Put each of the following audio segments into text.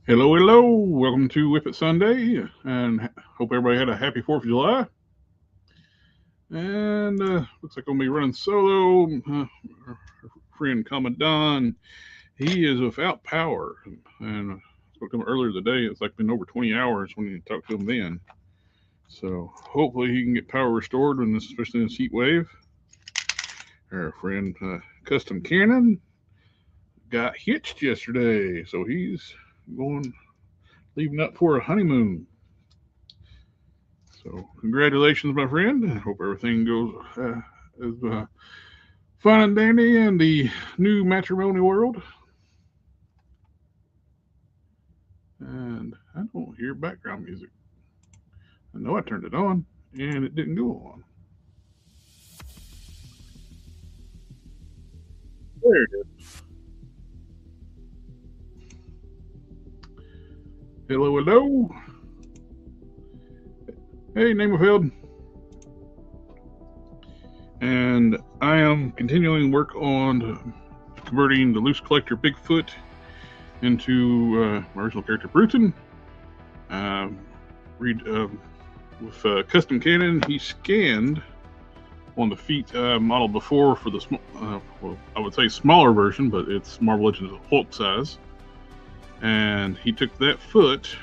Hello, hello. Welcome to WIP IT Sunday, and hope everybody had a happy 4th of July. And looks like I'm going to be running solo. Our friend Commandant, he is without power. And I spoke to him earlier today. It's like been over 20 hours when you talked to him then. So hopefully he can get power restored, especially in this heat wave. Our friend Custom Cannon got hitched yesterday, so he's leaving up for a honeymoon. So, congratulations, my friend. I hope everything goes as fun and dandy in the new matrimony world. And I don't hear background music. I know I turned it on and it didn't go on. There it is. Hello, hello. Hey, Namerfield. And I am continuing work on converting the loose collector Bigfoot into my original character Bruton. With Custom Cannon, he scanned on the feet model before for the well, I would say smaller version, but it's Marvel Legends Hulk size. And he took that foot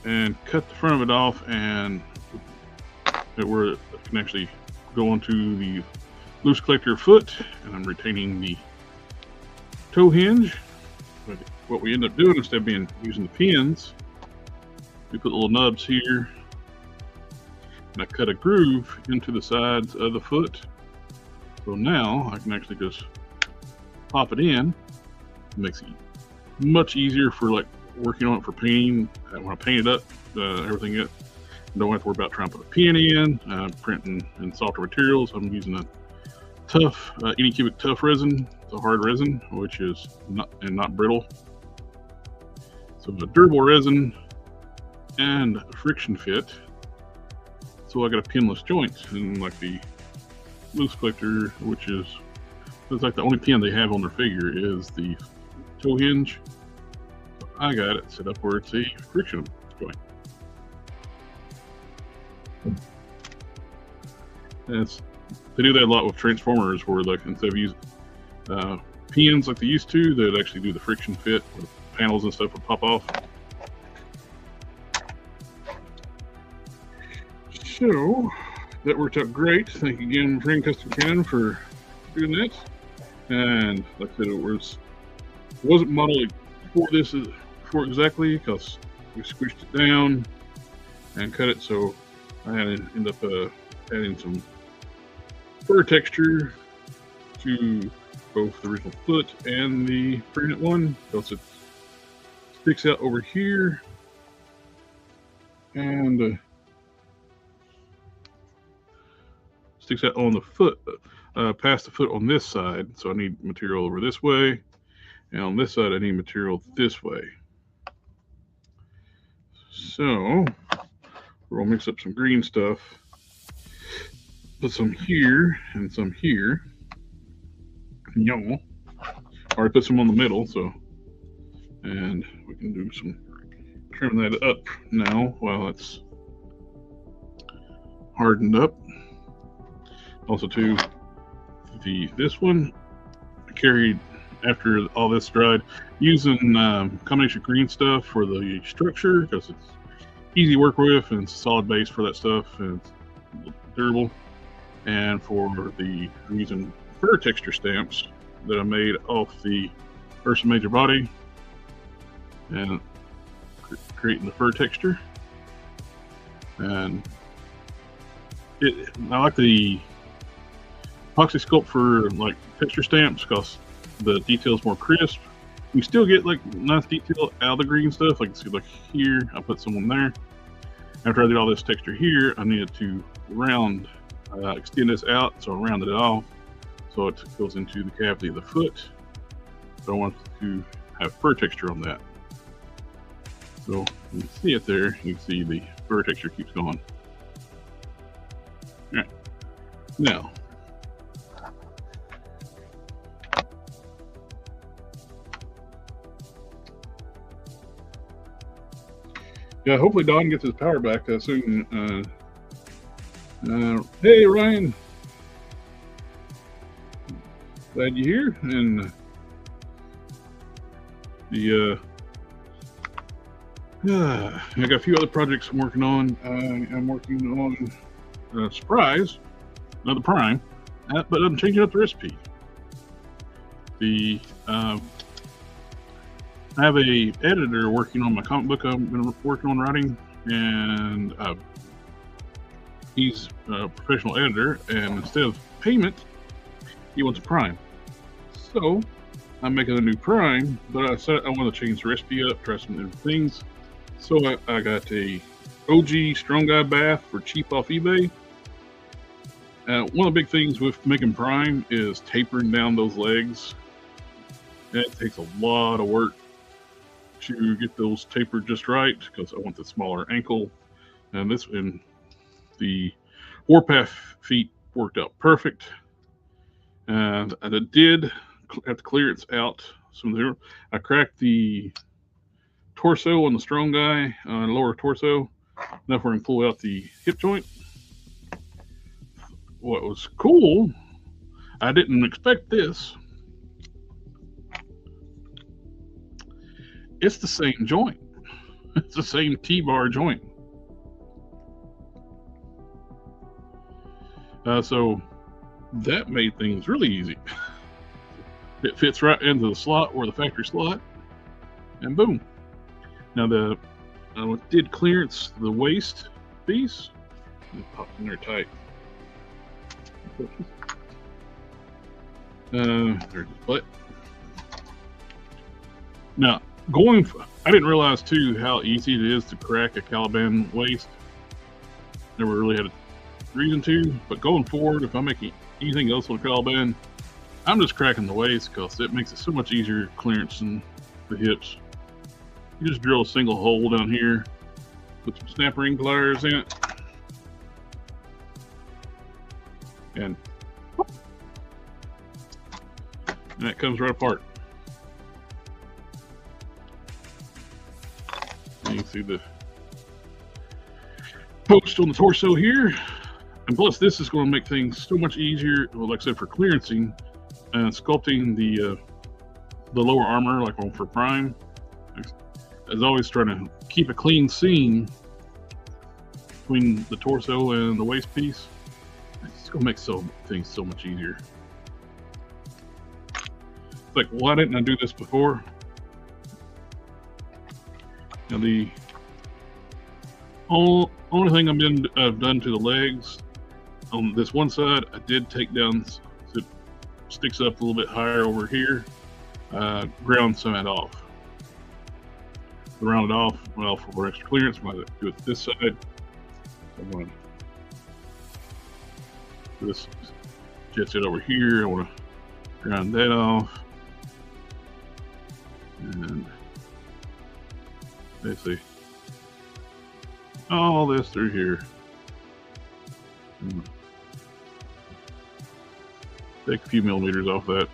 and cut the front of it off, and where it can actually go onto the loose collector foot, and I'm retaining the toe hinge. But what we end up doing, instead of using the pins, we put little nubs here, and I cut a groove into the sides of the foot. So now I can actually just pop it in. It makes it much easier for like working on it for painting. When I paint it up, everything up, don't have to worry about trying to put a pin in, printing in softer materials. I'm using a tough, Anycubic tough resin. It's a hard resin, which is not brittle. So a durable resin and a friction fit. So I got a pinless joint, and like the loose collector, which is it's like the only pin they have on their figure is the toe hinge. So I got it set up where it's a friction joint. And they do that a lot with Transformers, where like instead of using pins like they used to, they'd actually do the friction fit where the panels and stuff would pop off. So that worked out great. Thank you again, friend Custom Cannon, for doing that. And like I said, it wasn't modeled for exactly, because we squished it down and cut it. So I had to end up adding some fur texture to both the original foot and the printed one, because it sticks out over here and sticks out on the foot, past the foot on this side. So I need material over this way, and on this side I need material this way. So we're gonna mix up some green stuff, put some here and some here. Already put some on the middle, so, and we can do some trim that up now while it's hardened up. Also, too, this one I carried after all this dried, using combination green stuff for the structure, because it's easy to work with and it's a solid base for that stuff, and it's durable. And for I'm using fur texture stamps that I made off the Ursa Major body, and creating the fur texture. And I like the Apoxie Sculpt for like texture stamps, because the detail's more crisp. You still get like nice detail out of the green stuff. Like, see, like here, I put some on there. After I did all this texture here, I needed to extend this out, so I rounded it off so it goes into the cavity of the foot. So I want to have fur texture on that. So you can see it there. You can see the fur texture keeps going. All right, now Yeah, hopefully Don gets his power back soon. Hey, Ryan. Glad you're here. And I got a few other projects I'm working on. I'm working on Surprise, another Prime, but I'm changing up the recipe. I have a editor working on my comic book I've been working on writing, and he's a professional editor, and instead of payment, he wants a Prime. So I'm making a new Prime, but I said I want to change the recipe up, try some new things. So I got a OG Strong Guy bath for cheap off eBay. One of the big things with making Prime is tapering down those legs. It takes a lot of work to get those tapered just right, because I want the smaller ankle. And the Warpath feet worked out perfect. And I did have to clearance out some there. I cracked the torso on the Strong Guy, lower torso. Now we're going to pull out the hip joint. What was cool, I didn't expect this. It's the same joint. It's the same T-bar joint. So that made things really easy. It fits right into the slot or the factory slot, and boom. Now I did clearance the waist piece. It popped in there tight. There's the butt. Now, I didn't realize too how easy it is to crack a Caliban waist. Never really had a reason to, but going forward, if I'm making anything else on a Caliban, I'm just cracking the waist because it makes it so much easier clearancing the hips. You just drill a single hole down here, put some snap ring pliers in it, and that comes right apart. And you can see the post on the torso here. And plus, this is going to make things so much easier, well, like I said, for clearancing and sculpting the lower armor, like on for Prime. As always, trying to keep a clean seam between the torso and the waist piece. It's going to make things so much easier. It's like, why didn't I do this before? Now, the only thing I've done to the legs, on this one side, I did take down, so it sticks up a little bit higher over here, ground some of it off. Round it off, well, for extra clearance, I'm going to do it this side. I'm going to this jets it over here. I want to ground that off. And let's see. All this through here. Take a few millimeters off that.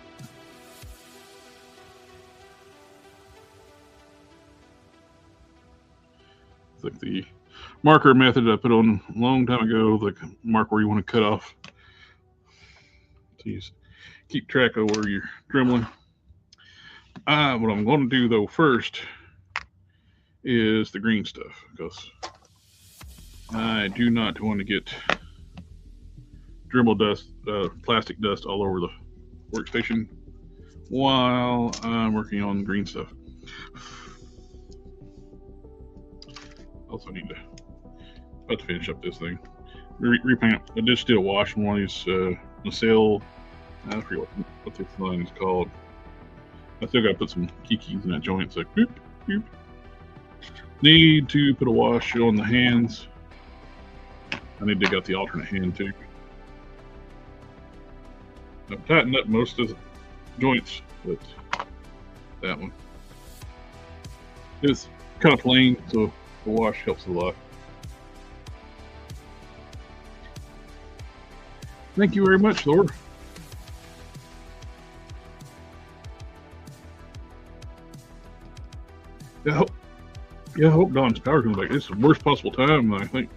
It's like the marker method I put on a long time ago, like mark where you want to cut off. So you keep track of where you're dremeling. What I'm going to do though first is the green stuff, because I do not want to get Dremel dust, plastic dust all over the workstation while I'm working on the green stuff. Also need to about to finish up this thing. Repaint. I just did a wash on one of these nacelle. I forget what this line is called. I still got to put some kikis in that joint. It's like boop, boop. Need to put a wash on the hands. I need to dig out the alternate hand too. I've tightened up most of the joints, but that one is kind of plain, so the wash helps a lot. Thank you very much, Thor. Yeah, I hope Don's power comes back. It's the worst possible time, I think.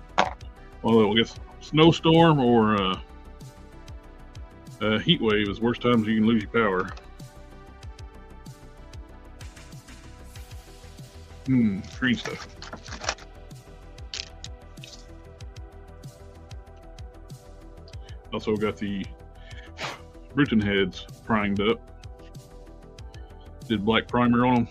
Although I guess snowstorm or heat wave is worst times you can lose your power. Green stuff. Also got the Bruton heads primed up. Did black primer on them.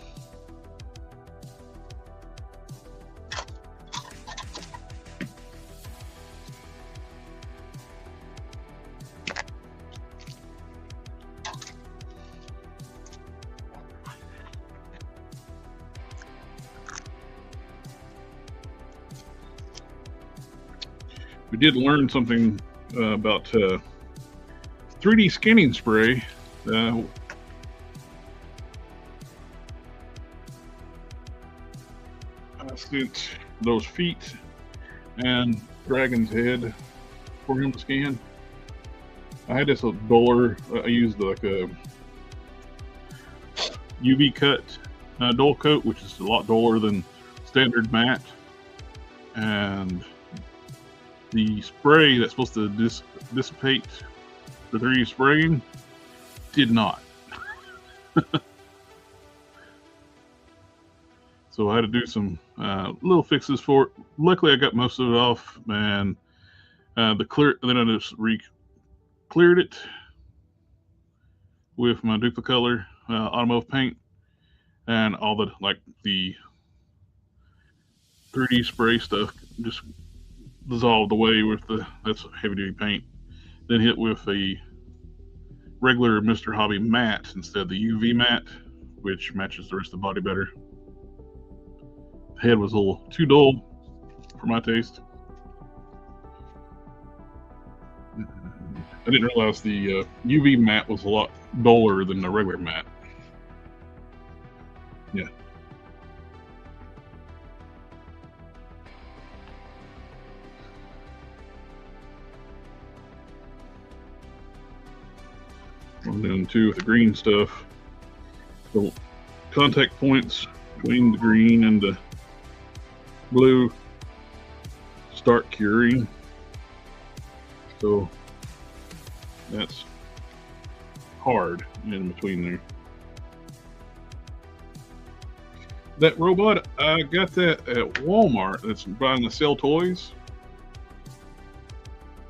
We did learn something about 3D scanning spray. I sent those feet and dragon's head for him to scan. I had this duller. I used like a UV cut dull coat, which is a lot duller than standard matte, and the spray that's supposed to dissipate the 3D spraying did not. So I had to do some little fixes for it. Luckily, I got most of it off, and then I just cleared it with my Duplicolor automotive paint, and all the the 3D spray stuff just dissolved away with that's heavy duty paint. Then hit with a regular Mr. Hobby matte instead of the UV matte, which matches the rest of the body better. The head was a little too dull for my taste. I didn't realize the UV matte was a lot duller than the regular matte. Yeah. And then too with the green stuff, the contact points between the green and the blue start curing. So that's hard in between there. That robot, I got that at Walmart. That's buying the sell toys.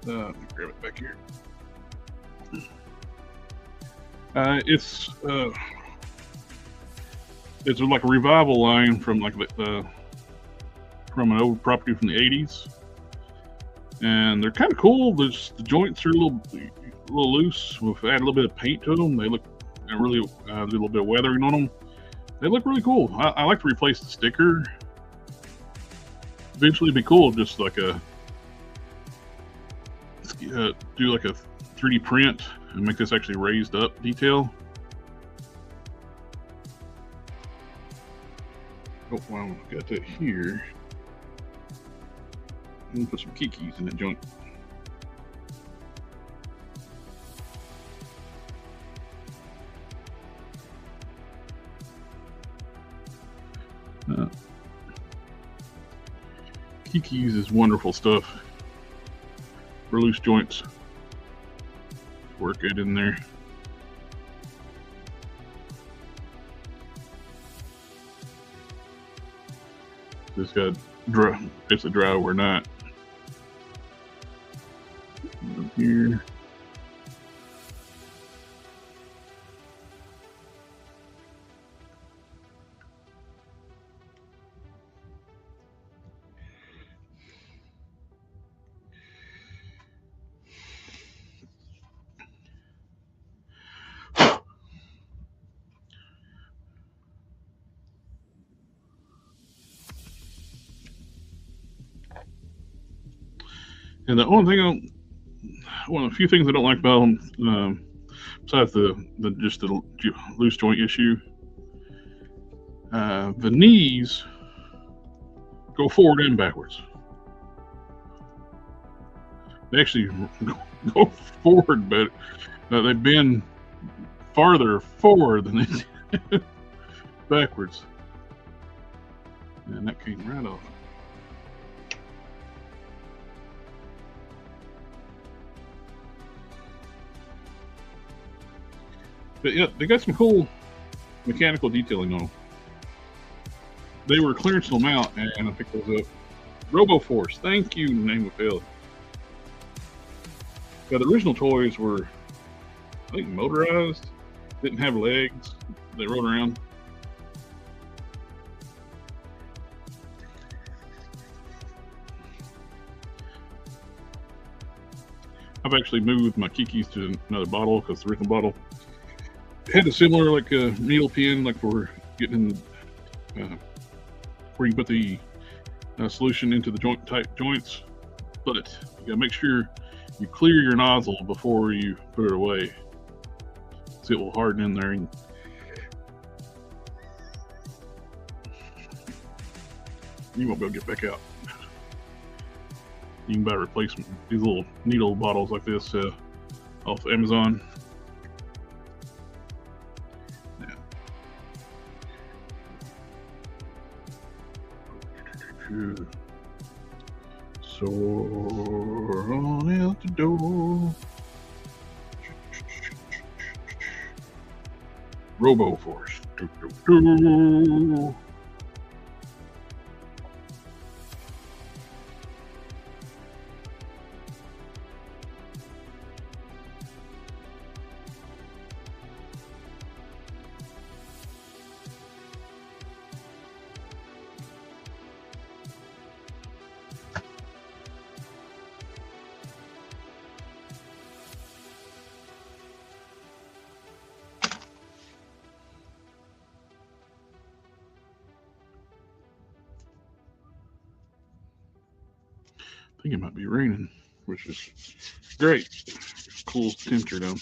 Let me grab it back here. It's like a revival line from from an old property from the 80s, and they're kind of cool. The joints are a little loose. We've added a little bit of paint to them. They look really do a little bit of weathering on them. They look really cool. I like to replace the sticker. Eventually, it'd be cool just like do like a 3D print and make this actually raised up detail. Oh, wow, got that here. I'm gonna put some kikis in that joint. Kikis is wonderful stuff for loose joints. Work it in there. Just got dry. It's a dry or not. Here. And the only thing one of the few things I don't like about them, besides the loose joint issue, the knees go forward and backwards. They actually go forward, but they bend farther forward than they do backwards. And that came right off. But yeah, they got some cool mechanical detailing on them. They were clearancing them out, and I picked those up. RoboForce, thank you, name of failed. Yeah, the original toys were, I think, motorized, didn't have legs, they rode around. I've actually moved my Kikis to another bottle because the original bottle had a similar like needle pin, like for getting where you put the solution into the joints, but you gotta make sure you clear your nozzle before you put it away, so it will harden in there. And you won't be able to get back out. You can buy replacement, these little needle bottles like this off Amazon. Yeah. So on out the door. RoboForce. I think it might be raining, which is great. Cool temperature down.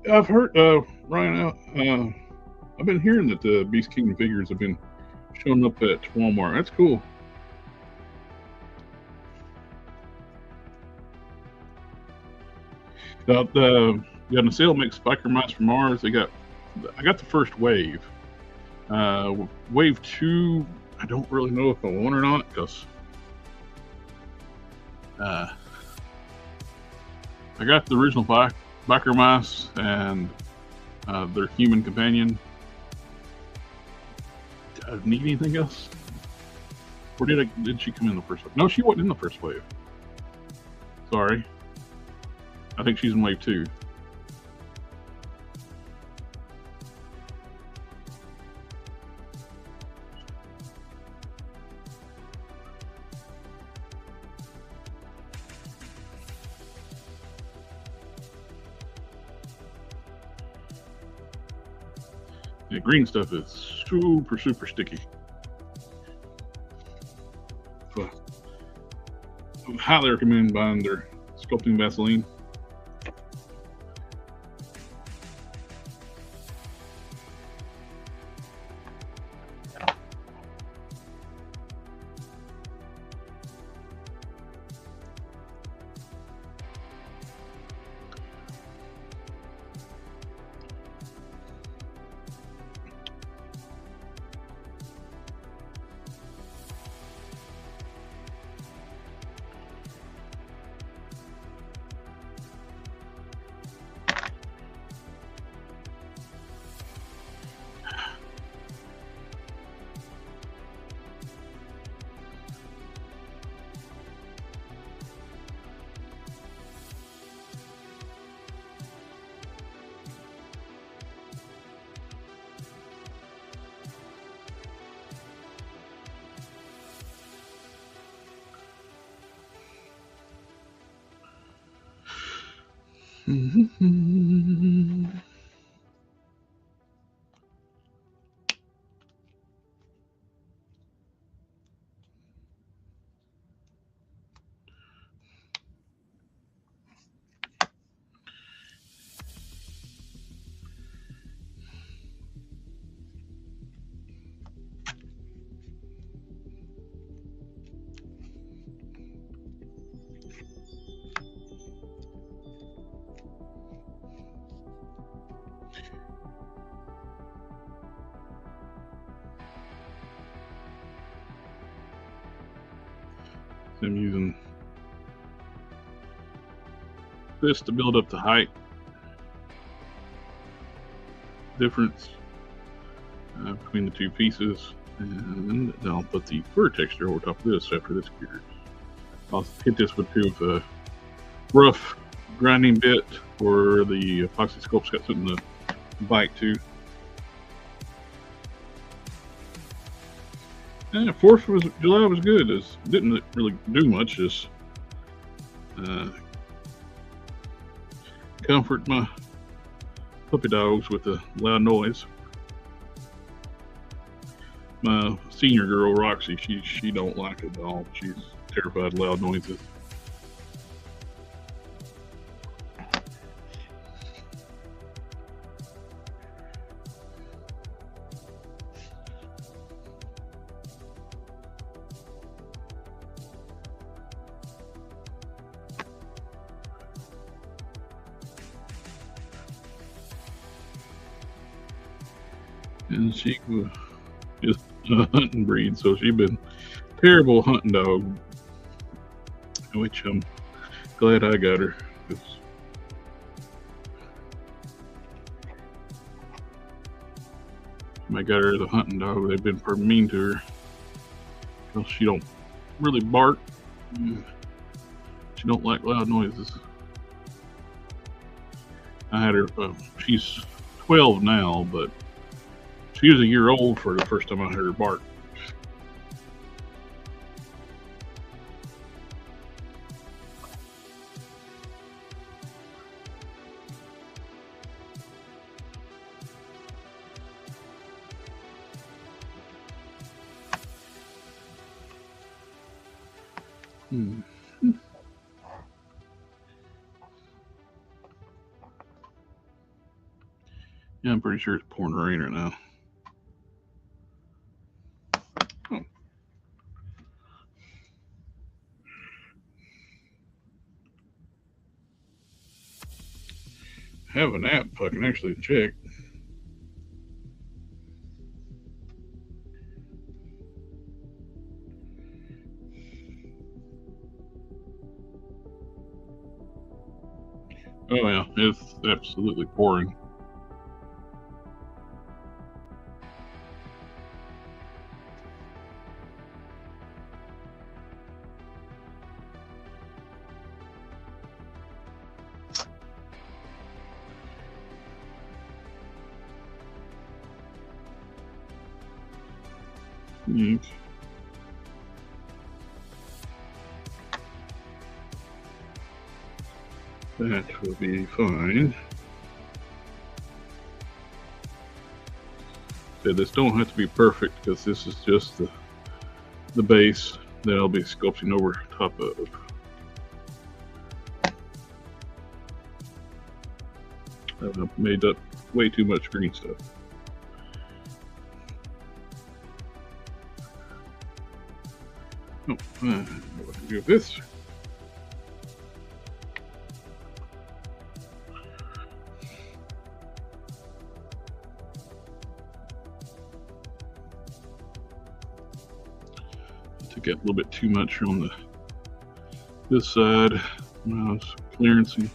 I've heard, Ryan, I've been hearing that the Beast Kingdom figures have been showing up at Walmart. That's cool. The sale makes Biker Mice from Mars. I got the first wave. Wave 2, I don't really know if I want or not, because I got the original Biker Mice and their human companion. Do I need anything else? Or did she come in the first wave? No, she wasn't in the first wave. Sorry. I think she's in wave 2. Yeah, green stuff is super, super sticky. So, I highly recommend buying their sculpting Vaseline. I'm using this to build up the height difference between the two pieces, and then I'll put the fur texture over top of this after this cures. I'll hit this with two of the rough grinding bit, or the Epoxy Sculpt's got something to bite to. And 4th was July was good. It didn't really do much. Just comfort my puppy dogs with the loud noise. My senior girl Roxy, she don't like it at all. She's terrified of loud noises. And she is a hunting breed, so she's been a terrible hunting dog, which I'm glad I got her. I got her as a hunting dog. They've been pretty mean to her because she don't really bark. She don't like loud noises. I had her, she's 12 now, but she was a year old for the first time I heard her bark. Yeah, I'm pretty sure it's pouring rain right now. I have an app if I can actually check. Oh yeah, it's absolutely pouring. That will be fine. So this don't have to be perfect because this is just the base that I'll be sculpting over top of. I've made up way too much green stuff. Oh, what to do with this? Took out a little bit too much on this side. Now it's clearancing.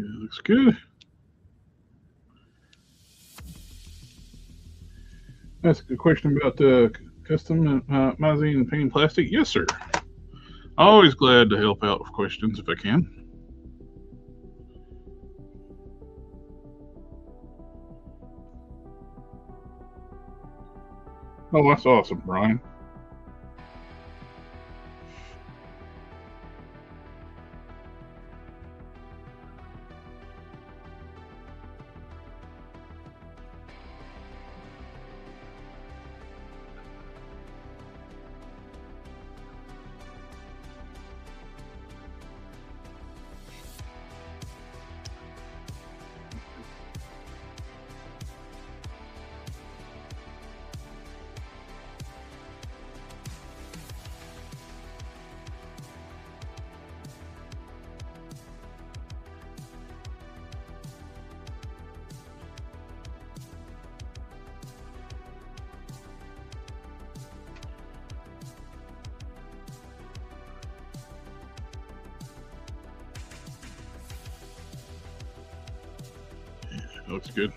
It looks good. That's a good question about customizing and painting plastic. Yes, sir. Always glad to help out with questions if I can. Oh, that's awesome, Brian. Looks good.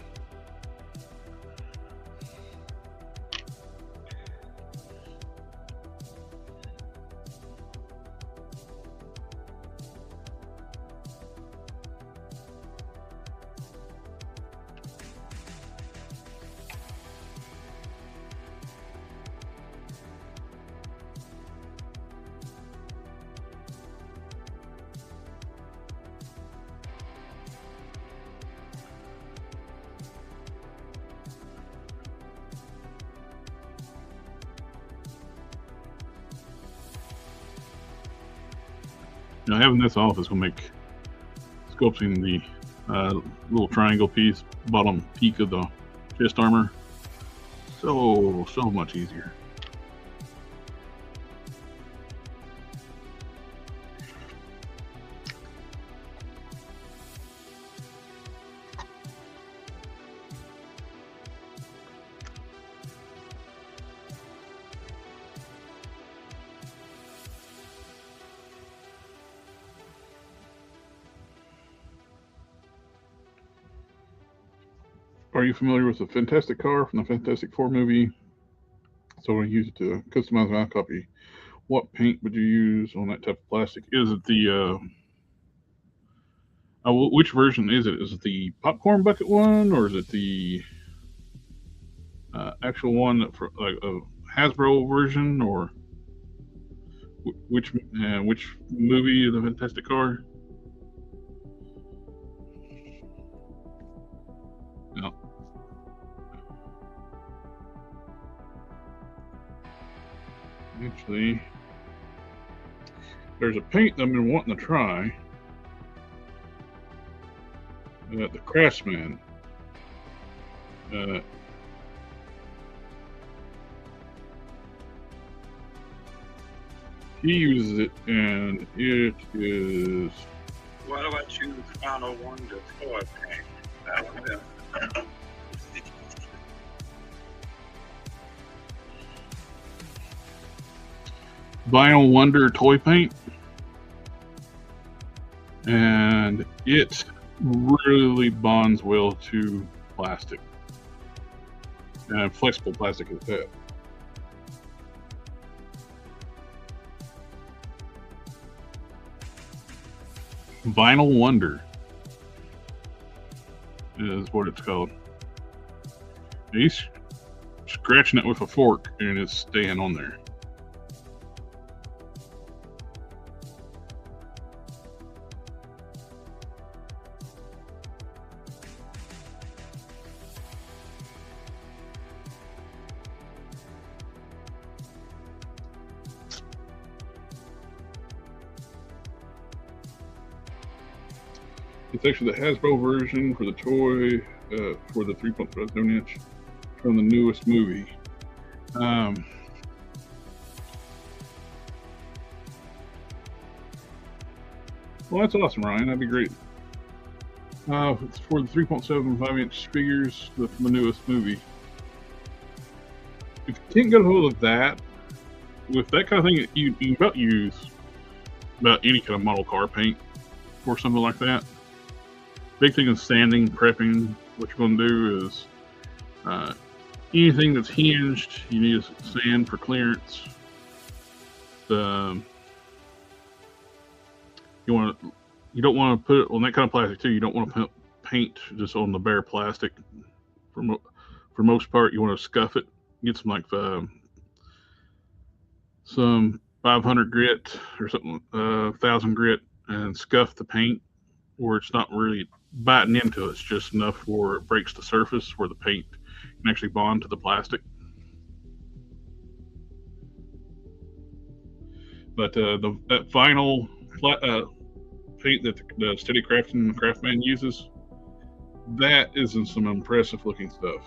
Now, having this off is going to make sculpting the little triangle piece, bottom peak of the chest armor, so much easier. Are you familiar with the Fantastic Car from the Fantastic Four movie? So I use it to customize my copy. What paint would you use on that type of plastic? Is it the which version is it? Is it the popcorn bucket one, or is it the actual one for like a Hasbro version, or which movie of the Fantastic Car? No. Actually, there's a paint that I've been wanting to try. The Craftsman. He uses it, and it is. What about you, Final Wonder toy paint? Vinyl Wonder toy paint, and it really bonds well to plastic, and flexible plastic at that. Vinyl Wonder is what it's called. He's scratching it with a fork, and it's staying on there. It's actually the Hasbro version for the toy, for the 3.57 inch from the newest movie. Well, that's awesome, Ryan. That'd be great. It's for the 3.75 inch figures from the newest movie. If you can't get a hold of that, with that kind of thing, you can about use about any kind of model car paint or something like that. big thing is sanding, prepping. What you're going to do is anything that's hinged, you need to sand for clearance. You don't want to put it on that kind of plastic too. You don't want to paint just on the bare plastic. For most part, you want to scuff it. Get some 500 grit or something, 1,000 grit, and scuff the paint where it's not really biting into it. It's just enough where it breaks the surface where the paint can actually bond to the plastic. But that final paint that the Steady Craftsman uses, that is some impressive looking stuff.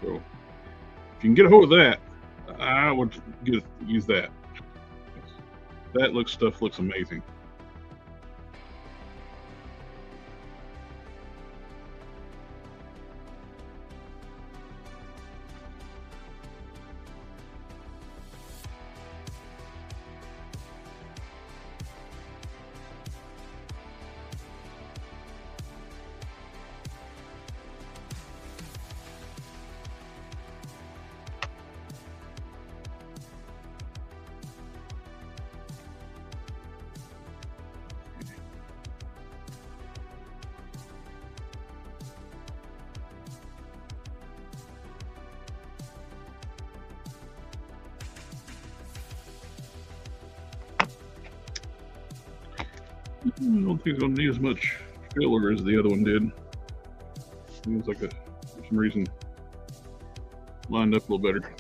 So if you can get a hold of that, I would use that. That stuff looks amazing. I don't think it's going to need as much filler as the other one did. It was like for some reason, lined up a little better.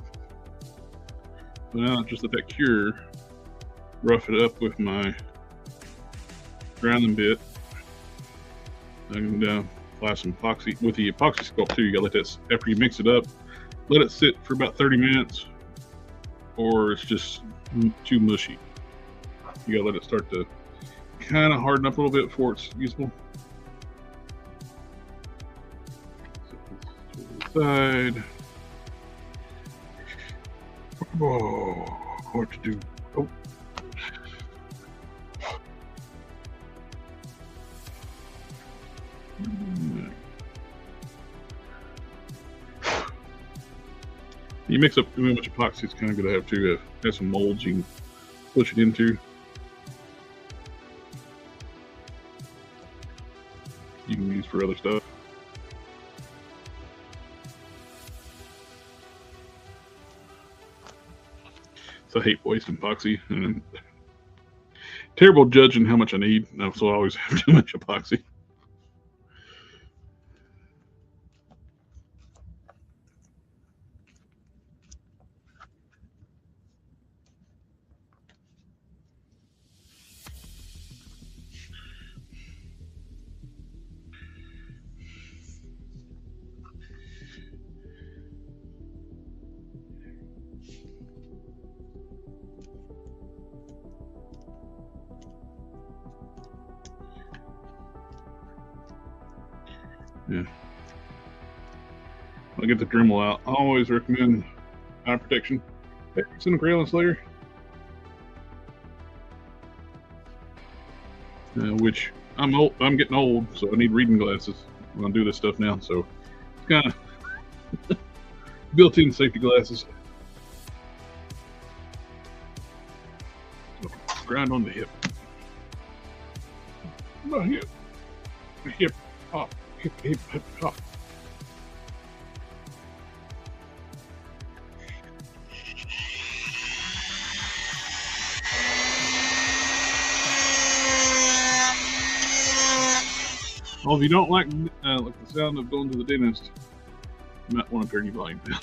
So now I just let that cure, rough it up with my grounding bit. I'm going to apply some epoxy. With the epoxy sculpt too, you got to let that, after you mix it up, let it sit for about 30 minutes or it's just too mushy. You got to let it start to kind of harden up a little bit before it's usable. So to the side. Oh, what to do? Oh. You mix up too much epoxy, it's kind of good to have too. Have some molds you can push it into. You can use for other stuff. So I hate wasting epoxy, and terrible judging how much I need. So I always have too much epoxy. Yeah. I'll get the Dremel out. I always recommend eye protection. Hey, it's in the Grayling Slayer. Which I'm getting old, so I need reading glasses when I do this stuff now. So it's kind of built-in safety glasses. So, grind on the hip. My hip. The hip. Pop. Hip, pop. Well, if you don't like the sound of going to the dentist, you might want to turn your volume down.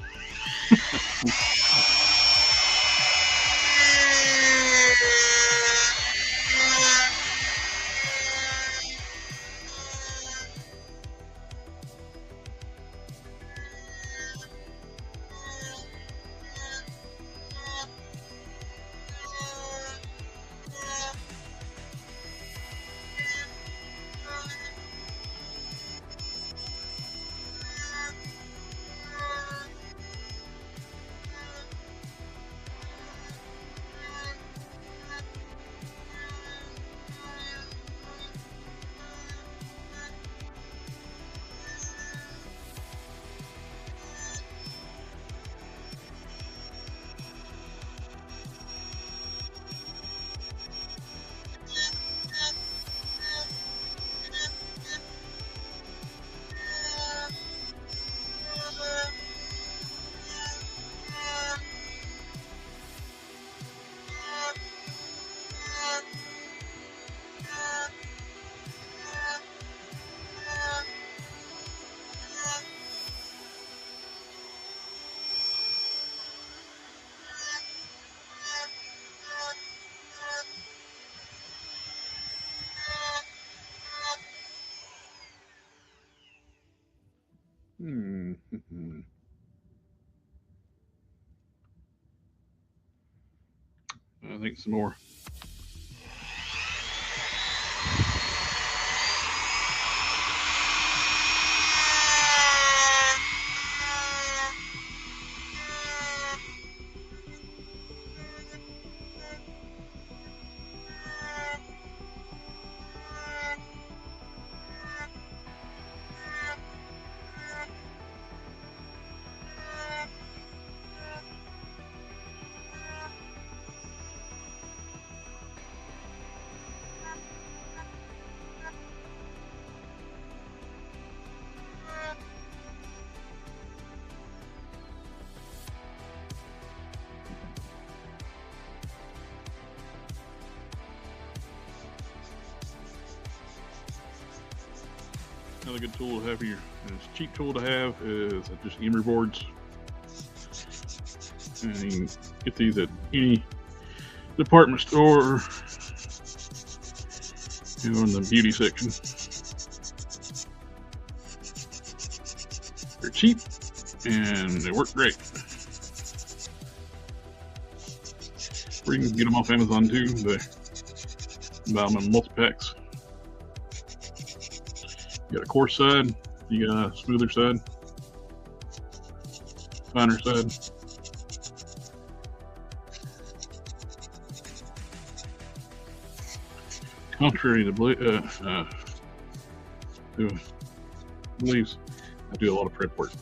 I think some more. Another good tool to have here, and it's a cheap tool to have, is just emery boards. And you can get these at any department store, in the beauty section. They're cheap and they work great. Or you can get them off Amazon too. They buy them in multi-packs. You got a coarse side, you got a smoother side, finer side. Contrary to beliefs, I do a lot of prep work.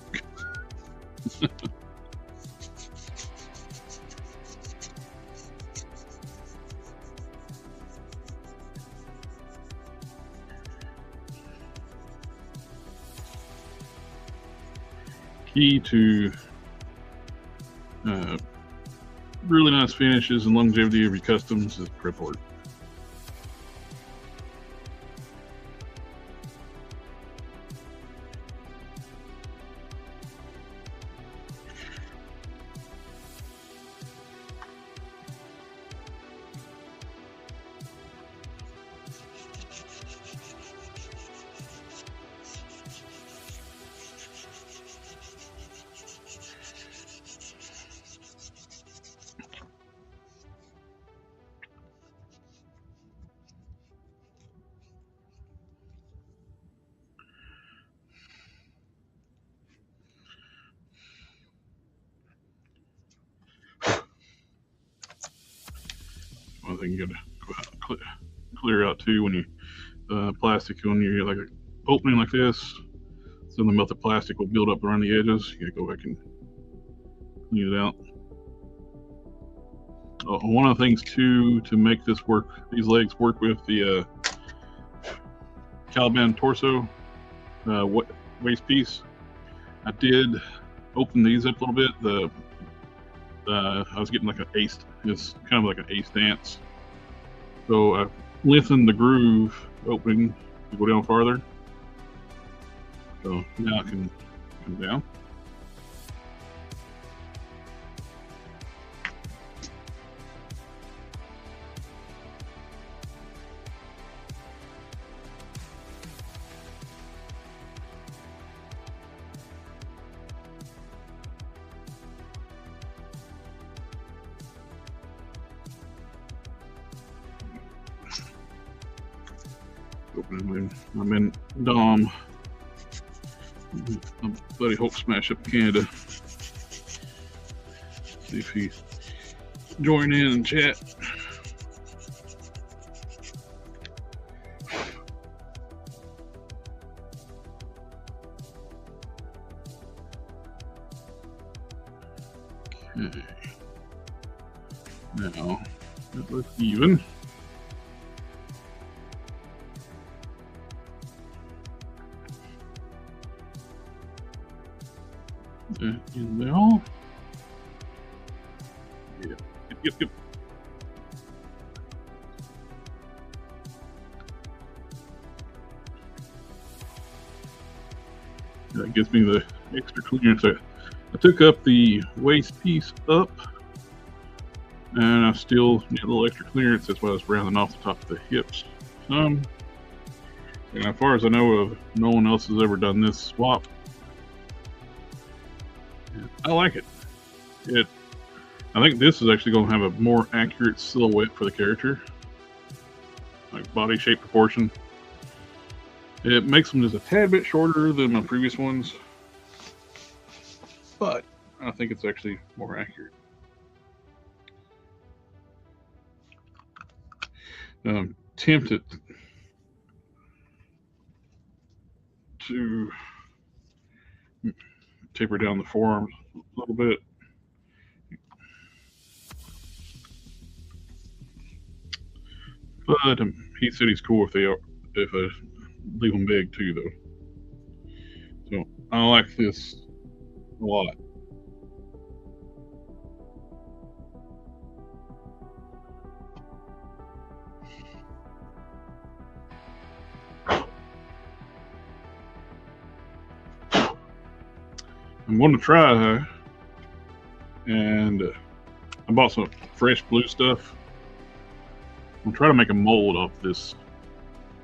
Key to really nice finishes and longevity of your customs is prep work. One thing you got to clear out too when you plastic, when you're like an opening like this, some of the melted plastic will build up around the edges. You got to go back and clean it out. One of the things too to make this work, these legs work with the Caliban torso waist piece. I did open these up a little bit. I was getting like an ace. It's kind of like an ace dance. So I lengthened the groove opening to go down farther. So now it can come down. I'm in Dom. My buddy Hope Smash up in Canada. See if he join in and chat. Okay. Now that looks even. In there. Yeah. Yep. That gives me the extra clearance. I took up the waist piece up, and I still need a little extra clearance. That's why I was rounding off the top of the hips some. And as far as I know of, no one else has ever done this swap. I like it. I think this is actually going to have a more accurate silhouette for the character, like body shape proportion. It makes them just a tad bit shorter than my previous ones, but I think it's actually more accurate. Tempted to taper down the forearms a little bit. But he said he's cool if I leave them big too, though. So I like this a lot. I'm going to try, and I bought some fresh blue stuff. I'm going to try to make a mold off this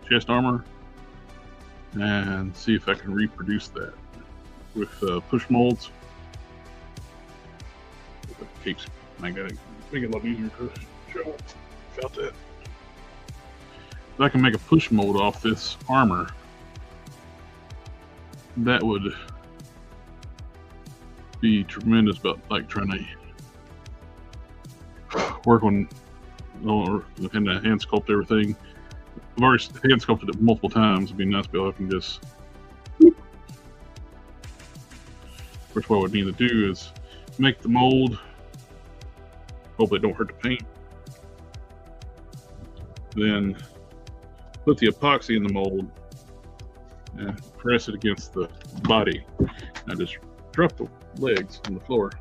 chest armor and see if I can reproduce that with push molds. Keeps make it a lot easier to show about that. If I can make a push mold off this armor, that would be tremendous. About like trying to work on and hand sculpt everything. I've already hand sculpted it multiple times. It'd be nice to be able to just. Which what I would need to do is make the mold. Hopefully it don't hurt the paint. Then put the epoxy in the mold and press it against the body. Now just drop the legs on the floor.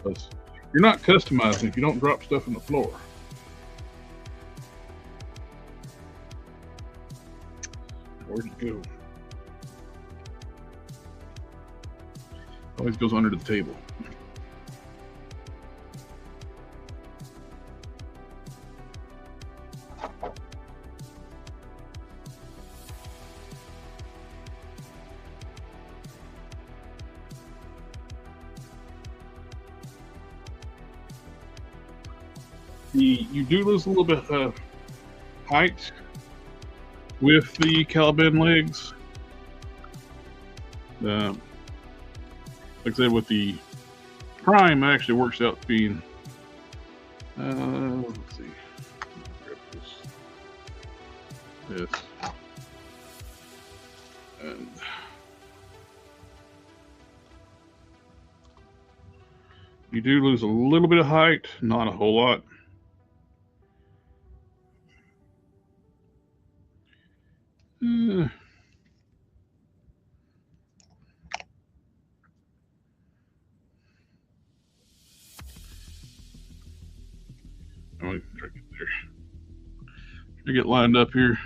Because you're not customizing if you don't drop stuff on the floor. Where'd it go? Always goes under the table. You do lose a little bit of height with the Caliban legs. Like I said, with the Prime, it actually works out being. Let's see. Grab this. And you do lose a little bit of height, not a whole lot. I'm gonna try to get there. Try to get lined up here.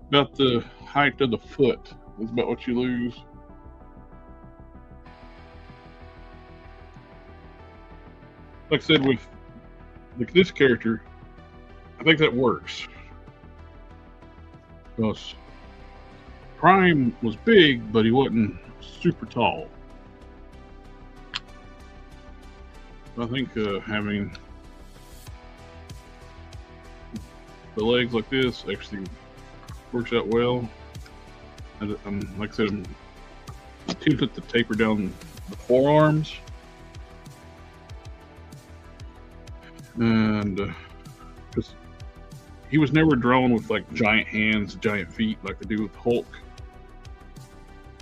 About the height of the foot is about what you lose. Like I said, with this character, I think that works. Because Prime was big, but he wasn't super tall. I think having the legs like this actually works out well. Like I said, I'm tempted to taper down the forearms. And because he was never drawn with like giant hands, giant feet like they do with Hulk.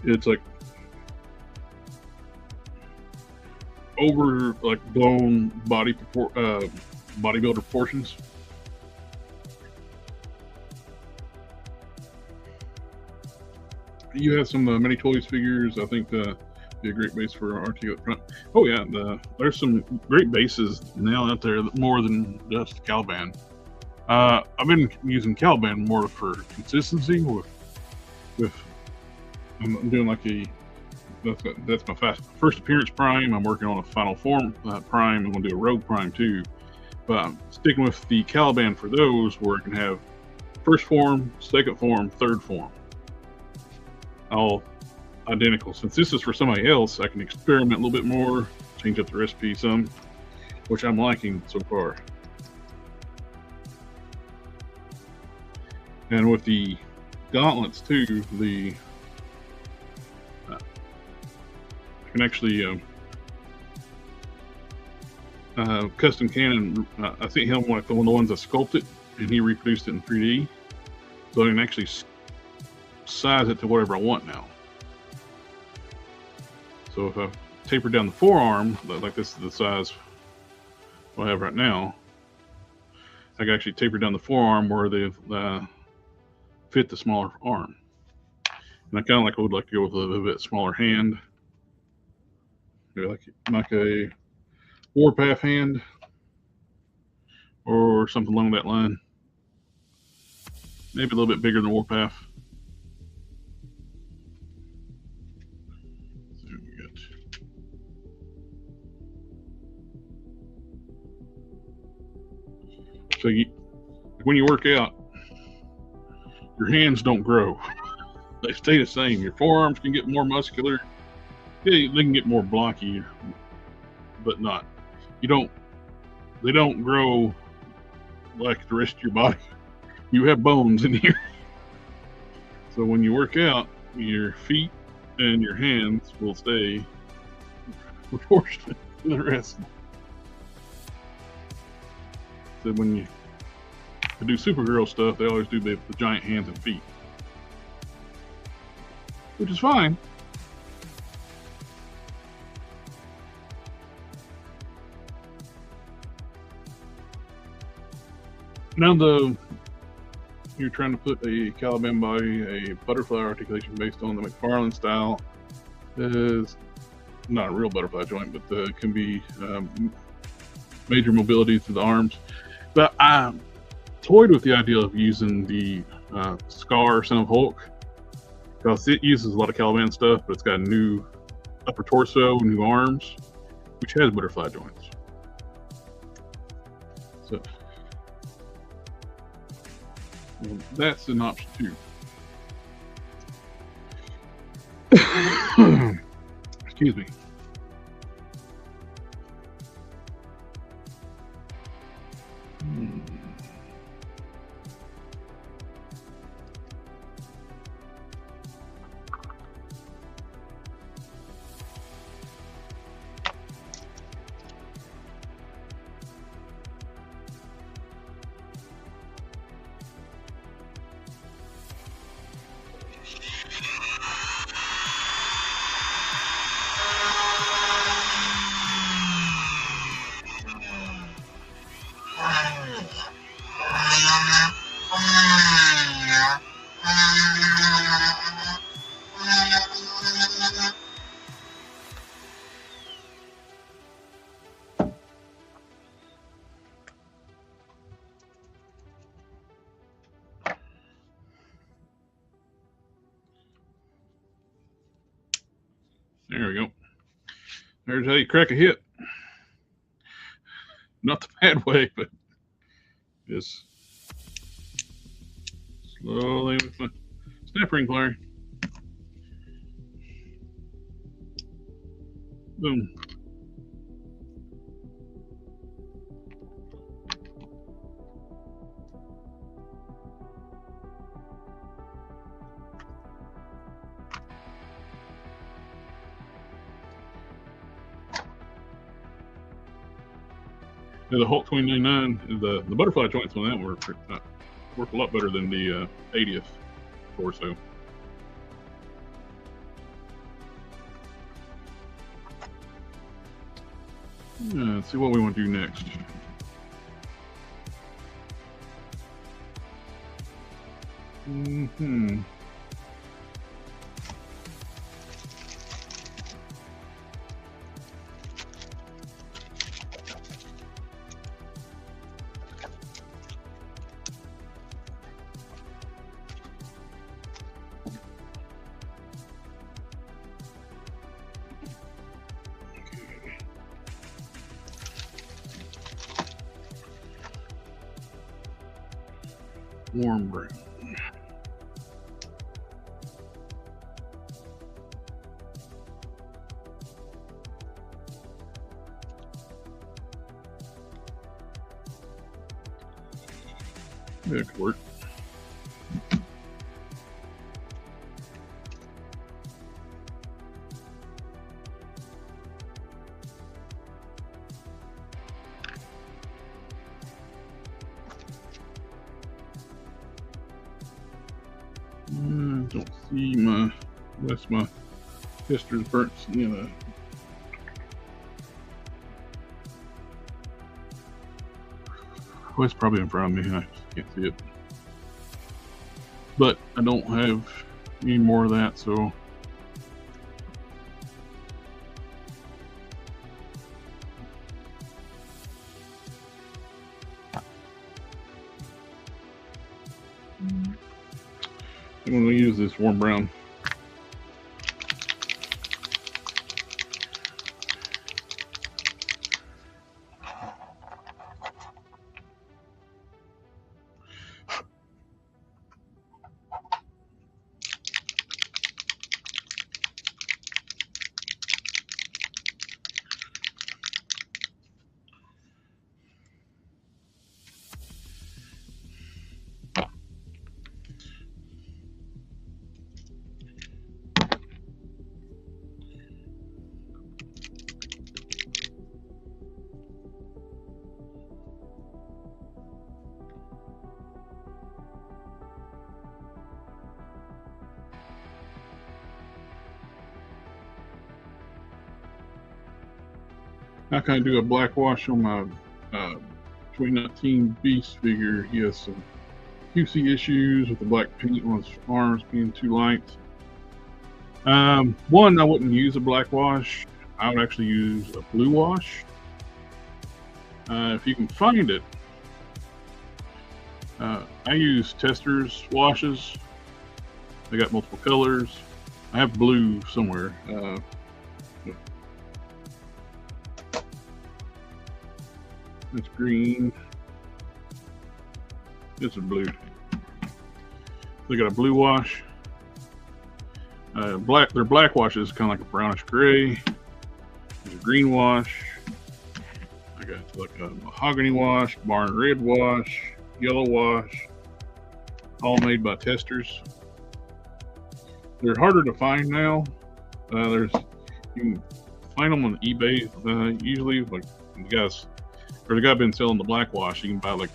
It's like over like blown bodybuilder proportions. You have some Mini Toys figures. I think be a great base for RTO up front. Oh yeah, there's some great bases now out there, more than just Caliban. I've been using Caliban more for consistency. With I'm doing like that's my first appearance Prime. I'm working on a final form Prime. I'm gonna do a Rogue Prime too. But I'm sticking with the Caliban for those where it can have first form, second form, third form, all identical. Since this is for somebody else, I can experiment a little bit more, change up the recipe some, which I'm liking so far. And with the gauntlets too, I can actually custom cannon. I sent him like one of the ones I sculpted, and he reproduced it in 3D, so I can actually size it to whatever I want now. So if I taper down the forearm, like this is the size I have right now, I can actually taper down the forearm where they fit the smaller arm. And I kind of would like to go with a little bit smaller hand, like a Warpath hand or something along that line. Maybe a little bit bigger than Warpath. So when you work out, your hands don't grow. They stay the same. Your forearms can get more muscular. Yeah, they can get more blocky, but not. They don't grow like the rest of your body. You have bones in here. So when you work out, your feet and your hands will stay proportionate to the rest. So when you do Supergirl stuff, they always do the giant hands and feet, which is fine. Now you're trying to put a Caliban body, a butterfly articulation based on the McFarlane style. Is not a real butterfly joint, but can be major mobility to the arms. But I toyed with the idea of using the Scar Son of Hulk, because it uses a lot of Caliban stuff, but it's got a new upper torso, new arms, which has butterfly joints. So that's an option too. Excuse me. There we go. There's how you crack a hip. Not the bad way, but just slowly with my snap ring plier. Boom. Yeah, the Hulk 2099, the butterfly joints on that work a lot better than the 80th torso. Yeah, let's see what we want to do next. warm brown. That could work. Don't see my, unless my tester's burnt, you know. Well, it's probably in front of me. I just can't see it. But I don't have any more of that, so. I'm going to use this warm brown. I kind of do a black wash on my 2019 Beast figure. He has some QC issues with the black paint on his arms being too light. One, I wouldn't use a black wash. I would actually use a blue wash. If you can find it. I use Testors washes. They got multiple colors. I have blue somewhere. It's green. This is blue. They got a blue wash. Black. Their black wash is kind of like a brownish gray. There's a green wash. I got like a mahogany wash, barn red wash, yellow wash. All made by Testors. They're harder to find now. You can find them on eBay. Usually, like the guy been selling the black wash. You can buy like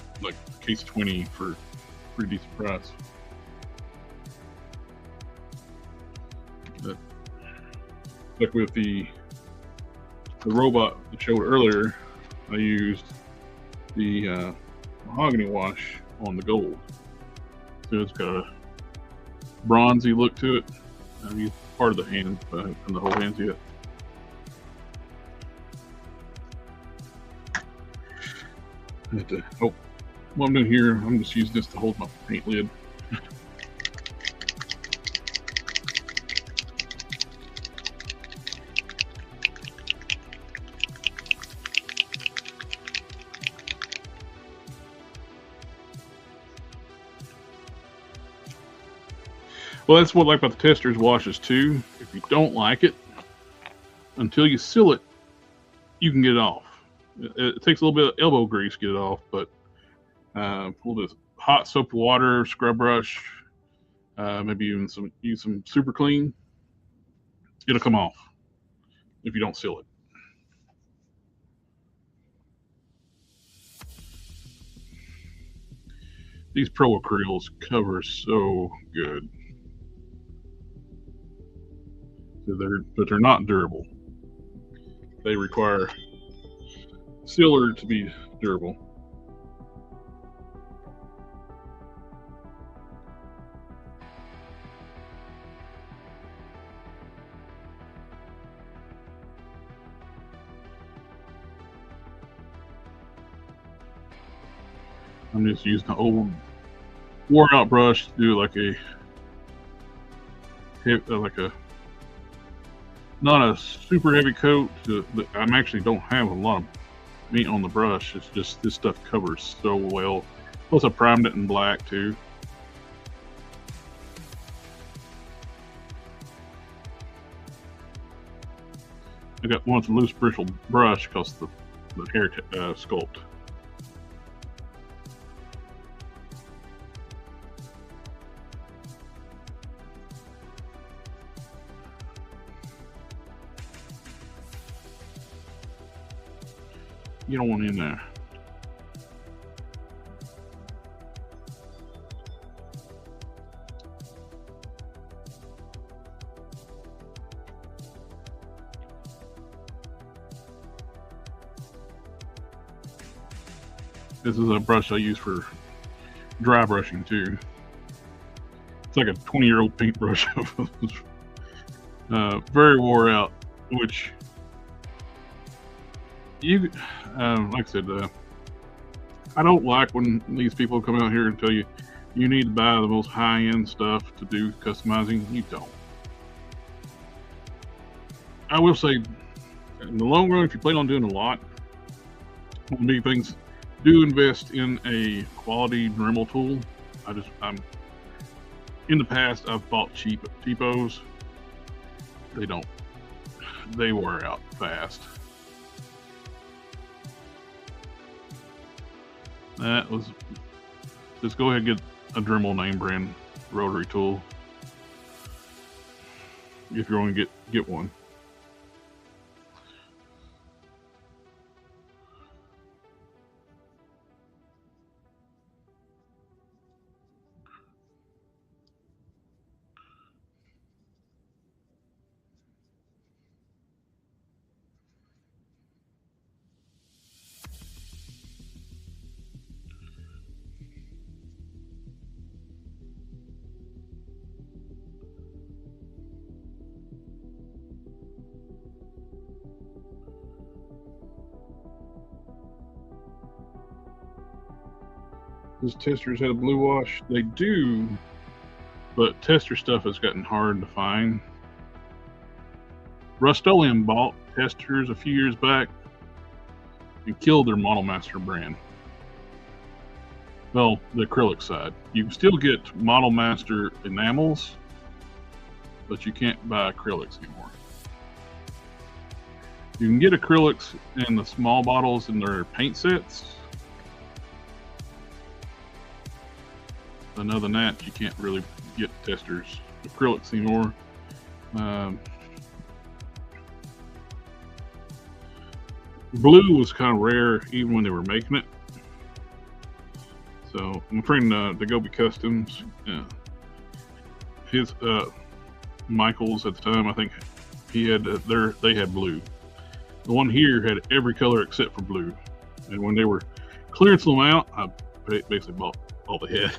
case 20 for a pretty decent price. But like with the robot I showed earlier, I used the mahogany wash on the gold. So it's got a bronzy look to it. I mean, part of the hand, but from the whole hands yet. Oh, what I'm doing here, I'm just using this to hold my paint lid. Well, that's what I like about the Testors washes too. If you don't like it, until you seal it, you can get it off. It takes a little bit of elbow grease to get it off, but a little bit of hot soap water, scrub brush, maybe even use some super clean. It'll come off if you don't seal it. These Pro acryls cover so good. But they're not durable. They require sealer to be durable. I'm just using an old worn out brush to do like not a super heavy coat. I actually don't have a lot of paint on the brush. It's just this stuff covers so well. Plus I primed it in black too. got one with a loose bristle brush because the hair sculpt. You don't want in there. This is a brush I use for dry brushing too. It's like a 20-year-old paintbrush. Very wore out, which you, like I said, I don't like when these people come out here and tell you you need to buy the most high-end stuff to do customizing. You don't. I will say, in the long run, if you plan on doing a lot, one of the big things, do invest in a quality Dremel tool. In the past, I've bought cheapos. They wear out fast. Just go ahead and get a Dremel name brand rotary tool if you're going to get one. Does Testors have a blue wash? They do, but Tester stuff has gotten hard to find. Rust-Oleum bought Testors a few years back and killed their Model Master brand. Well, the acrylic side. You can still get Model Master enamels, but you can't buy acrylics anymore. You can get acrylics in the small bottles in their paint sets. But other than that, you can't really get Testors acrylics anymore. Blue was kind of rare even when they were making it. So my friend Adobe Customs, his Michaels at the time, I think he had they had blue. The one here had every color except for blue, and when they were clearancing them out, I basically bought all they had.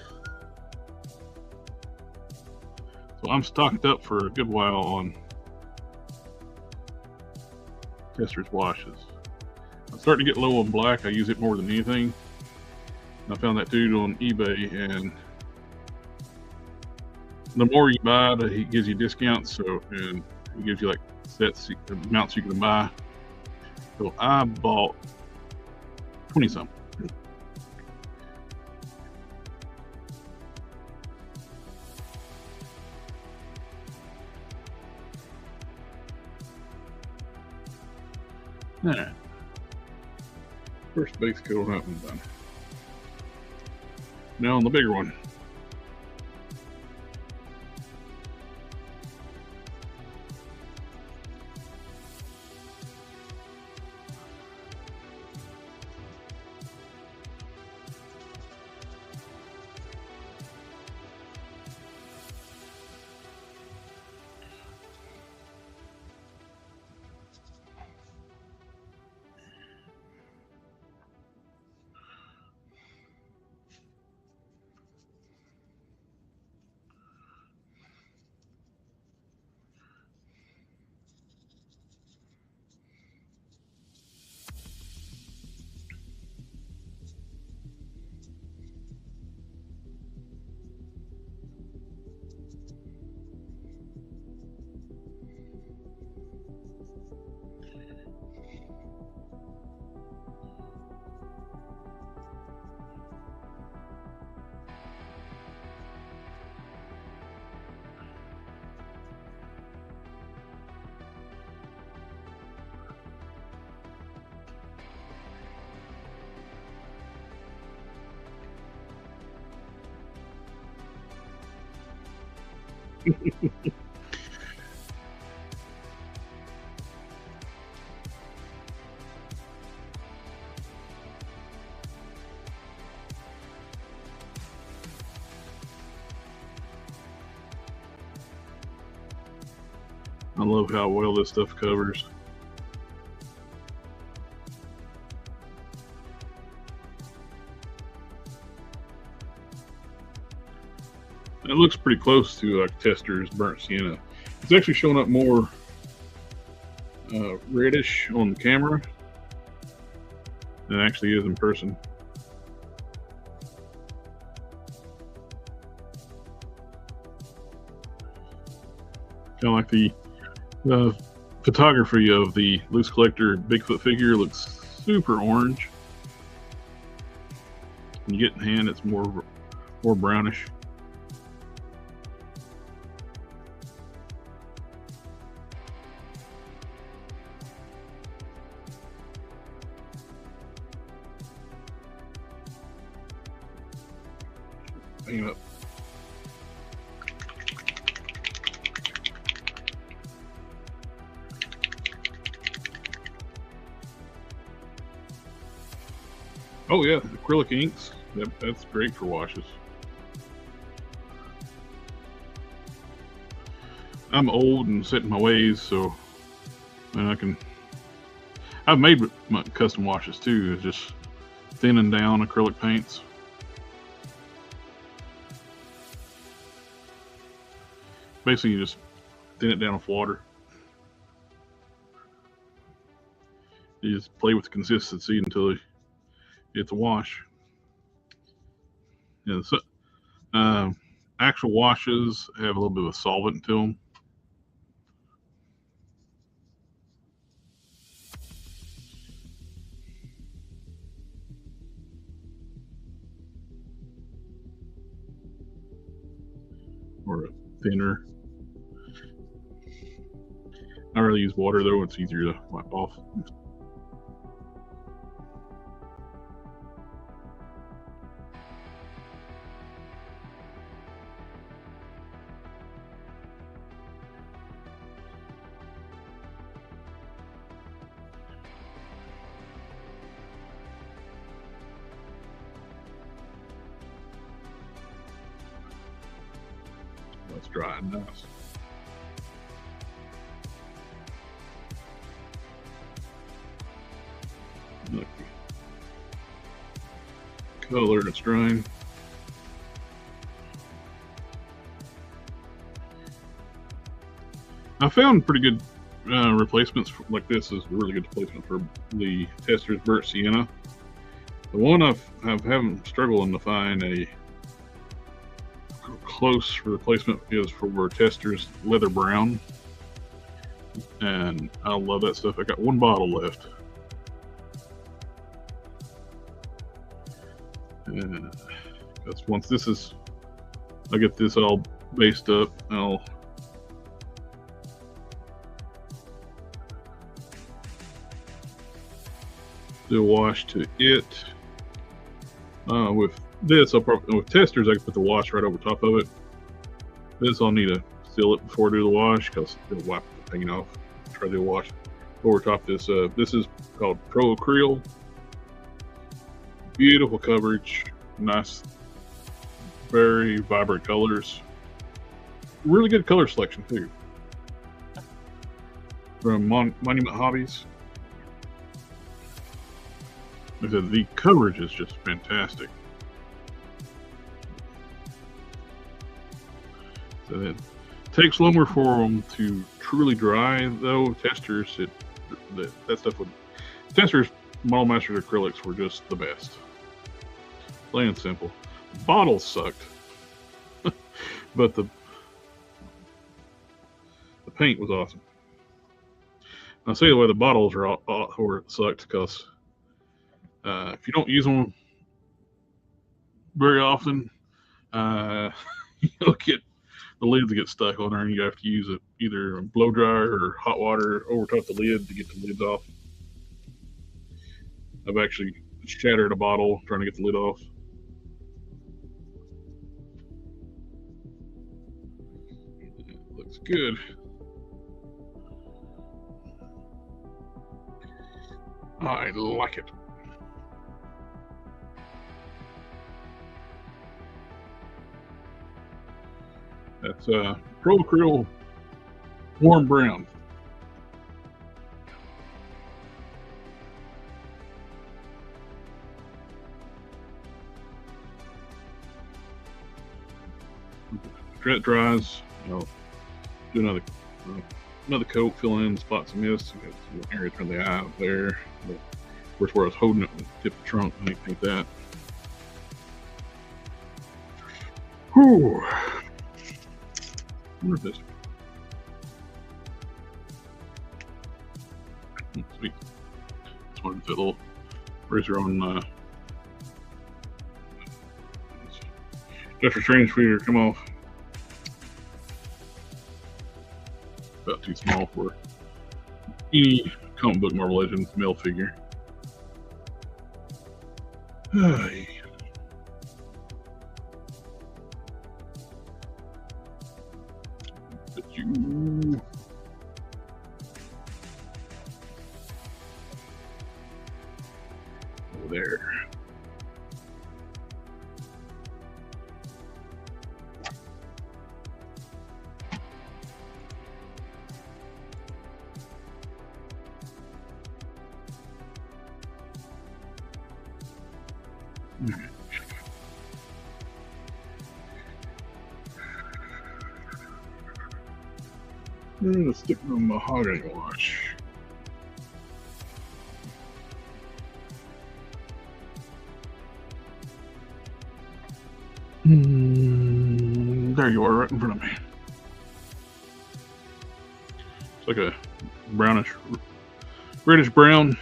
So I'm stocked up for a good while on Testors washes. I'm starting to get low on black. I use it more than anything. I found that dude on eBay, and the more you buy, he gives you discounts. And he gives you like sets, amounts you can buy. So I bought 20 something. Alright. First base coat on that one done. Now on the bigger one. I love how well this stuff covers. It looks pretty close to like Tester's burnt sienna. It's actually showing up more reddish on the camera than it actually is in person. Kind of like the photography of the loose collector Bigfoot figure looks super orange. When you get in hand, it's more brownish. Hang it up. Oh yeah, acrylic inks. That's great for washes. I'm old and set in my ways, so I've made my custom washes too. It's just thinning down acrylic paints. Basically, you just thin it down with water. You just play with the consistency until it's a wash. Yeah, so, actual washes have a little bit of solvent to them. Or a thinner. I rather use water though, it's easier to wipe off. That's dry and nice. Look, color it's drying. I found pretty good replacements like this is a really good replacement for the Tester's burnt sienna. The one I've haven't struggling to find a close replacement is for Tester's leather brown, and I love that stuff. I got one bottle left. That's once I get this all based up, I'll do a wash to it. With this, with Testers, I can put the wash right over top of it. This, I'll need to seal it before I do the wash because it'll wipe the paint off. Try to do a wash over top this. This is called Pro Acryl. Beautiful coverage, nice, very vibrant colors. Really good color selection too. From Monument Hobbies. Like I said, the coverage is just fantastic. So it takes longer for them to truly dry, though. Testers, that stuff would. Testers, Model Masters acrylics were just the best. Plain and simple. Bottles sucked, but the paint was awesome. I'll say the way the bottles are all sucked because if you don't use them very often, you'll get the lids get stuck on there, and you have to use either a blow dryer or hot water over top the lid to get the lids off. I've actually shattered a bottle trying to get the lid off. Looks good. I like it. That's Pro Acryl Warm Brown. After it dries, I'll do another coat, fill in spots of mist. Got some areas around the eye up there. But of course, where I was holding it, tip the trunk. I think that. Whew. I wonder if this. Sweet. Just wanted to fit a little razor on Dr. Strange feeder come off. About too small for any comic book Marvel Legends male figure. Hey. But you over there. I'm gonna stick with mahogany wash. There you are, right in front of me. It's like a brownish, reddish brown.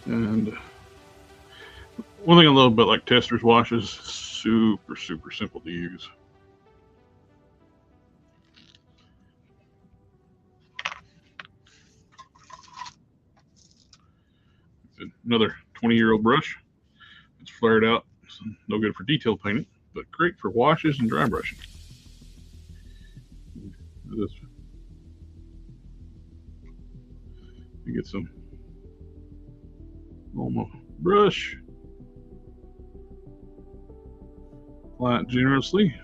And one thing I love about like Testors washes, super simple to use. Another 20-year-old brush. It's flared out, so no good for detail painting, but great for washes and dry brushing. This, you get some on my brush. Apply it generously.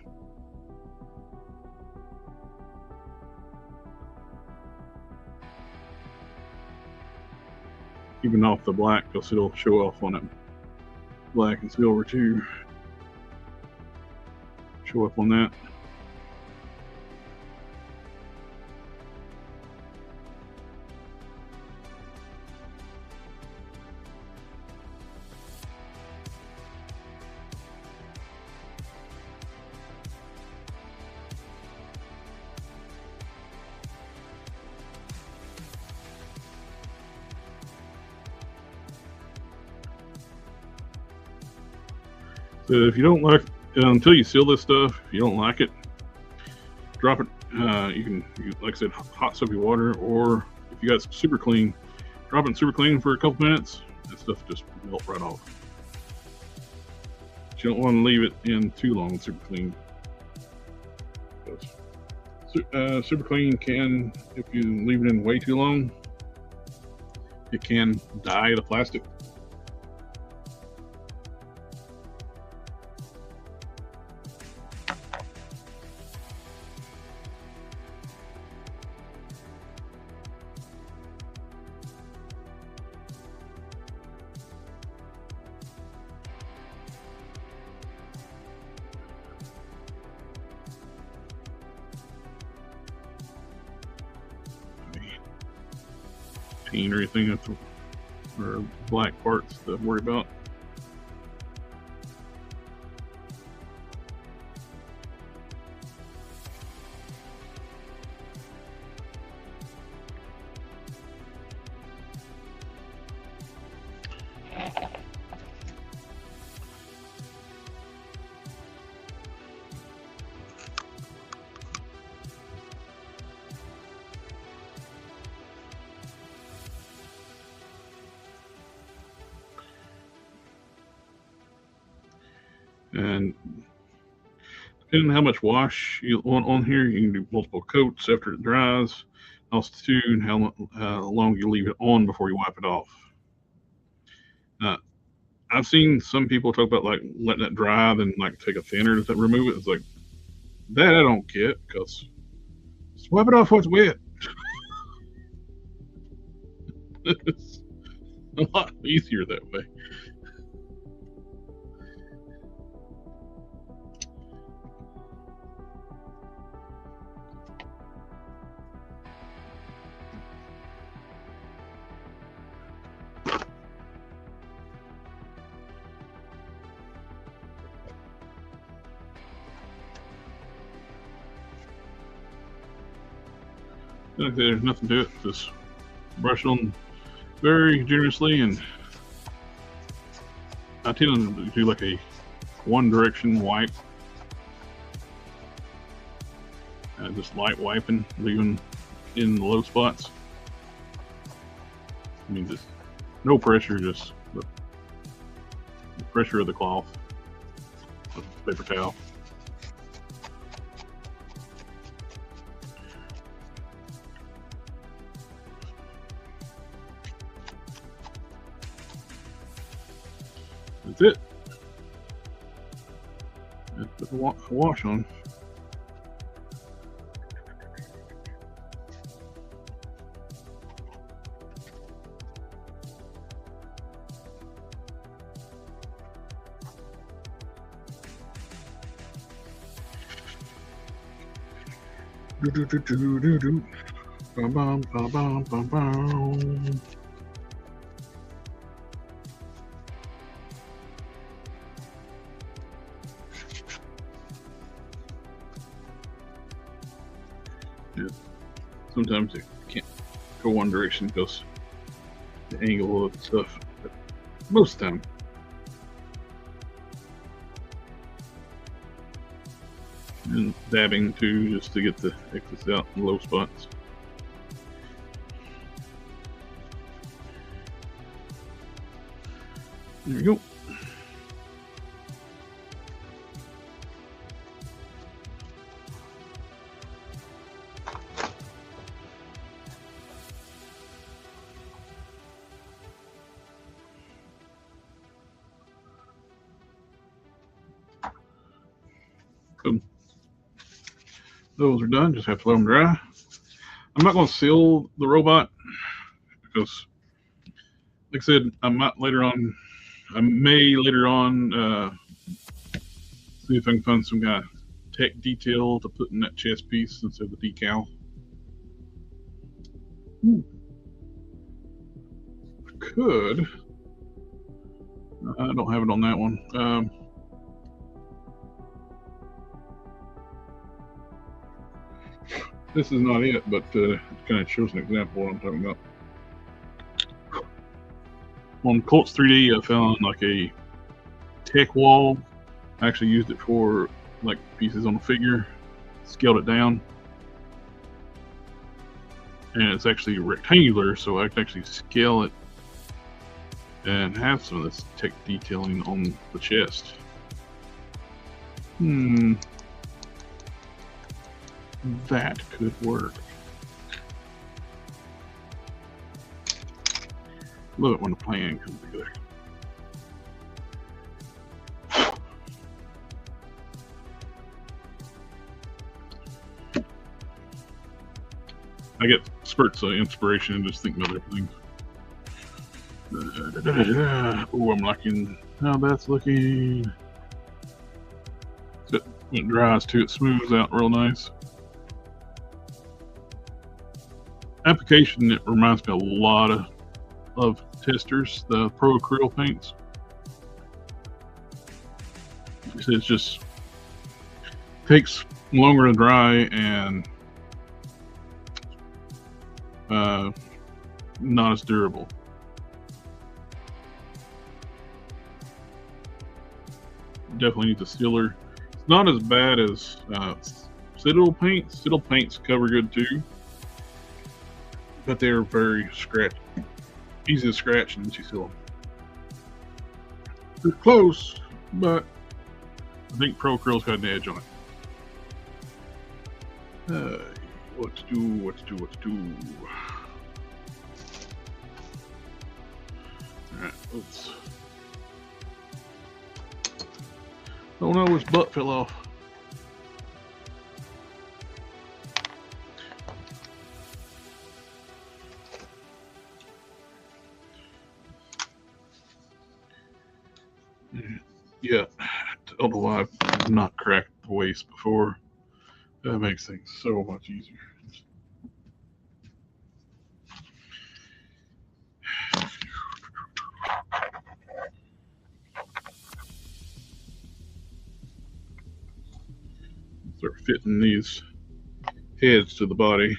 Keeping off the black because it'll show off on it. Black and silver too. Show up on that. So if you don't like, until you seal this stuff, if you don't like it, drop it. You can, like I said, hot soapy water, or if you got some super clean, drop it in super clean for a couple minutes. That stuff just melt right off. But you don't want to leave it in too long in super clean. Super clean can, if you leave it in way too long, it can dye the plastic. Paint or anything or black parts to worry about. And depending on how much wash you want on here, you can do multiple coats after it dries. Also, too, and how long you leave it on before you wipe it off. I've seen some people talk about like letting it dry, then like take a thinner to remove it. It's like that I don't get, because just wipe it off when it's wet. It's a lot easier that way. Like there's nothing to it. Just brush on very generously, and I tend to do like a one direction wipe. Just light wiping, leaving in the low spots. I mean, just no pressure, just the pressure of the cloth with the paper towel. That's it. Just put the wash on. Do do do do do do. Bum bum bum bum bum bum. Yeah. Sometimes it can't go one direction because the angle of stuff. But most of the time. And dabbing too, just to get the excess out in low spots. There we go. Cool. Those are done. Just have to let them dry. I'm not going to seal the robot because, like I said, I may later on see if I can find some kind of tech detail to put in that chest piece instead of the decal. Could. I don't have it on that one. This is not it, but it kind of shows an example of what I'm talking about. On Cults 3D, I found like a tech wall. I actually used it for like pieces on a figure, scaled it down, and it's actually rectangular, so I can actually scale it and have some of this tech detailing on the chest. That could work. Love it when the plan comes together. I get spurts of inspiration and just think about everything. Oh, I'm liking how that's looking. So when it dries too, it smooths out real nice. Application, it reminds me a lot of testers, the Pro Acrylic paints. It just takes longer to dry and not as durable. Definitely needs a sealer. It's not as bad as Citadel paints. Citadel paints cover good too, but they're very scratchy. Easy to scratch and you seal them. They're close, but I think Pro Curl's got an edge on it. What to do? Alright, let's... Oh no, his butt fell off. Yeah, I don't know why I've not cracked the waist before. That makes things so much easier. Start fitting these heads to the body.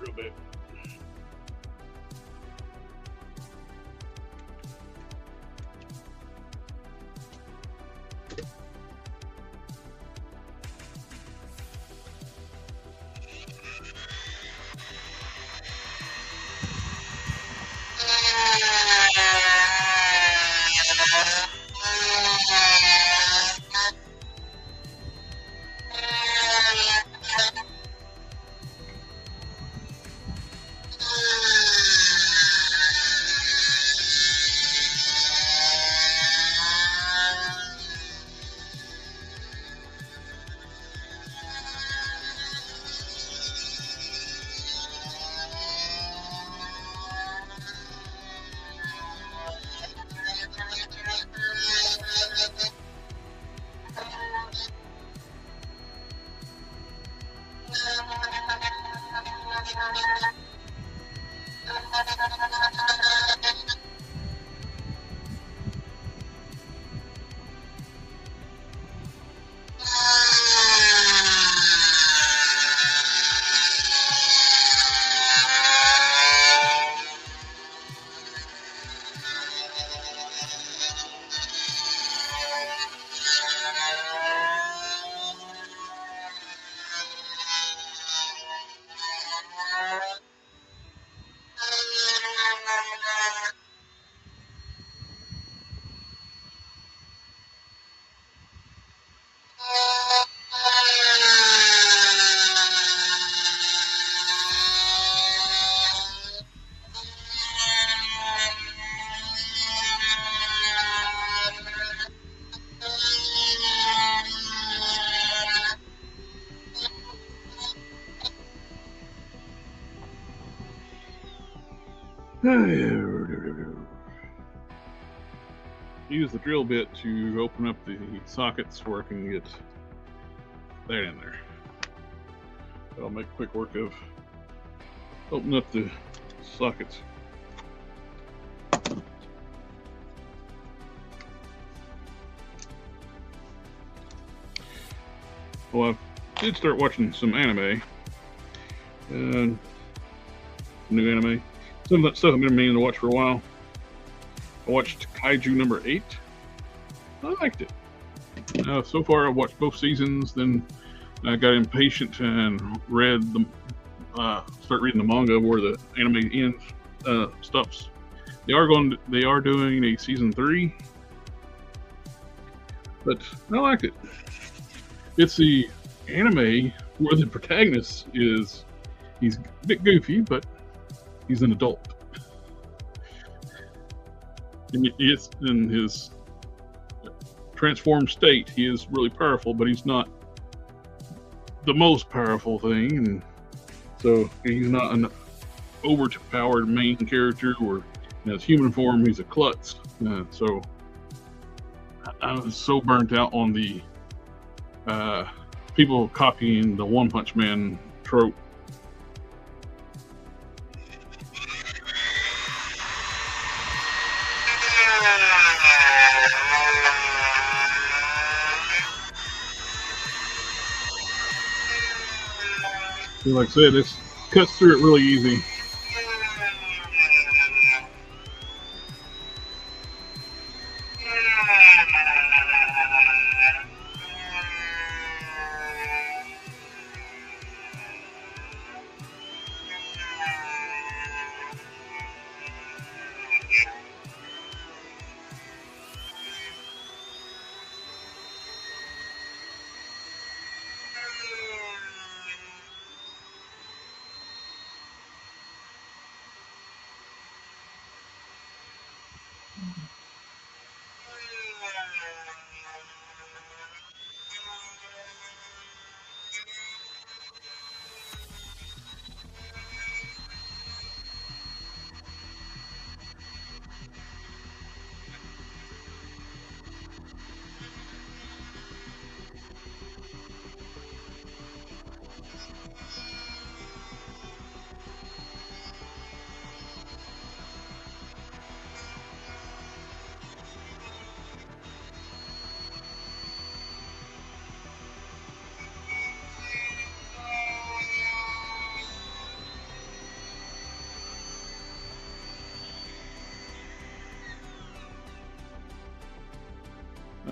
Real bit. Use the drill bit to open up the sockets where I can get that in there. I'll make quick work of opening up the sockets. Well, I did start watching some anime. New anime. Some of that stuff I've been meaning to watch for a while. I watched Kaiju number 8. I liked it. So far I've watched both seasons, then I got impatient and start reading the manga where the anime ends, stops. They are doing a season 3, but I liked it. It's the anime where the protagonist he's a bit goofy, but he's an adult. And it's in his transformed state, he is really powerful, but he's not the most powerful thing, and so he's not overpowered main character, or in his human form, he's a klutz. So I was so burnt out on the people copying the One Punch Man trope. So like I said, it cuts through it really easy.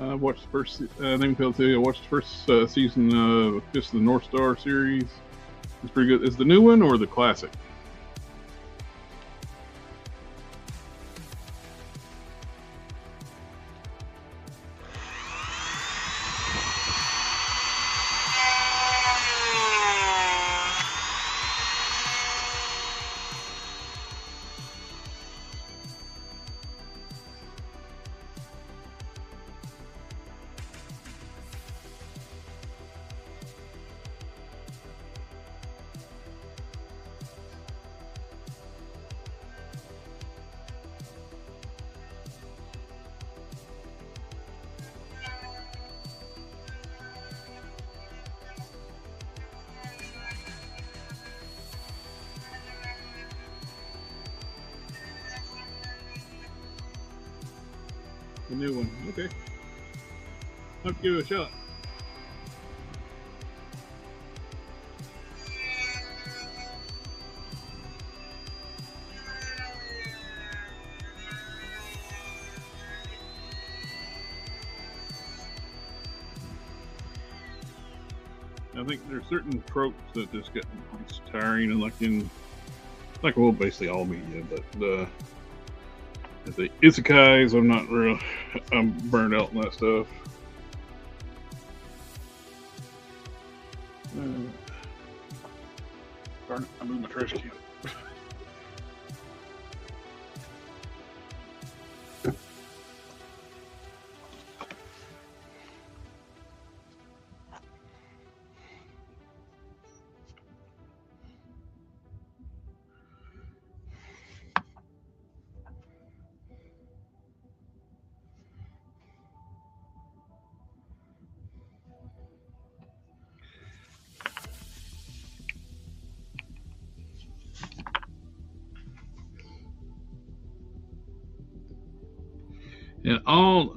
I watched the first. Name tell you, I watched the first season of just the North Star series. It's pretty good. Is the new one or the classic? The new one. Okay. I'll give it a shot. I think there's certain tropes that just get tiring, and well, basically all media, but the isekais, I'm burned out on that stuff. Darn it, I moved my trash can.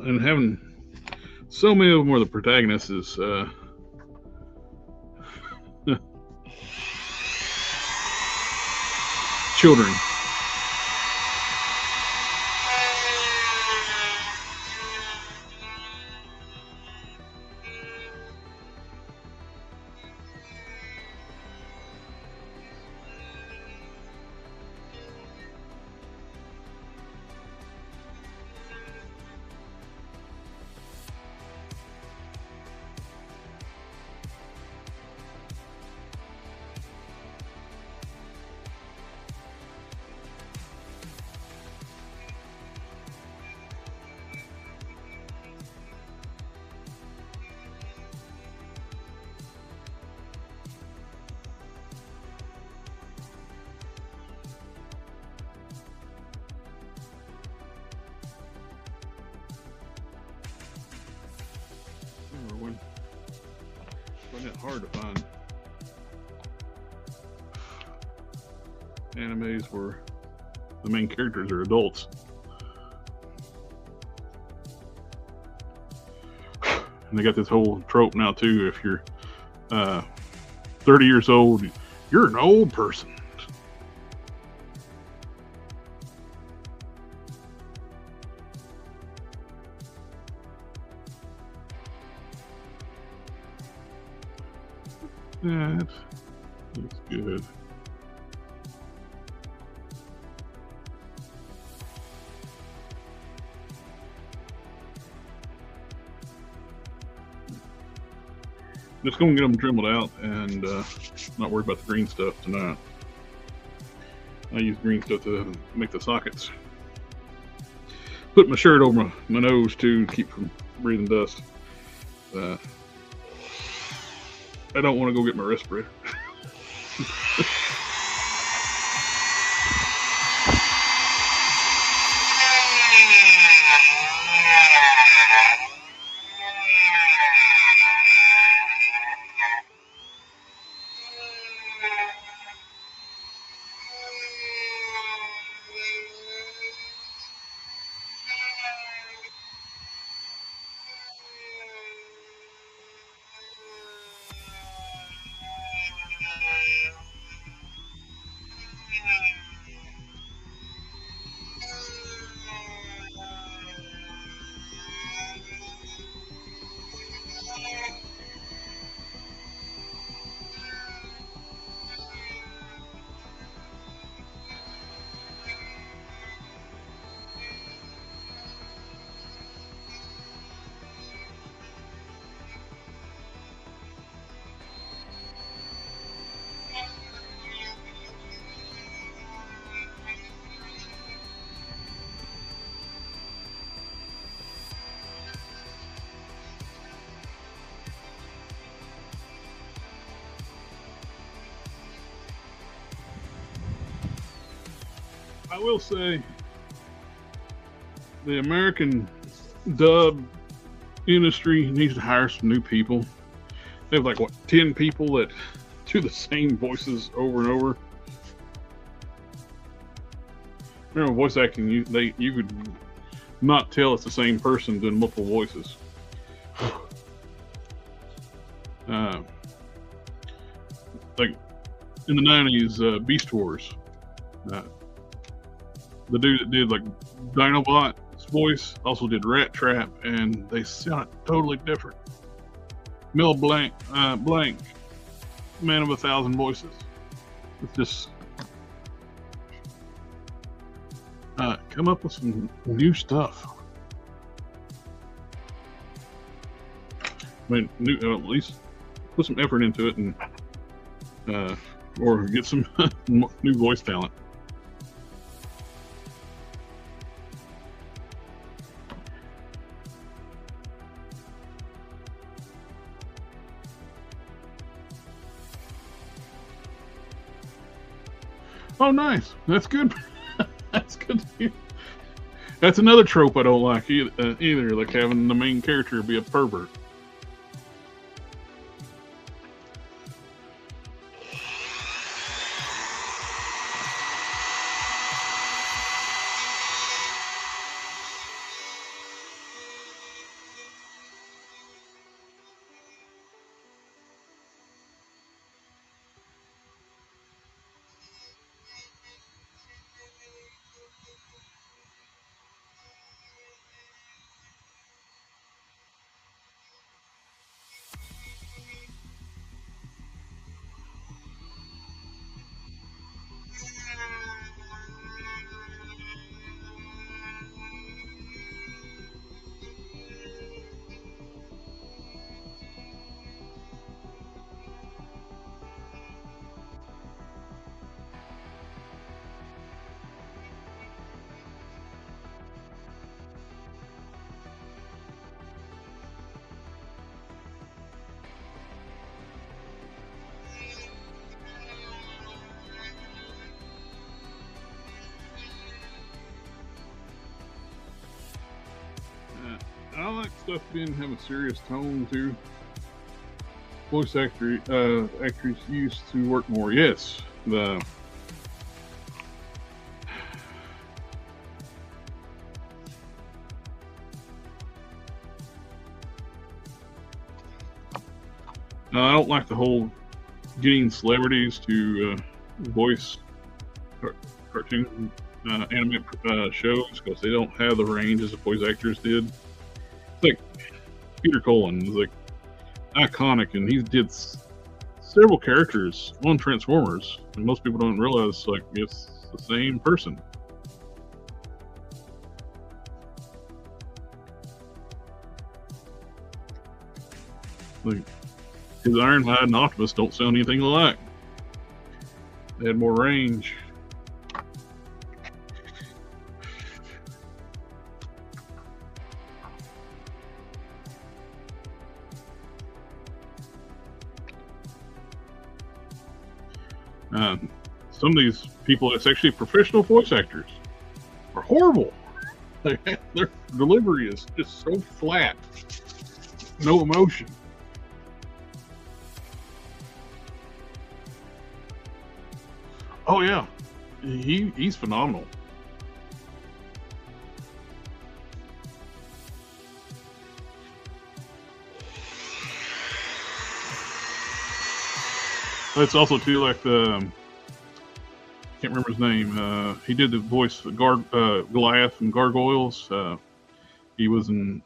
And having so many of them where the protagonist is children. find it hard to find animes where the main characters are adults. And they got this whole trope now too. If you're 30 years old, you're an old person. That looks good. Just gonna get them dremelled out and not worry about the green stuff tonight. I use green stuff to make the sockets. Put my shirt over my nose too to keep from breathing dust. I don't want to go get my respirator. I will say the American dub industry needs to hire some new people. They have like what 10 people that do the same voices over and over. Remember voice acting, you could not tell it's the same person doing multiple voices. Like in the 90s, Beast Wars. The dude that did like Dinobot's voice also did Rat Trap, and they sound totally different. Mel Blanc, man of 1,000 voices. It's just come up with some new stuff. I mean, at least put some effort into it, and or get some new voice talent. Oh, nice. That's good. That's good to hear. That's another trope I don't like either, like having the main character be a pervert. I like stuff being have a serious tone too. voice actors used to work more. Yes, the I don't like the whole getting celebrities to voice cartoon animate shows because they don't have the range as the voice actors did. It's like Peter Cullen is like iconic, and he did several characters on Transformers, and most people don't realize like it's the same person. Like his Ironhide and Optimus don't sound anything alike. They had more range. Some of these people that's actually professional voice actors are horrible. Their delivery is just so flat, no emotion. Oh yeah, he's phenomenal. It's also too like the can't remember his name. He did the voice of Goliath from Gargoyles. He was in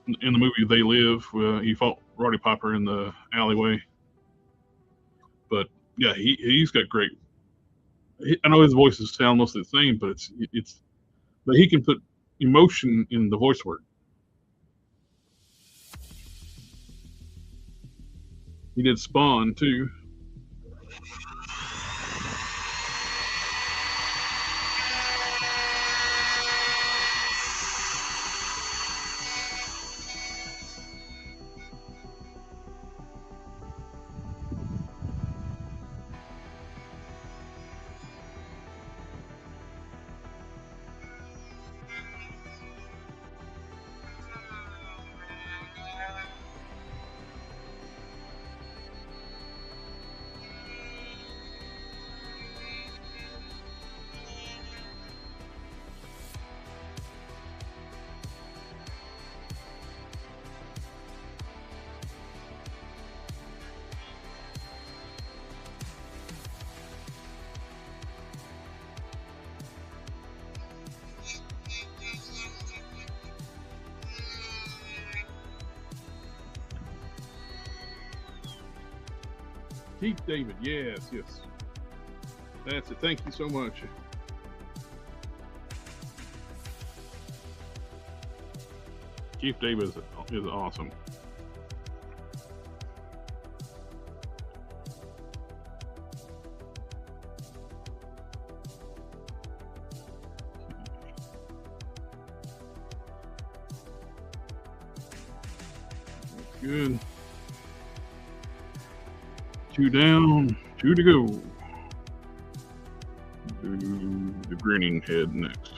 the movie They Live. He fought Roddy Piper in the alleyway. But yeah, he's got great. I know his voices sound mostly the same, but but he can put emotion in the voice work. He did Spawn too. Keith David, yes. That's it. Thank you so much. Keith David is awesome. Good. 2 down, 2 to go. Do the grinning head next.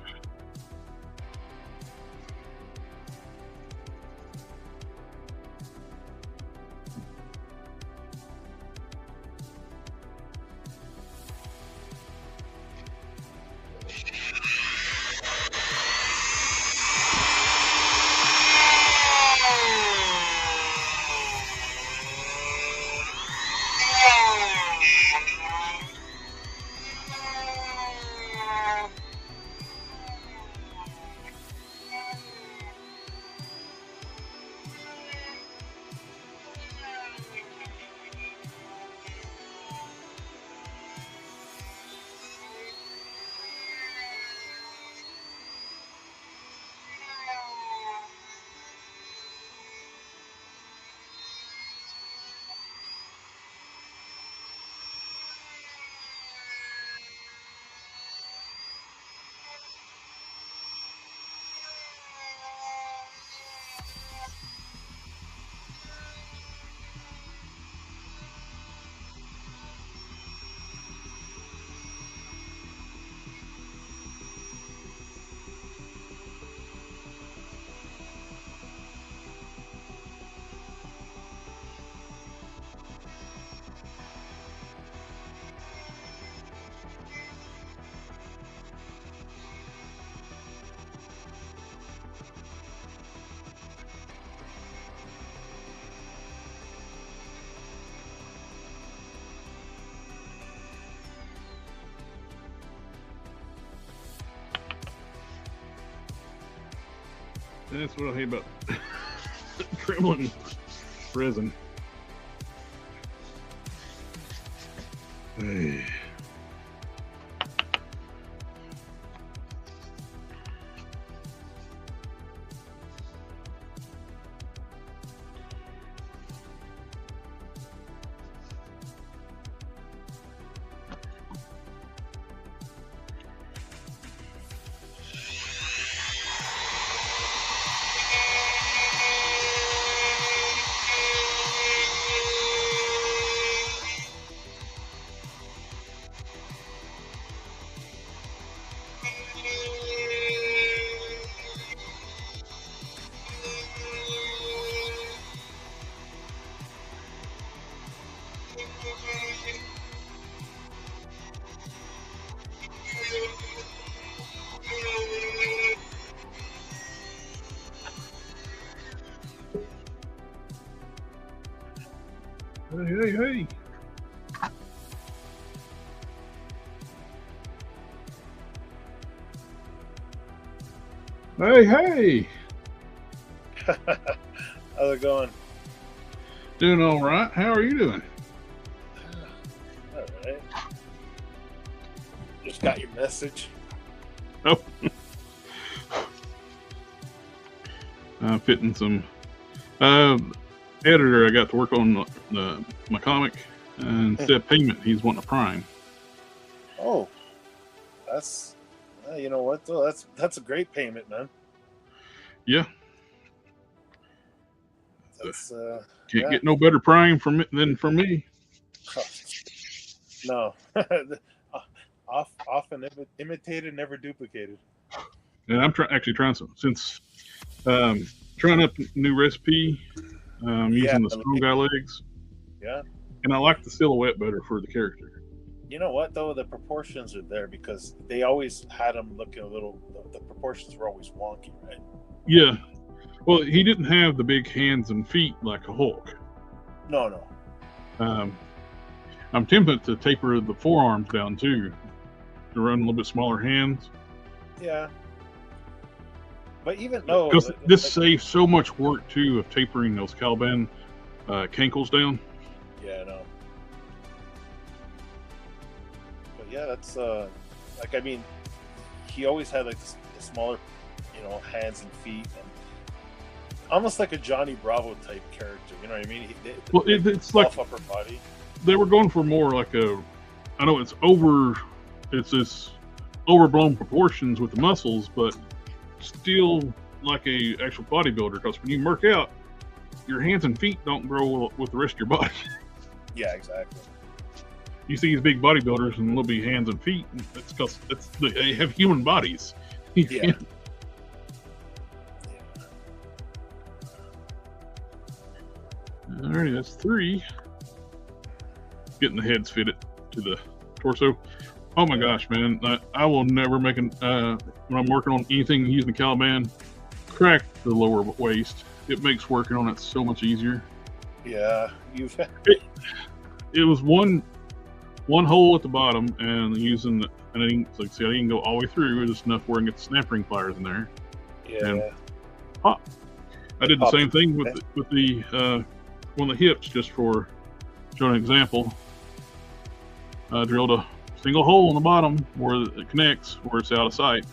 That's what I hate about trembling resin. Hey. Hey. Hey. How's it going? Doing all right. How are you doing? All right. Just got your message. Oh. Fitting some editor. I got to work on my comic, and instead of payment, he's wanting a prime. Oh, that's you know what though? That's a great payment, man. Yeah. That's Can't get no better prime than from me. No. Often imitated, never duplicated. And I'm actually trying some since trying up new recipe. Using the strong guy legs. Yeah. And I like the silhouette better for the character. You know what though? The proportions are there because they always had them looking a little. The proportions were always wonky, right? Yeah. Well, he didn't have the big hands and feet like a Hulk. No. I'm tempted to taper the forearms down too, to run a little bit smaller hands. Yeah. But even though because this saves so much work too of tapering those Caliban cankles down. Yeah, I know. But yeah, that's like I mean, he always had like the smaller, hands and feet, and almost like a Johnny Bravo type character. You know what I mean? It's like upper body. They were going for more like I know it's this overblown proportions with the muscles, but still like a actual bodybuilder, because when you work out, your hands and feet don't grow with the rest of your body. Yeah, exactly. You see these big bodybuilders and little big hands and feet. It's because they have human bodies. Yeah. Alrighty, that's 3. Getting the heads fitted to the torso. Oh my gosh, man! I will never make when I'm working on anything using the Caliban, crack the lower waist. It makes working on it so much easier. Yeah, it was one hole at the bottom, and using I didn't go all the way through. Just enough where I can get the snap ring pliers in there. Yeah. And pop. I did the same thing with the one of the hips, just for showing an example. I drilled a single hole in the bottom where it connects, where it's out of sight,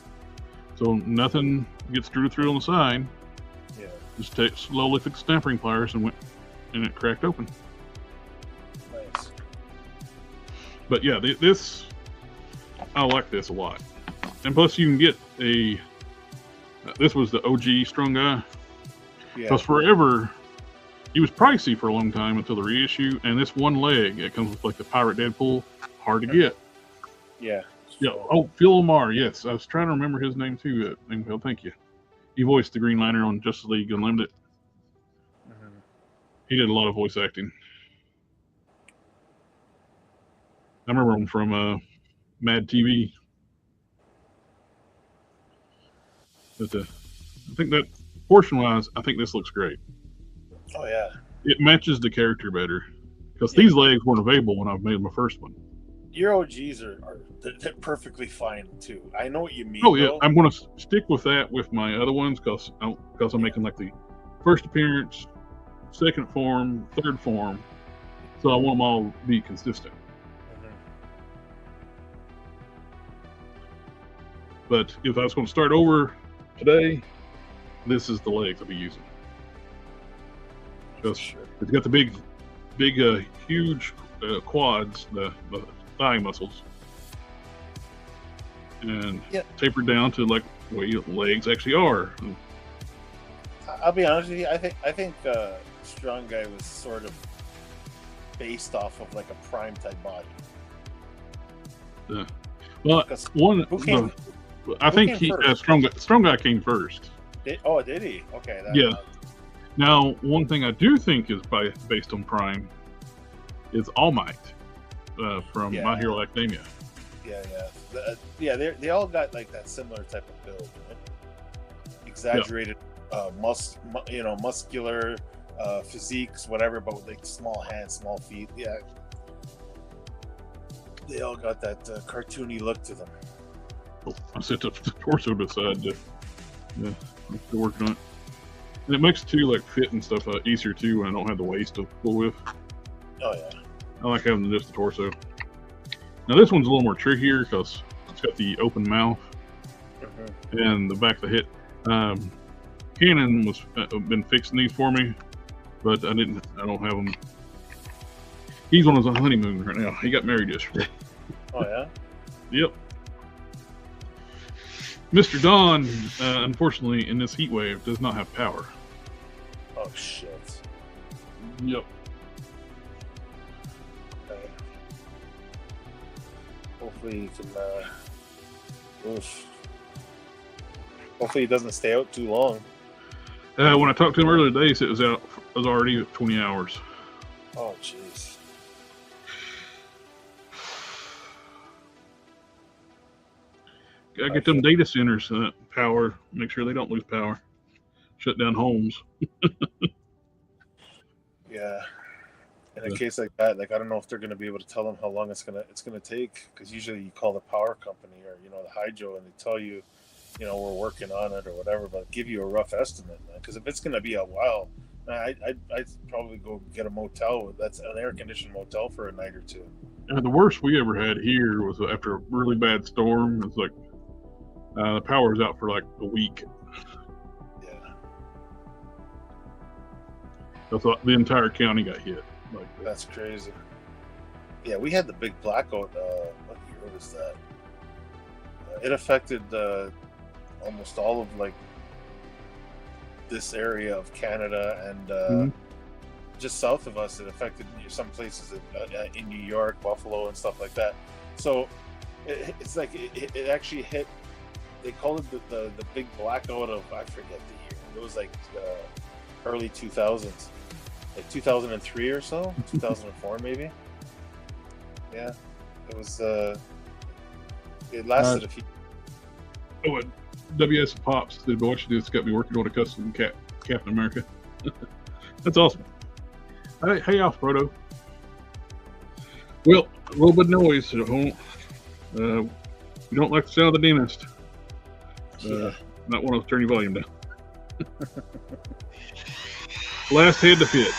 so nothing gets through on the side. Yeah. Just slowly took the snap ring pliers and it cracked open. Nice. But yeah, I like this a lot, and plus you can get this was the OG strong guy. Yeah. Because forever, he was pricey for a long time until the reissue, and this one leg, it comes with like the Pirate Deadpool, hard to get. Yeah. Yeah. Oh, Phil Lamar. Yes, I was trying to remember his name too. Well, thank you. He voiced the Green Lantern on Justice League Unlimited. Mm-hmm. He did a lot of voice acting. I remember him from Mad TV. But I think that portion-wise, I think this looks great. Oh yeah. It matches the character better, because these legs weren't available when I made my first one. your OGs they're perfectly fine too. I know what you mean. Oh yeah, though. I'm going to stick with that with my other ones because I'm making like the first appearance, second form, third form, so I want them all to be consistent. But if I was going to start over today, this is the legs I'll be using. Because it's got the big, huge quads, the thigh muscles, and tapered down to like where your legs actually are. I'll be honest with you. I think Strong Guy was sort of based off of like a Prime type body. Yeah. Well, I think Strong Guy came first. Did he? Okay. Yeah. Now, one thing I do think is based on Prime is All Might from My Hero Academia. They all got like that similar type of build, right? Exaggerated, muscular physiques, whatever, but with like small hands, small feet. Yeah, they all got that cartoony look to them. Oh, I set the torso beside the. Yeah, I'm still working on it. And it makes too like fit and stuff easier too when I don't have the waist to pull with. Oh yeah. I like having just the torso. Now this one's a little more trickier because it's got the open mouth and the back of the head. Canon was been fixing these for me, but I don't have them. He's on his honeymoon right now. He got married yesterday. Oh yeah. Yep. Mr. Don, unfortunately, in this heat wave, does not have power. Oh shit. Yep. Hopefully he can. Hopefully he doesn't stay out too long. When I talked to him earlier today, he said it was already 20 hours. Oh jeez. Gotta get them data centers power. Make sure they don't lose power. Shut down homes. Yeah. In a case like that, like I don't know if they're going to be able to tell them how long it's gonna take, because usually you call the power company or the hydro and they tell you, we're working on it or whatever, but give you a rough estimate, man. Because if it's going to be a while, I'd probably go get a motel. That's an air conditioned motel for a night or two. The worst we ever had here was after a really bad storm. It's like the power was out for like a week. Yeah. I thought the entire county got hit. That's crazy. Yeah, we had the big blackout. What year was that? It affected almost all of like this area of Canada and just south of us. It affected some places in New York, Buffalo, and stuff like that. So it's like it actually hit. They called it the big blackout of, I forget the year. It was like early 2000s. Like 2003 or so, 2004 maybe. Yeah, it was. It lasted a few. Oh, WS Pops did what you do. It's got me working on a custom Captain America. That's awesome. Hey, Alfredo. Well, a little bit of noise at home. You don't like the sound of the dentist. Not want to turn your volume down. Last head to fit.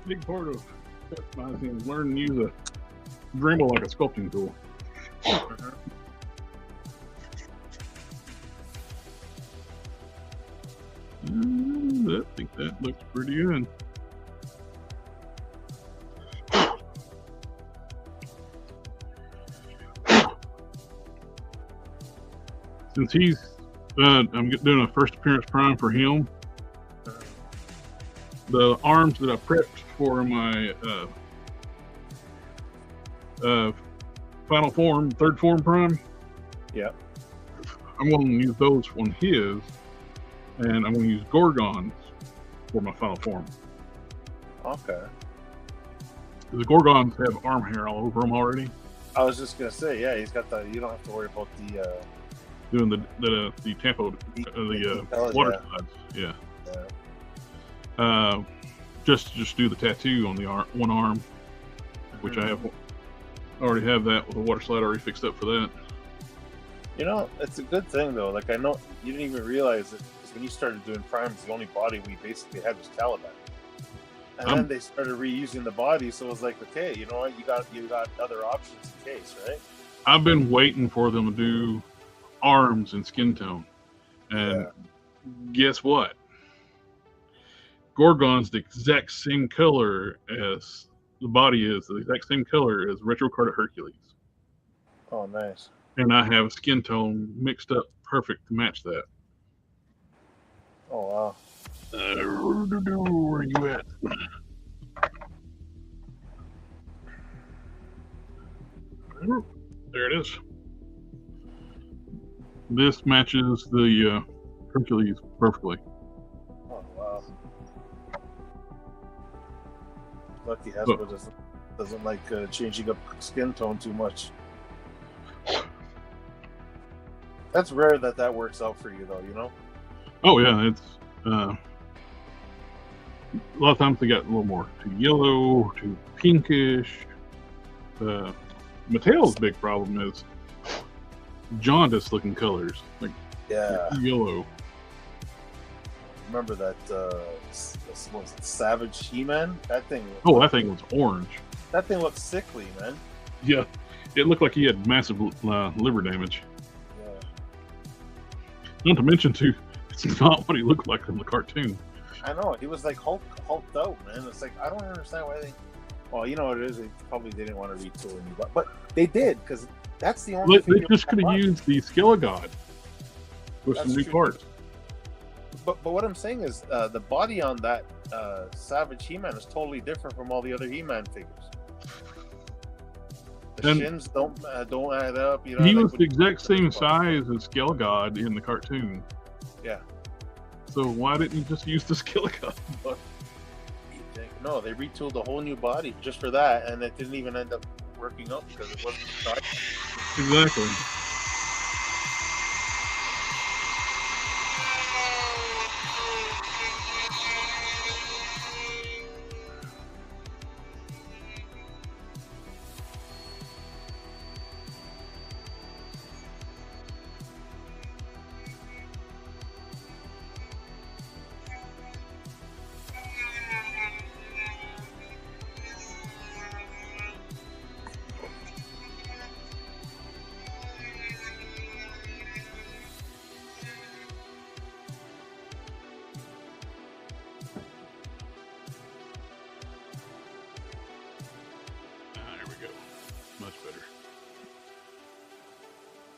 big part of customizing is learning to use a Dremel like a sculpting tool. I think that looks pretty good. Since he's, I'm doing a first appearance prime for him. The arms that I prepped for my final form, third form prime. Yeah. I'm going to use those on his, and I'm going to use Gorgons for my final form. Okay. The Gorgons have arm hair all over them already. I was just gonna say, yeah, he's got the. You don't have to worry about the. Doing the tampo, the water slides. Yeah. Just do the tattoo on the one arm, which I already have that with a water slide already fixed up for that. You know, it's a good thing though. Like I know you didn't even realize it because when you started doing primes, the only body we basically had was Caliban, and then they started reusing the body. So it was like, okay, you know what, you got other options in case, right? I've been waiting for them to do arms and skin tone, and guess what? Gorgon's the exact same color as the body is, the exact same color as Retro Carded Hercules. Oh, nice. And I have a skin tone mixed up perfect to match that. Oh, wow. Where you at? There it is. This matches the Hercules perfectly. Oh, wow. Lucky Hasbro doesn't like changing up skin tone too much. That's rare that works out for you, though, you know? Oh, yeah. It's a lot of times they got a little more too yellow, too pinkish. Mattel's big problem is jaundice looking colors, like yellow. Remember that Savage He-Man? That thing. That thing was orange. That thing looked sickly, man. Yeah, it looked like he had massive liver damage. Yeah. Not to mention, too, it's not what he looked like in the cartoon. I know, he was like hulked out, man. It's like I don't understand why they. Well, you know what it is. They probably didn't want to retool a new, but they did because that's the only. They just could have used the Skillet with some new parts. But what I'm saying is the body on that Savage He-Man is totally different from all the other He-Man figures. The shins don't add up. You know, he was the exact same size as Skillet in the cartoon. Yeah. So why didn't you just use the Skillet? No, they retooled a whole new body just for that, and it didn't even end up working out because it wasn't the size. Exactly.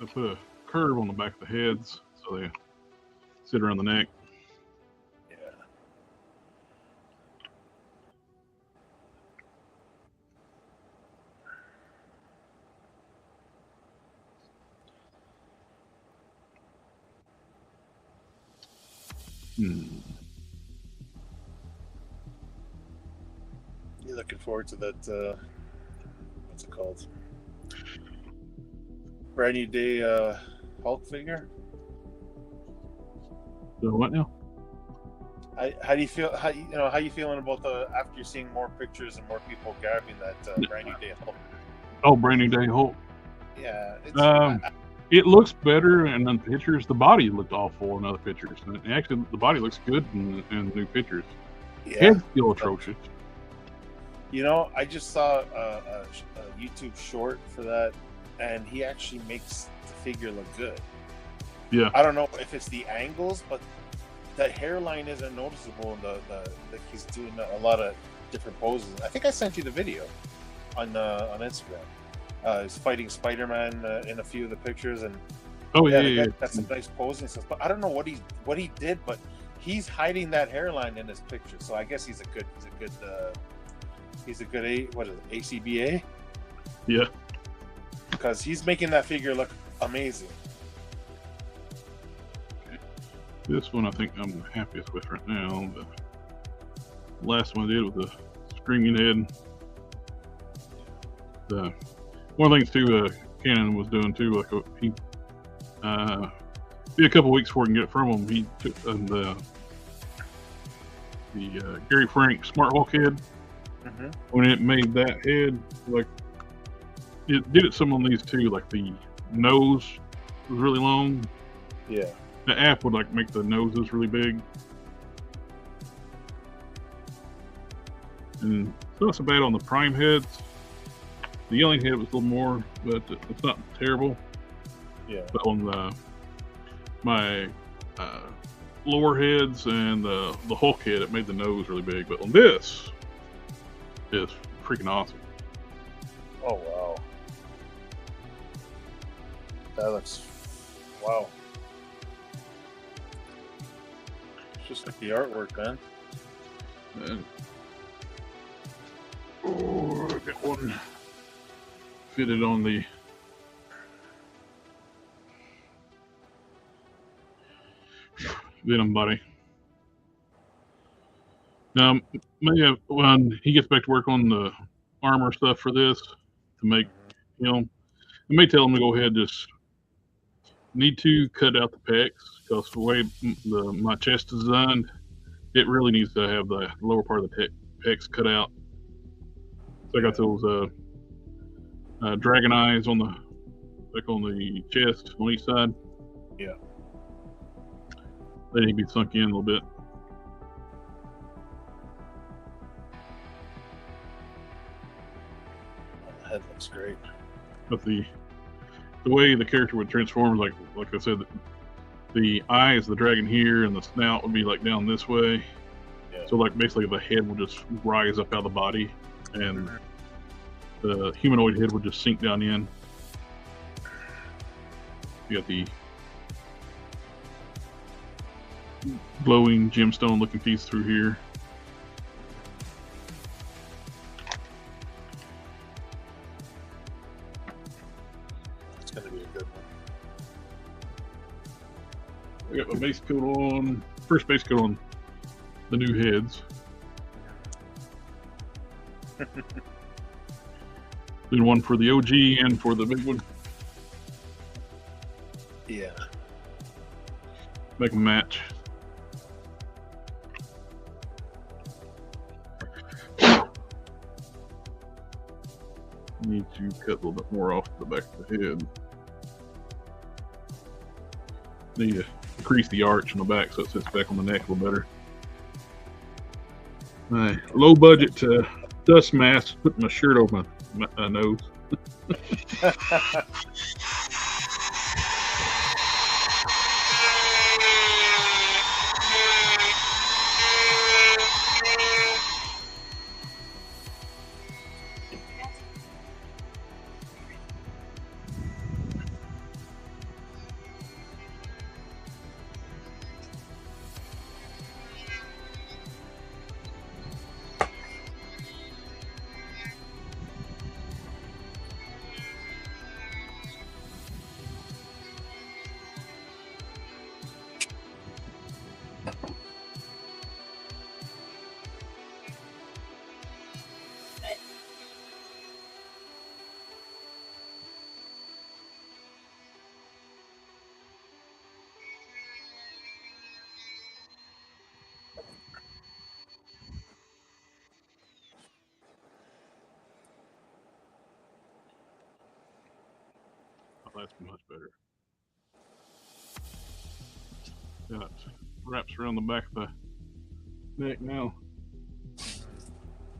I put a curve on the back of the heads so they sit around the neck. You're looking forward to that, what's it called? Brand new day Hulk figure? So what now? How do you feel? How you feeling about after you're seeing more pictures and more people grabbing that brand new day Hulk? Oh, brand new day Hulk. Yeah. It looks better in the pictures. The body looked awful in other pictures. And actually, the body looks good in new pictures. Yeah. Head's still atrocious. You know, I just saw a YouTube short for that, and he actually makes the figure look good. Yeah. I don't know if it's the angles, but the hairline isn't noticeable. Like he's doing a lot of different poses. I think I sent you the video on Instagram. He's fighting Spider-Man in a few of the pictures, and that's some nice posing stuff. But I don't know what he did, but he's hiding that hairline in his picture. So I guess he's a good what is it, ACBA? Yeah. Because he's making that figure look amazing. This one I think I'm the happiest with right now. The last one I did with the screaming head. One of the things too, Canon was doing too, like he be a couple weeks before we can get it from him. He took the Gary Frank Smart Hulk head. Mm-hmm. When it made that head, like it did it some on these too, like the nose was really long. Yeah. The app would like make the noses really big. And it's not so bad on the prime heads. The yelling head was a little more, but it's not terrible. Yeah. But on my lower heads and the Hulk head, it made the nose really big. But on this, it's freaking awesome. Oh wow. That looks wow. It's just like the artwork, man. And, I got one fitted on the Venom body. Now, maybe when he gets back to work on the armor stuff for this, to make, I may tell him to go ahead and just need to cut out the pecs, because the way my chest is designed, it really needs to have the lower part of the pecs cut out. So I got those dragon eyes on the chest on each side. Yeah. They need to be sunk in a little bit. The head looks great. But the way the character would transform, like I said, the eyes, the dragon here, and the snout would be like down this way. Yeah. So like basically the head would just rise up out of the body, and the humanoid head would just sink down in. You got the glowing gemstone looking piece through here. It's going to be a good one. I got my base coat on, first base coat on the new heads. Then one for the OG and for the big one. Yeah. Make them match. Need to cut a little bit more off the back of the head. Need to increase the arch on the back so it sits back on the neck a little better. Low budget dust mask, putting my shirt over my nose. That's much better. Got it. Wraps around the back of the neck now.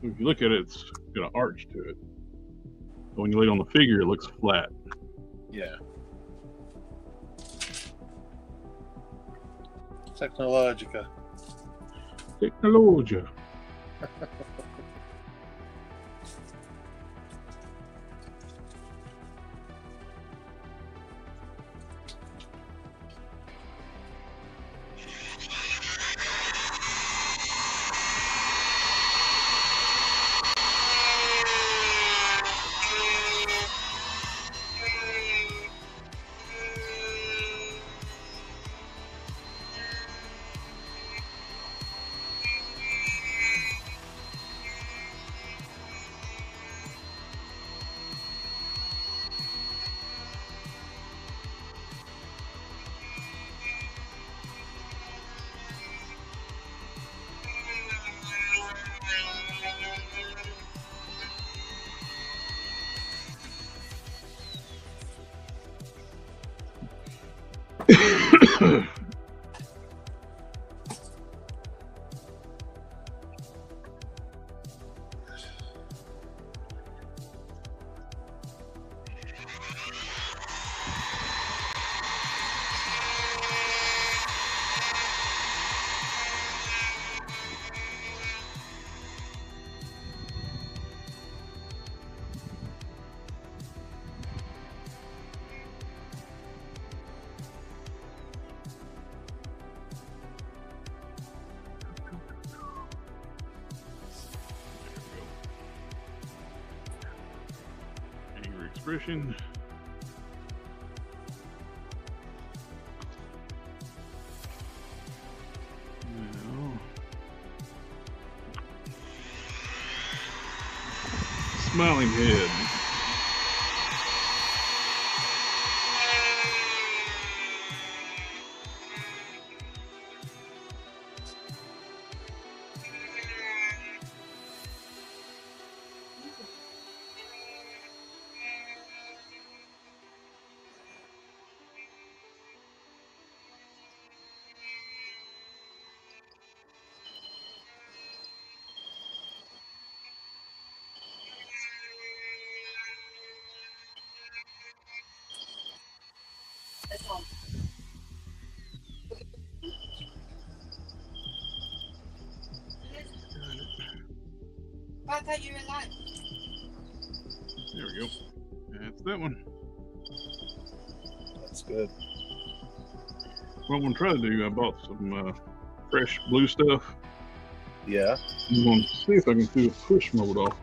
If you look at it, it's got an arch to it. But when you lay it on the figure, it looks flat. Yeah. Technologica. Technologia. Angry expression. Now, smiling head. I thought you were live. There we go. That's that one. That's good. What I'm gonna try to do, I bought some fresh blue stuff. Yeah. I'm going to see if I can do a push mold off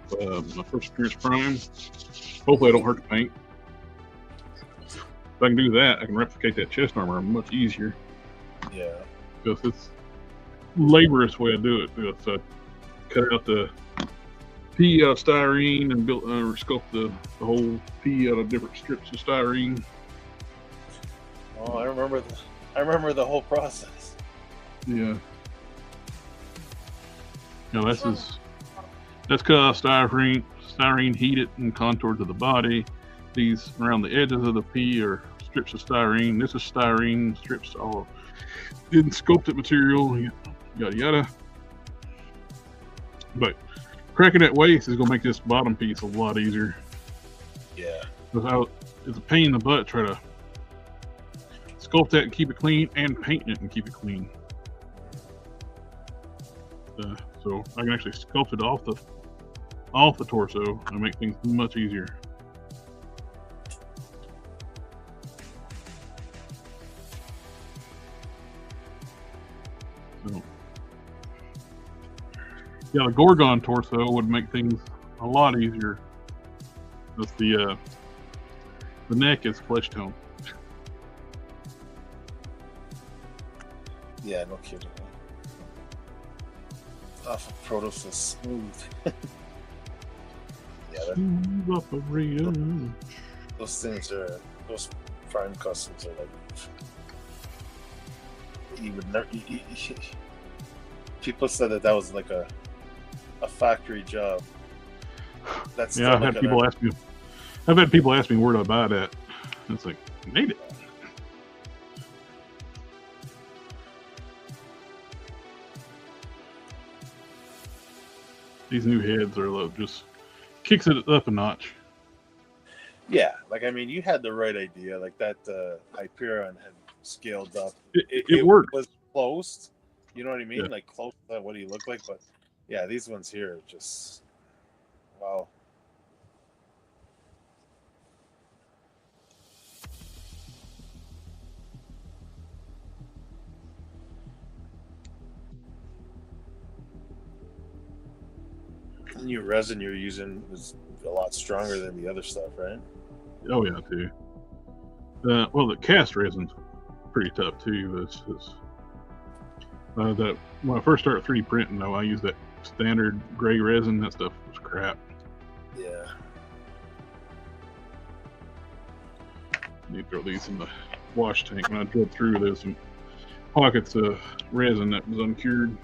my first appearance prime. Hopefully I don't hurt the paint. If I can do that, I can replicate that chest armor much easier. Yeah. Because it's laborious way to do it. It's cut out the P out of styrene and built or sculpt the whole P out of different strips of styrene. Oh, I remember the whole process. Yeah. Now that's cut out styrene heated and contoured to the body. These around the edges of the P are strips of styrene. This is styrene strips all in sculpted material. Yada yada. But cracking that waist is gonna make this bottom piece a lot easier. Yeah. Without it's a pain in the butt try to sculpt that and keep it clean, and paint it and keep it clean. So I can actually sculpt it off the torso and make things much easier. So, yeah, the Gorgon torso would make things a lot easier. That's the neck is flesh tone. Yeah, no kidding. Off of Protos is smooth. Yeah, Smooth operator. those prime customs are like you would never. People said that was like a factory job. That's Yeah, I've had people ask me where to buy that. It's like, made it. these new heads are just kicks it up a notch. Yeah, like I mean, you had the right idea. Like that Hyperion had scaled up. It worked. Was close. You know what I mean? Yeah. Like close to what he looked like. But yeah, these ones here just wow. The new resin you're using is a lot stronger than the other stuff, right? Oh yeah, too. Well, the cast resin's pretty tough too. That when I first started 3D printing, though, I used that standard gray resin. That stuff was crap. Yeah. You throw these in the wash tank. When I drilled through, there's some pockets of resin that was uncured.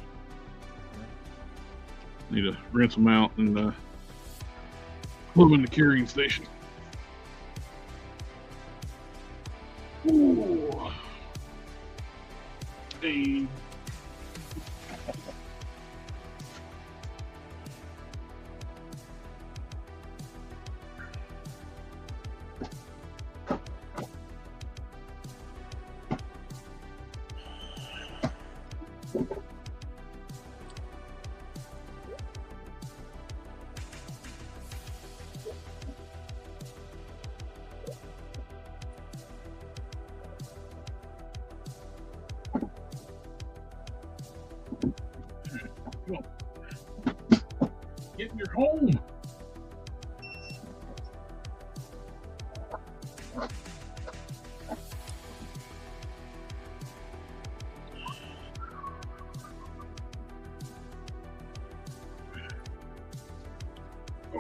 Need to rinse them out and put them in the curing station. Ooh. Hey. Get in your home.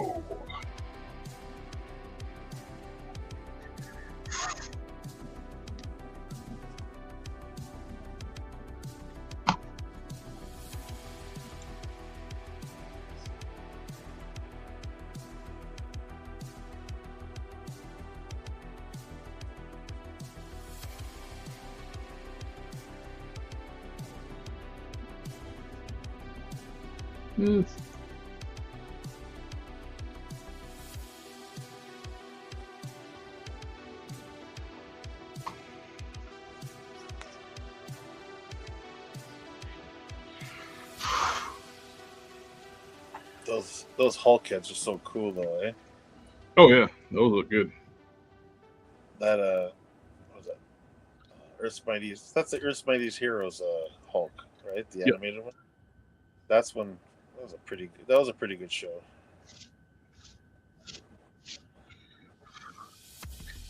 Oh. Those Hulk heads are so cool though, eh? Oh yeah, those look good. That what was that? Earth's Mightiest. That's the Earth's Mightiest Heroes Hulk, right? The animated one. That's one. That was a pretty good show.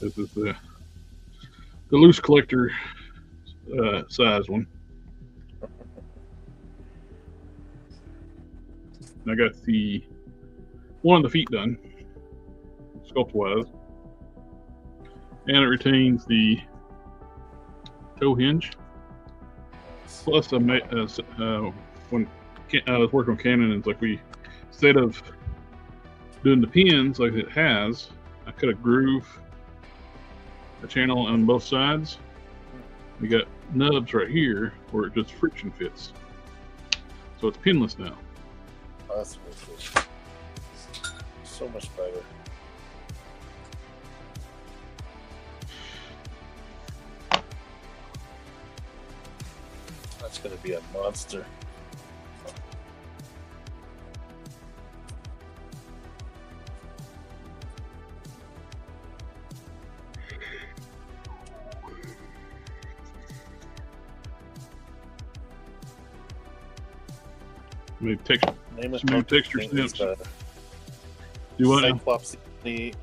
This is the loose collector size one. I got the one of the feet done, sculpt wise, and it retains the toe hinge. Plus, when I was working with Canon, it's like instead of doing the pins like it has, I cut a groove, a channel on both sides. We got nubs right here where it just friction fits, so it's pinless now. Oh, that's really cool. So much better. That's gonna be a monster. Maybe texture snips. Do what? Cyclops. The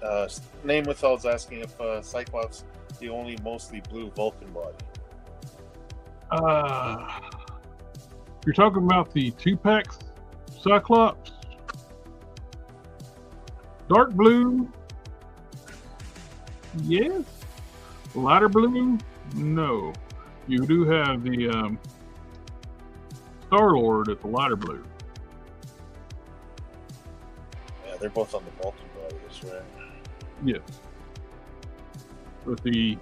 name without asking if Cyclops the only mostly blue Vulcan body. You're talking about the 2-pack Cyclops? Dark blue? Yes. Lighter blue? No. You do have the Star-Lord at the lighter blue. Yeah, they're both on the Vulcan bodies, right? Yes. But the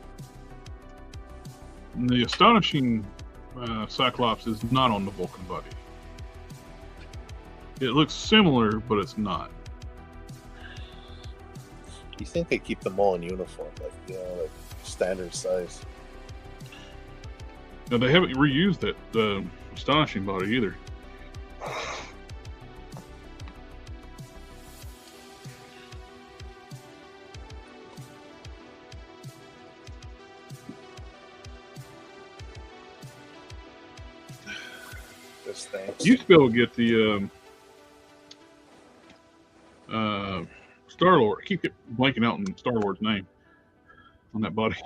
astonishing Cyclops is not on the Vulcan body. It looks similar, but it's not. You think they keep them all in uniform, like like standard size? Now, they haven't reused that Astonishing body either. Just thanks. You used to be able to get the Star-Lord. I keep blanking out on Star-Lord's name on that body.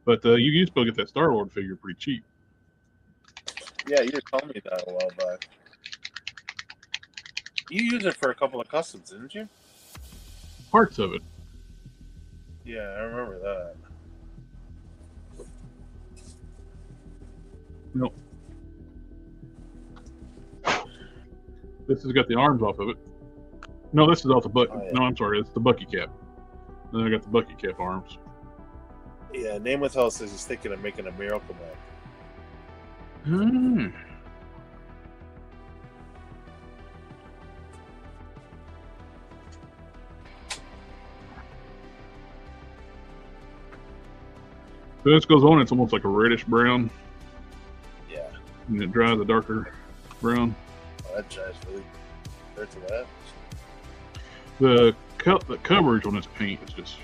But you used to be able to get that Star-Lord figure pretty cheap. Yeah, you told me that a while back. You used it for a couple of customs, didn't you? Parts of it. Yeah, I remember that. Nope. This has got the arms off of it. No, this is off the butt. Oh, yeah. No, I'm sorry. It's the Bucky cap. Then I got the Bucky cap arms. Yeah, Namathel says he's thinking of making a Miracle Man. So this goes on, it's almost like a reddish brown. Yeah. And it dries a darker brown. Oh, that dries really compared to that. The coverage on this paint is just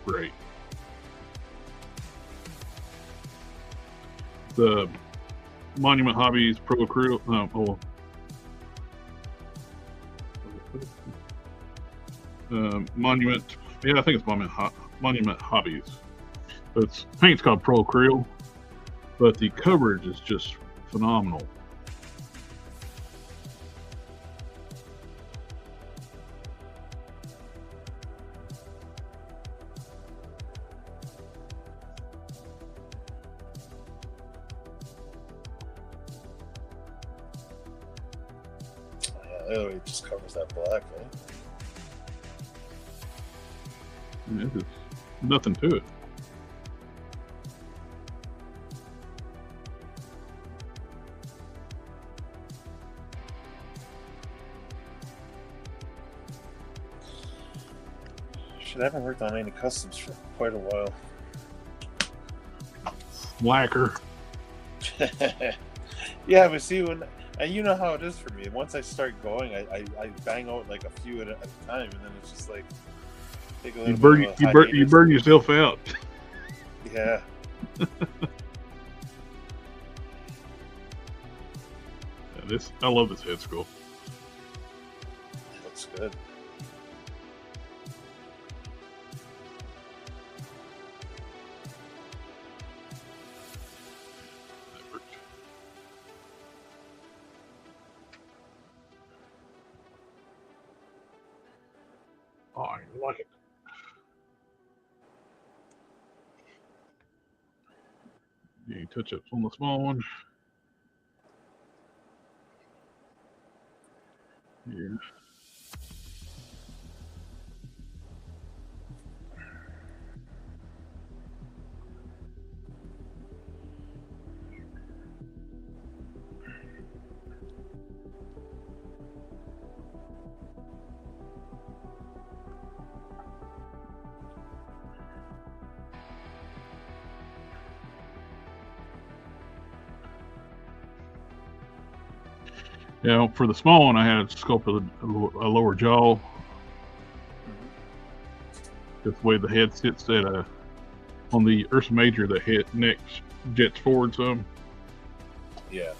great. The Monument Hobbies Pro Acrylic, Monument, yeah, I think it's Monument Hobbies. But its paint's called Pro Acrylic, but the coverage is just phenomenal. Oh, it just covers that black, eh? There's just nothing to it. Shit, I haven't worked on any customs for quite a while. Lacquer. Yeah, but see, and you know how it is for me. Once I start going, I bang out like a few at a time, and then it's just like take a little You burn yourself out. Yeah. I love this head sculpt. It looks good. Oh, I like it. Any touch-ups on the small one. Here. Yeah, for the small one, I had sculpted a lower jaw. Just the way the head sits at on the Ursa Major, the head neck jets forward some. Yeah.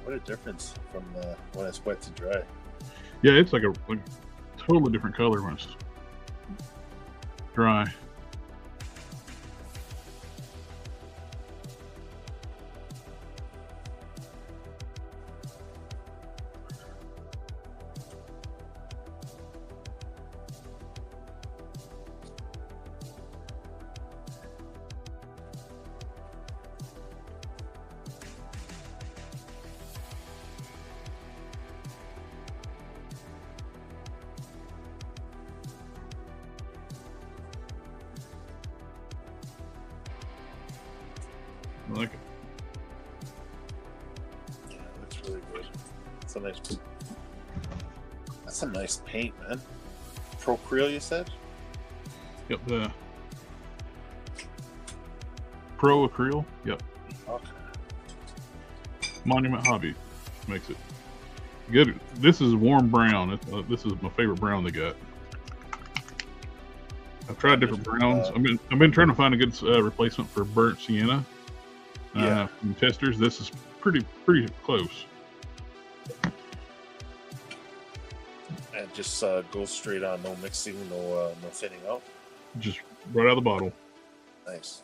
What a difference from when it's wet to dry. Yeah, it's like a totally different color when it's dry. I like it. Yeah, it looks really good. That's a nice paint, man. Procreal, you said? Yep, the Pro Acryl. Yep. Okay. Monument Hobby makes it. Good. This is warm brown. This is my favorite brown they got. I've tried different browns. I've been trying to find a good replacement for burnt sienna. From testers, this is pretty close. And just goes straight on, no mixing, no thinning out. Just right out of the bottle. Nice.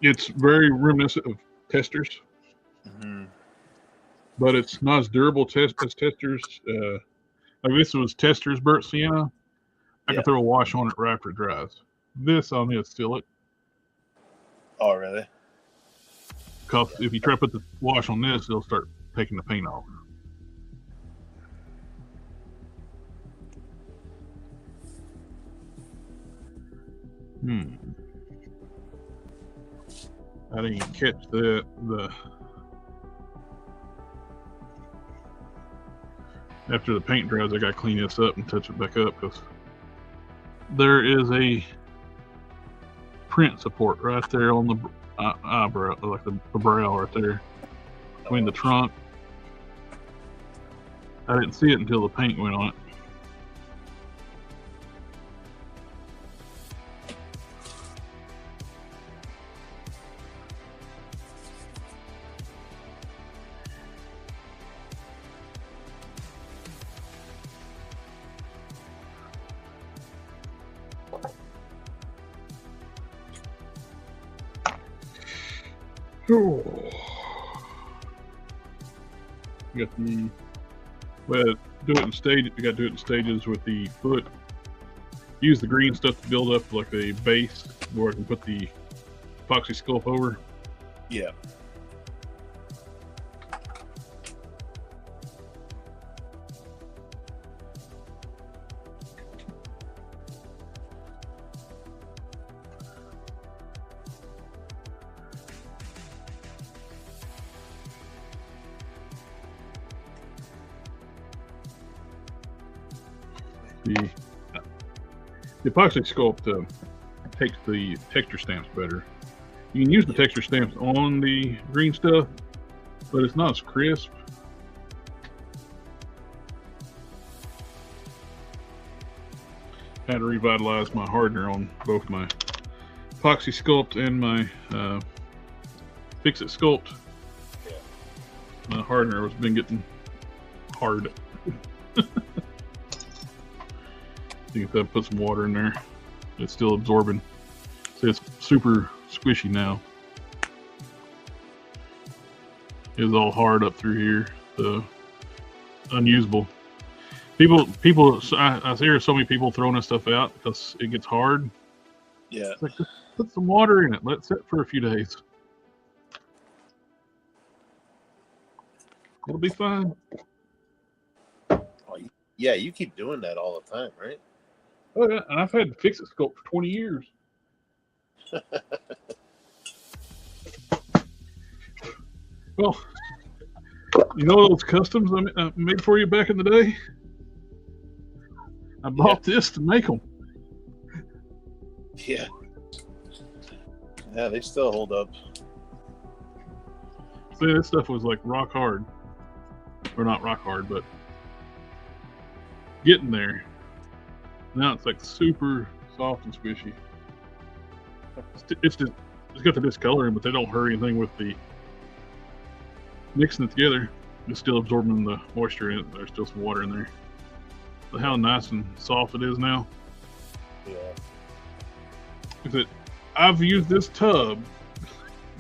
It's very reminiscent of testers, but it's not as durable as testers. Like this was testers burnt sienna. I can throw a wash on it right after it dries. This I'll need to seal it. Oh, really? Because if you try to put the wash on this, it'll start taking the paint off. I didn't catch that. After the paint dries, I gotta clean this up and touch it back up because there is a print support right there on the eyebrow, like the brow right there between the trunk. I didn't see it until the paint went on it. You got the do it in stage. You got to do it in stages with the foot. Use the green stuff to build up like a base, where I can put the epoxy sculpt over. Yeah. The epoxy sculpt takes the texture stamps better. You can use the texture stamps on the green stuff, but it's not as crisp. I had to revitalize my hardener on both my epoxy sculpt and my Fixit sculpt. My hardener has been getting hard. You can put some water in there. It's still absorbing. So it's super squishy now. It's all hard up through here. So unusable. I hear so many people throwing this stuff out because it gets hard. Yeah. It's like, just put some water in it. Let it sit for a few days. It'll be fine. Oh, yeah, you keep doing that all the time, right? Oh, yeah, and I've had Fixit sculpt for 20 years. Well, you know those customs I made for you back in the day? I bought this to make them. Yeah. Yeah, they still hold up. See, this stuff was like rock hard. Or not rock hard, but getting there. Now it's like super soft and squishy. It's got the discoloring, but they don't hurt anything with the mixing it together. It's still absorbing the moisture in it. There's still some water in there. But how nice and soft it is now. Yeah. I've used this tub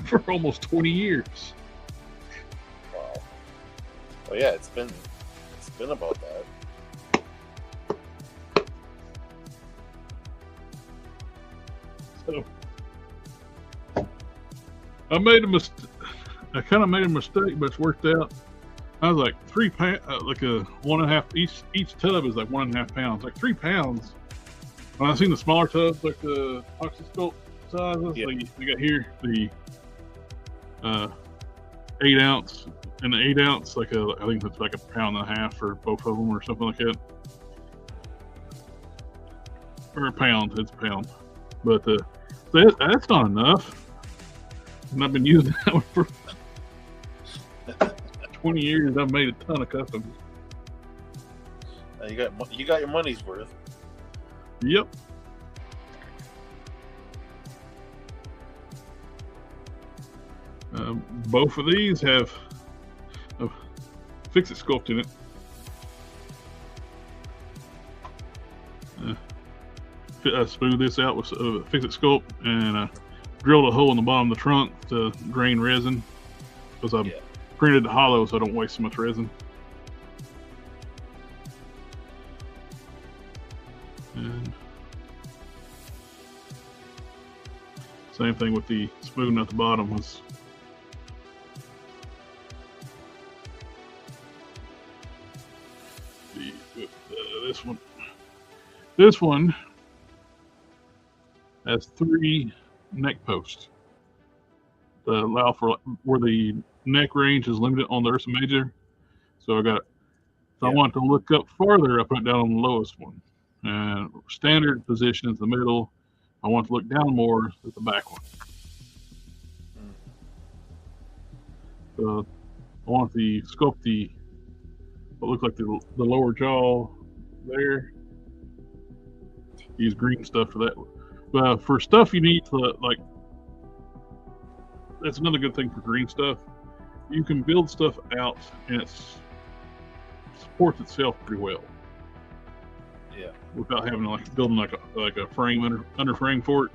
for almost 20 years. Wow. Well, yeah, it's been about that. So I made a mistake. I kind of made a mistake, but it's worked out. I was like 3 pounds, like a 1.5. Each tub is like 1.5 pounds, like 3 pounds. When I seen the smaller tubs, like the Epoxy sculpt sizes, like you got here, the 8-ounce, and the 8-ounce, I think it's like £1.5 pounds for both of them or something like that. Or a pound, it's a pound. But that's not enough. And I've been using that one for 20 years. I've made a ton of customs. You got your money's worth. Yep. Both of these have a Fixit Sculpt in it. I smooth this out with Fixit Sculpt and drilled a hole in the bottom of the trunk to drain resin because I've printed the hollow so I don't waste so much resin. And same thing with the smoothing at the bottom was this one has 3 neck posts that allow for where the neck range is limited on the Ursa Major. So if I want to look up farther, I put it down on the lowest one. And standard position is the middle. I want to look down more at the back one. So I want the sculpt what looks like the lower jaw there. Use green stuff for that. But for stuff you need to that's another good thing for green stuff. You can build stuff out and it supports itself pretty well. Yeah. Without having to building like a frame under frame for it.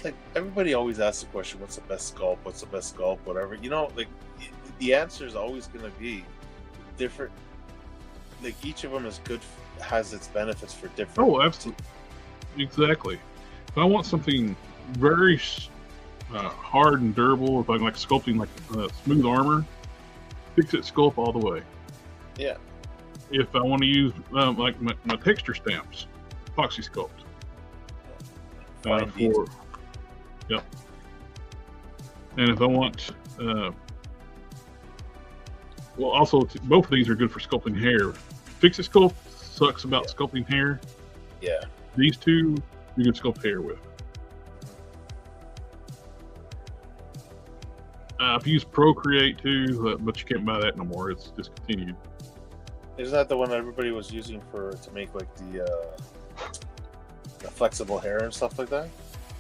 Like everybody always asks the question, "What's the best sculpt? What's the best sculpt? Whatever." The answer is always going to be different. Like each of them is good, has its benefits for different. Oh, absolutely, exactly. If I want something very hard and durable, if I like sculpting like smooth armor, Fixit Sculpt all the way. Yeah. If I want to use like my texture stamps, Epoxy Sculpt. Yep. And if I want, also both of these are good for sculpting hair. Fixit Sculpt sucks about sculpting hair. Yeah. These two you can sculpt hair with. I've used Procreate too, but you can't buy that no more. It's discontinued. Isn't that the one everybody was using to make like the flexible hair and stuff like that?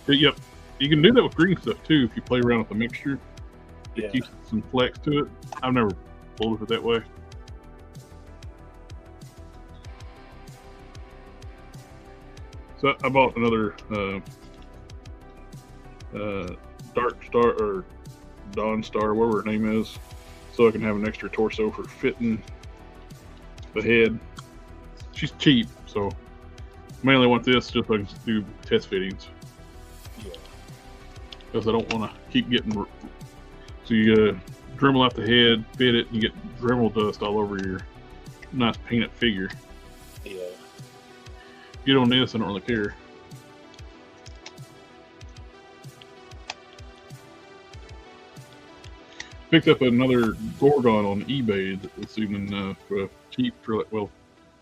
Yep. You can do that with green stuff too if you play around with the mixture. It keeps some flex to it. I've never pulled it that way. So I bought another Dark Star or Dawn Star, whatever her name is, so I can have an extra torso for fitting the head. She's cheap, so mainly want this just so I can do test fittings. Because I don't want to keep getting. So you Dremel out the head, fit it, and you get Dremel dust all over your nice painted figure. Yeah. Get on this, I don't really care. Picked up another Gorgon on eBay this evening for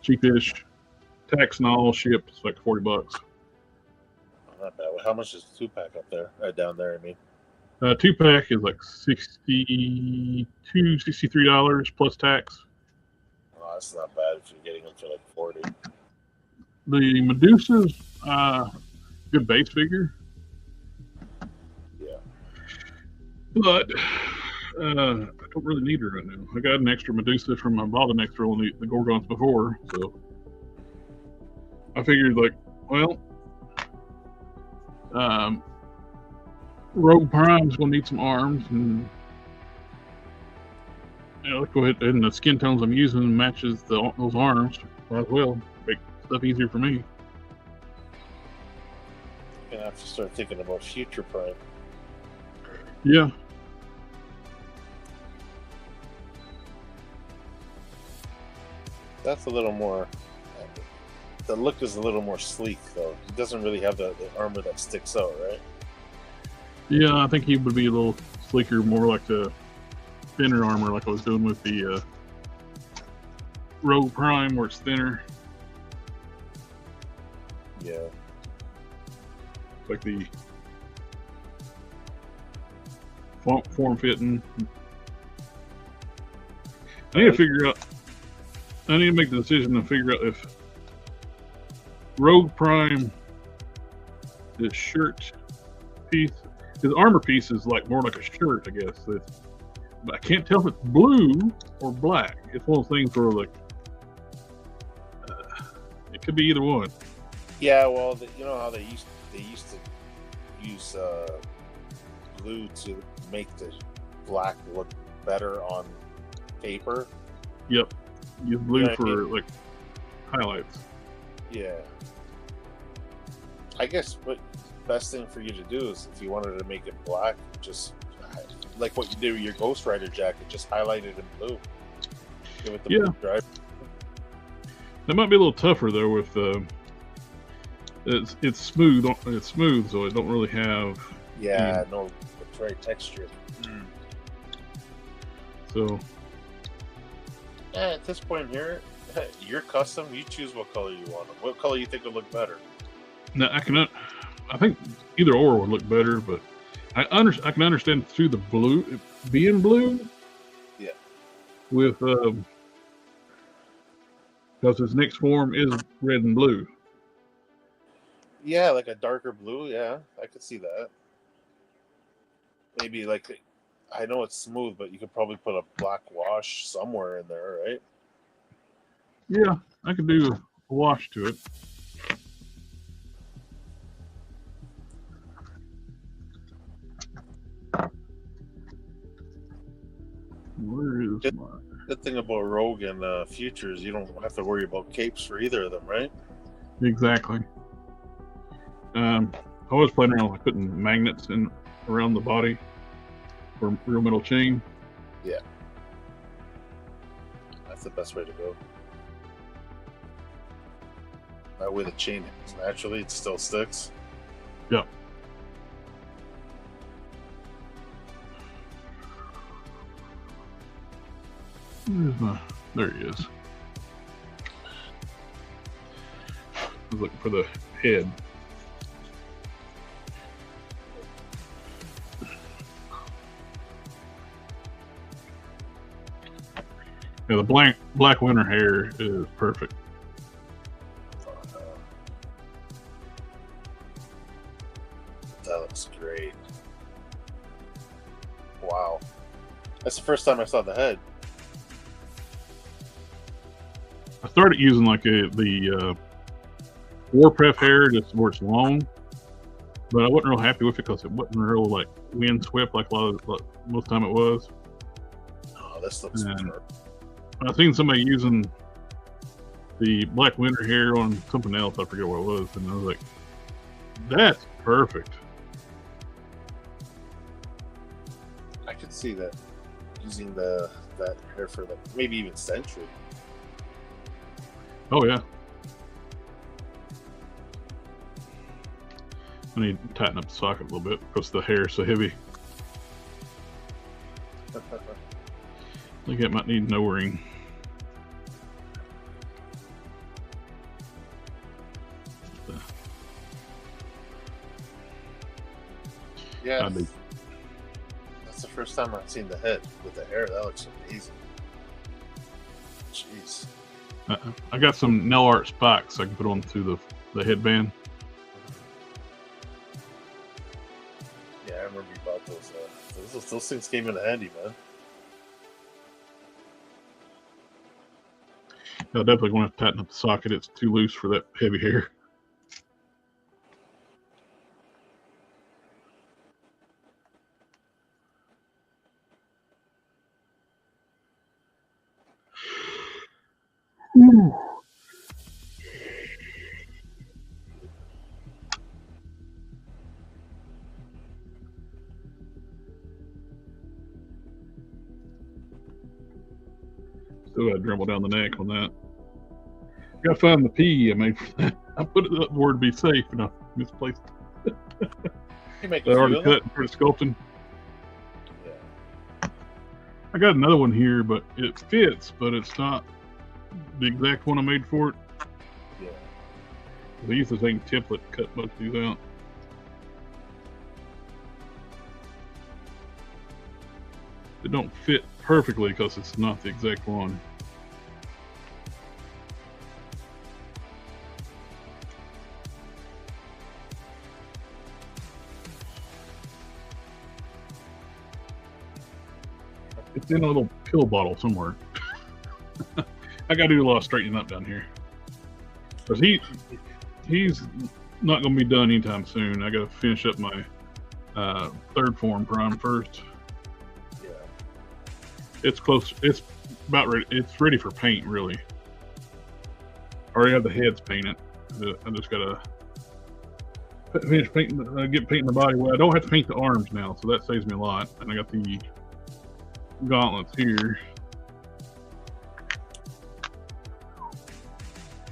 cheapish. Tax and all shipped. It's like $40. Oh, not bad. How much is the 2-pack up there? Down there, I mean. 2-pack is like $63 plus tax. Oh, that's not bad if you're getting them for like 40. The Medusa's good base figure. Yeah. But I don't really need her right now. I got an extra Medusa from I bought an extra on the Gorgons before, so I figured Rogue Prime's gonna need some arms, and let's go ahead and the skin tones I'm using matches those arms. Might as well make stuff easier for me. You're gonna have to start thinking about future Prime. Yeah. That's a little more. The look is a little more sleek, though. It doesn't really have the armor that sticks out, right? Yeah, I think he would be a little sleeker, more like the thinner armor, like I was doing with the Rogue Prime, where it's thinner. Yeah. Like the form fitting. I need to figure out. I need to make the decision to figure out if Rogue Prime, this shirt piece, his armor piece is like more like a shirt, I guess. But I can't tell if it's blue or black. It's one of those things where like it could be either one. Yeah, well, you know how they used to use glue to make the black look better on paper. Yep, use blue Yeah, for like highlights. Yeah. I guess what best thing for you to do is if you wanted to make it black, just like what you did with your Ghost Rider jacket, just highlight it in blue. Give it the blue drive. That might be a little tougher though. With it's smooth. It's smooth, so it don't really have. Yeah, no, it's very textured. So. At this point here, you're custom. You choose what color you want. What color you think would look better? No, I think either or would look better, but I can understand through the blue being blue. Yeah. With because his next form is red and blue. Yeah, like a darker blue. Yeah, I could see that. Maybe like, I know it's smooth, but you could probably put a black wash somewhere in there, right? Yeah, I could do a wash to it. Where is my... Good thing about Rogue and Futures, you don't have to worry about capes for either of them, right? Exactly. I was playing around with putting magnets in around the body for real metal chain. Yeah. That's the best way to go. That way the chain naturally it still sticks. Yep. There he is. I was looking for the head. Yeah, the black winter hair is perfect. That looks great. Wow. That's the first time I saw the head. I started using like the Warpath hair just where it's long, but I wasn't real happy with it because it wasn't real like wind swept like most time it was. Oh, this looks perfect. I've seen somebody using the black winter hair on something else. I forget what it was, and I was like, "That's perfect." I could see that using that hair for like maybe even Sentry. Oh yeah. I need to tighten up the socket a little bit because the hair is so heavy. I think it might need no ring. Yeah, that's the first time I've seen the head with the hair. That looks amazing. Jeez. I got some nail art spikes I can put on through the headband. Yeah, I remember you bought those. Those things came in handy, man. I definitely want to tighten up the socket. It's too loose for that heavy hair. Still got to dribble down the neck on that. Got to find the P I made for that. I put it up where to be safe and I misplaced it. You make They're a few already of them? cut for the sculpting. Yeah. I got another one here, but it fits, but it's not the exact one I made for it. Yeah. I use the same template to cut most of these out. It don't fit perfectly because it's not the exact one. It's in a little pill bottle somewhere. I gotta do a lot of straightening up down here. Because he's not gonna be done anytime soon. I gotta finish up my third form prime first. Yeah. It's close. It's about ready. It's ready for paint, really. I already have the heads painted. I just gotta finish painting. Get painting the body. Well, I don't have to paint the arms now, so that saves me a lot. And I got the gauntlets here,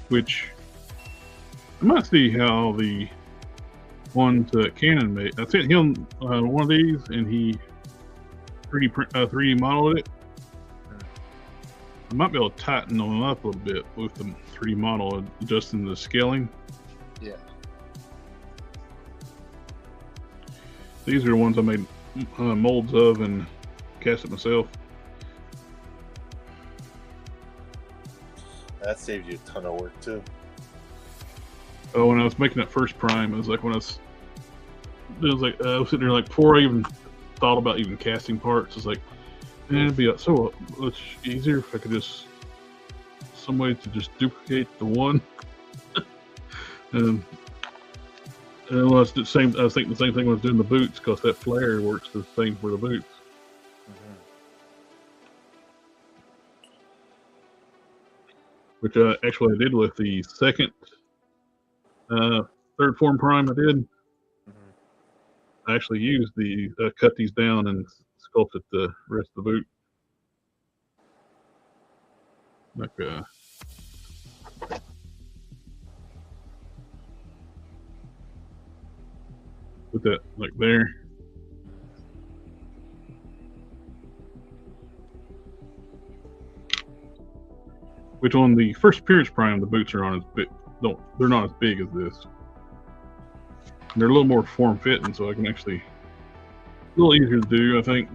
which I might see how the ones that Canon made. I sent him one of these, and he 3D modeled it. I might be able to tighten them up a little bit with the 3D model, adjusting the scaling. Yeah. These are the ones I made molds of and cast it myself. That saved you a ton of work too. Oh, when I was making that first prime, it was like when I was sitting there like before I even thought about even casting parts. It's like, man, it'd be so much easier if I could just some way to just duplicate the one. and well, it's the same. I was thinking the same thing when I was doing the boots, because that flare works the same for the boots. Which actually I did with the second third form prime I did. I actually used the cut these down and sculpted the rest of the boot. Like put that like there. Which on the first appearance prime, the boots are on as big. They're not as big as this. And they're a little more form fitting, so I can actually a little easier to do. I think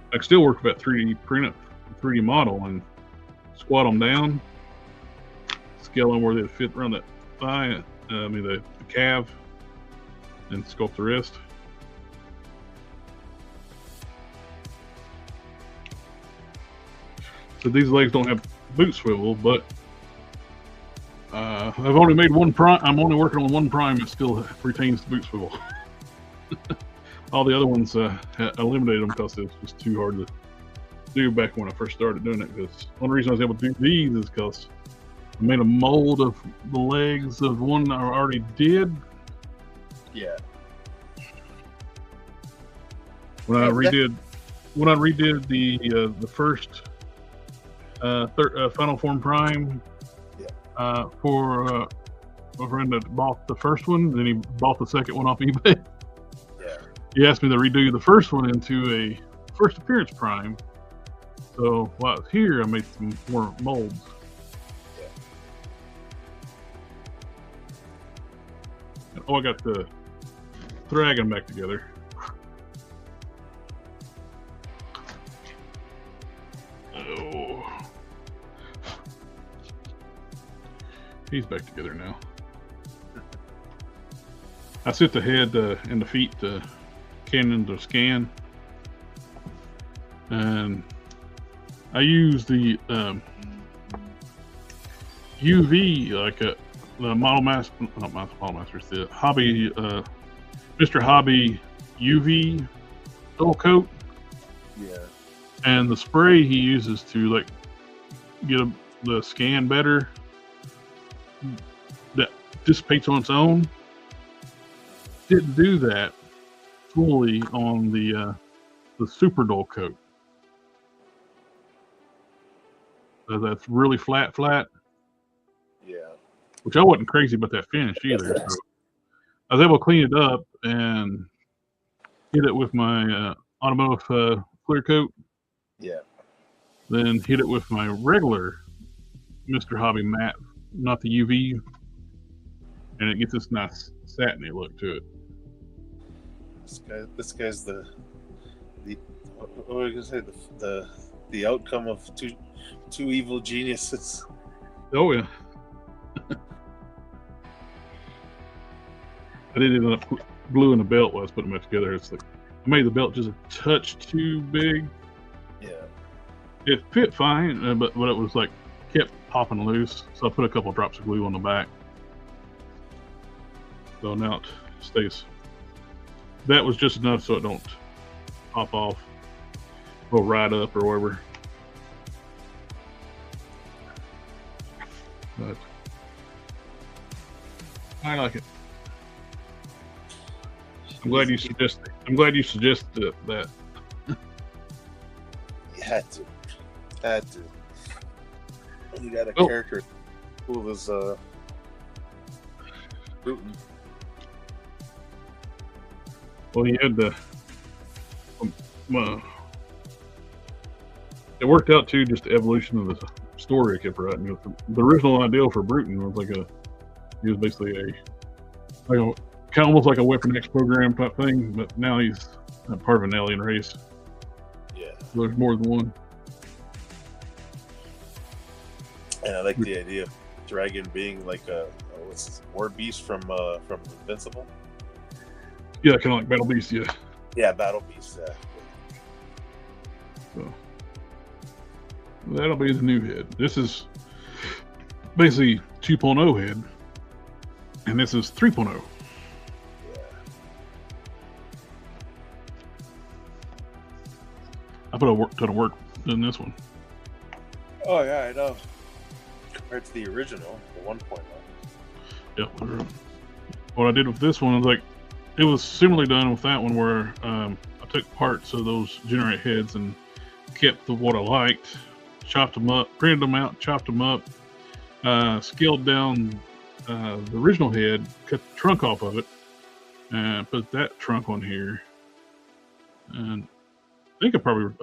I can still work with that 3D print, 3D model, and squat them down, scale them where they fit around that thigh. The calf, and sculpt the wrist. So these legs don't have boot swivel, but I've only made one prime. I'm only working on one prime that still retains the boot swivel. All the other ones eliminated them because it was just too hard to do back when I first started doing it. Because one reason I was able to do these is because I made a mold of the legs of one I already did. Yeah. When I redid the first Final Form Prime, for a friend that bought the first one, then he bought the second one off eBay. Yeah. He asked me to redo the first one into a first appearance prime. So while I was here, I made some more molds. Yeah. And, I got the dragon back together. Oh. He's back together now. I set the head and the feet to Canon to scan, and I use the UV, like the Model Master, not Model Masters, the Hobby, Mr. Hobby UV dual coat. Yeah. And the spray he uses to like get the scan better, that dissipates on its own. Didn't do that fully on the super dull coat. That's really flat. Yeah. Which I wasn't crazy about that finish either. So I was able to clean it up and hit it with my automotive clear coat. Yeah. Then hit it with my regular Mr. Hobby matte, not the UV, and it gets this nice satiny look to it. This guy's the what were you gonna say, the outcome of two evil geniuses. Oh yeah. I did end up gluing the belt while I was putting them together. It's like I made the belt just a touch too big. Yeah. It fit fine, but it was like kept popping loose. So I put a couple drops of glue on the back. So now it stays. That was just enough so it don't pop off, go right up or whatever. But I like it. I'm glad you suggested that. You had to. You got a character who was Bruton. Well, he had the. It worked out too, just the evolution of the story I kept writing. The original idea for Bruton was he was basically kind of almost like a Weapon X program type thing, but now he's part of an alien race. Yeah. So there's more than one. And I like the idea of Dragon being like a war beast from Invincible. Yeah, kind of like Battle Beast, yeah. Yeah, Battle Beast. So that'll be the new head. This is basically 2.0 head, and this is 3.0. Yeah. I put a ton of work in this one. Oh yeah, I know. Compared to the original, the 1.0. Yeah. What I did with this one was it was similarly done with that one, where I took parts of those generate heads and kept what I liked, chopped them up, printed them out, chopped them up, scaled down the original head, cut the trunk off of it, and put that trunk on here. And I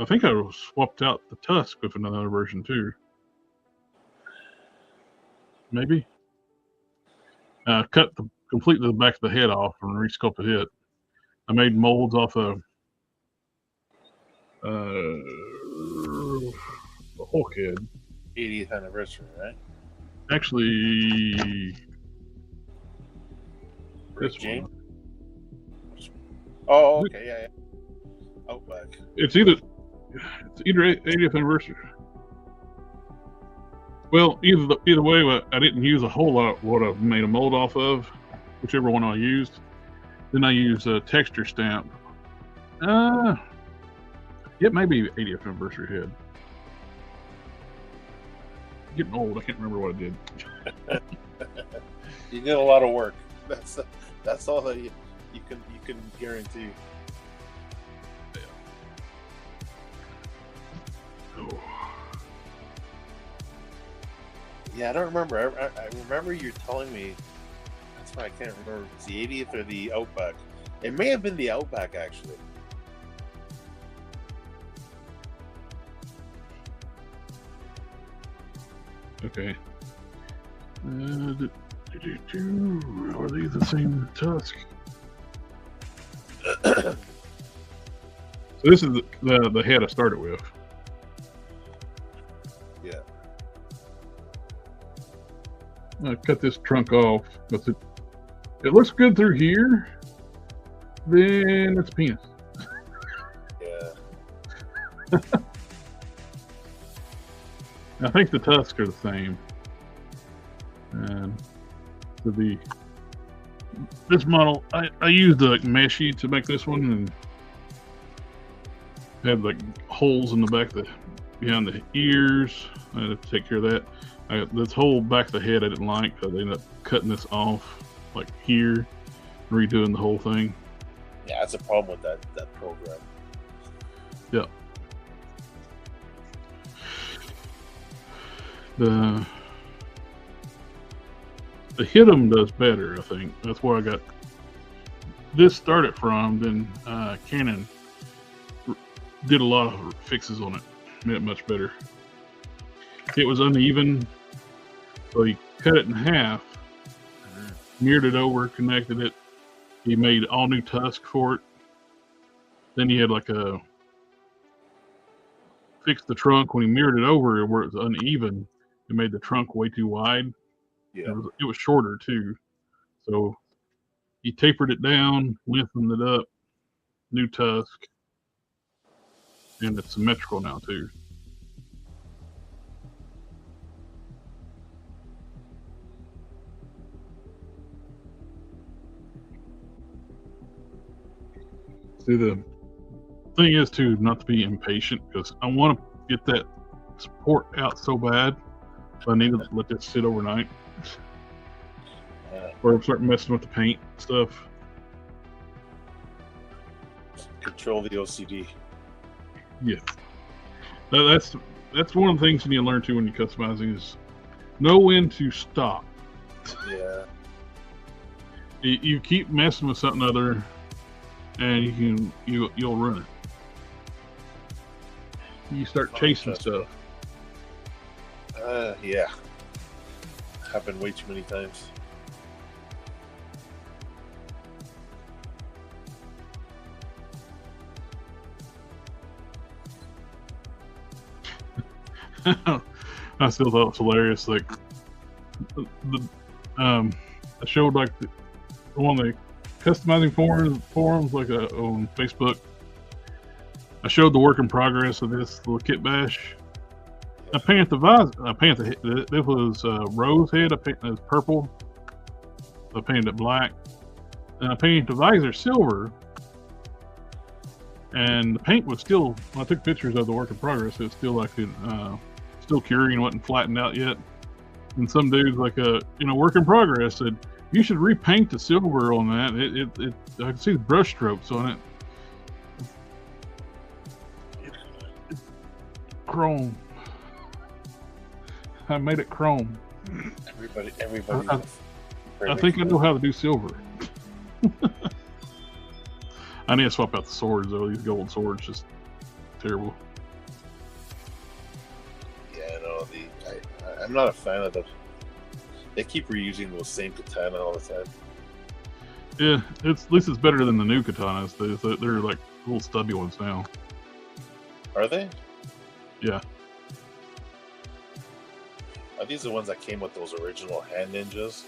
think I swapped out the tusk with another version too. Maybe. Cut completely the back of the head off and re-sculpted it. I made molds off of the Hulk head. 80th anniversary, right? Actually, this Jane? one. Oh, okay, yeah. Outback. It's either 80th anniversary. Well, either way, I didn't use a whole lot what I made a mold off of, whichever one I used. Then I used a texture stamp. It may be 80th anniversary head. Getting old, I can't remember what I did. You did a lot of work. That's all that you can guarantee. Yeah. Oh. Yeah, I don't remember. I remember you telling me. That's why I can't remember if it's the 80th or the Outback. It may have been the Outback, actually. Okay. Are these the same tusk? So this is the head I started with. Yeah. I cut this trunk off, but it looks good through here. Then it's penis. Yeah. I think the tusks are the same. And so this model, I used the meshy to make this one, and had like holes in the back behind the ears. I had to take care of that. This whole back of the head I didn't like, so I ended up cutting this off like here, redoing the whole thing. Yeah, that's a problem with that program. Yeah. The hit 'em does better, I think. That's where I got this started from, then Canon did a lot of fixes on it, made it much better. It was uneven, so he cut it in half, mirrored it over, connected it. He made all new tusk for it. Then he had like a fixed the trunk when he mirrored it over where it was uneven. It made the trunk way too wide. Yeah. It was shorter too, so he tapered it down, lengthened it up, new tusk, and it's symmetrical now too. See, the thing is too, not to be impatient, because I want to get that support out so bad, so I need to let this sit overnight, or start messing with the paint stuff. Control the OCD. Yes, that's one of the things you need to learn too when you're customizing is know when to stop. Yeah. You keep messing with something other, and you'll run it. You start chasing stuff. Yeah. Happened way too many times. I still thought it was hilarious. Like I showed like one of the customizing forums like on Facebook. I showed the work in progress of this little kit bash. I painted the visor. It was rose head. I painted it purple. I painted it black, and I painted the visor silver. And the paint was still. When I took pictures of the work in progress, it was still like still curing, wasn't flattened out yet. And some dudes like work in progress said you should repaint the silver on that. I can see the brush strokes on it. Chrome. I made it chrome. Everybody. I think I know how to do silver. I need to swap out the swords though. These gold swords just terrible. Yeah, no. I'm not a fan of them. They keep reusing those same katana all the time. Yeah, at least it's better than the new katanas. They're like little stubby ones now. Are they? Yeah. Are these the ones that came with those original hand ninjas?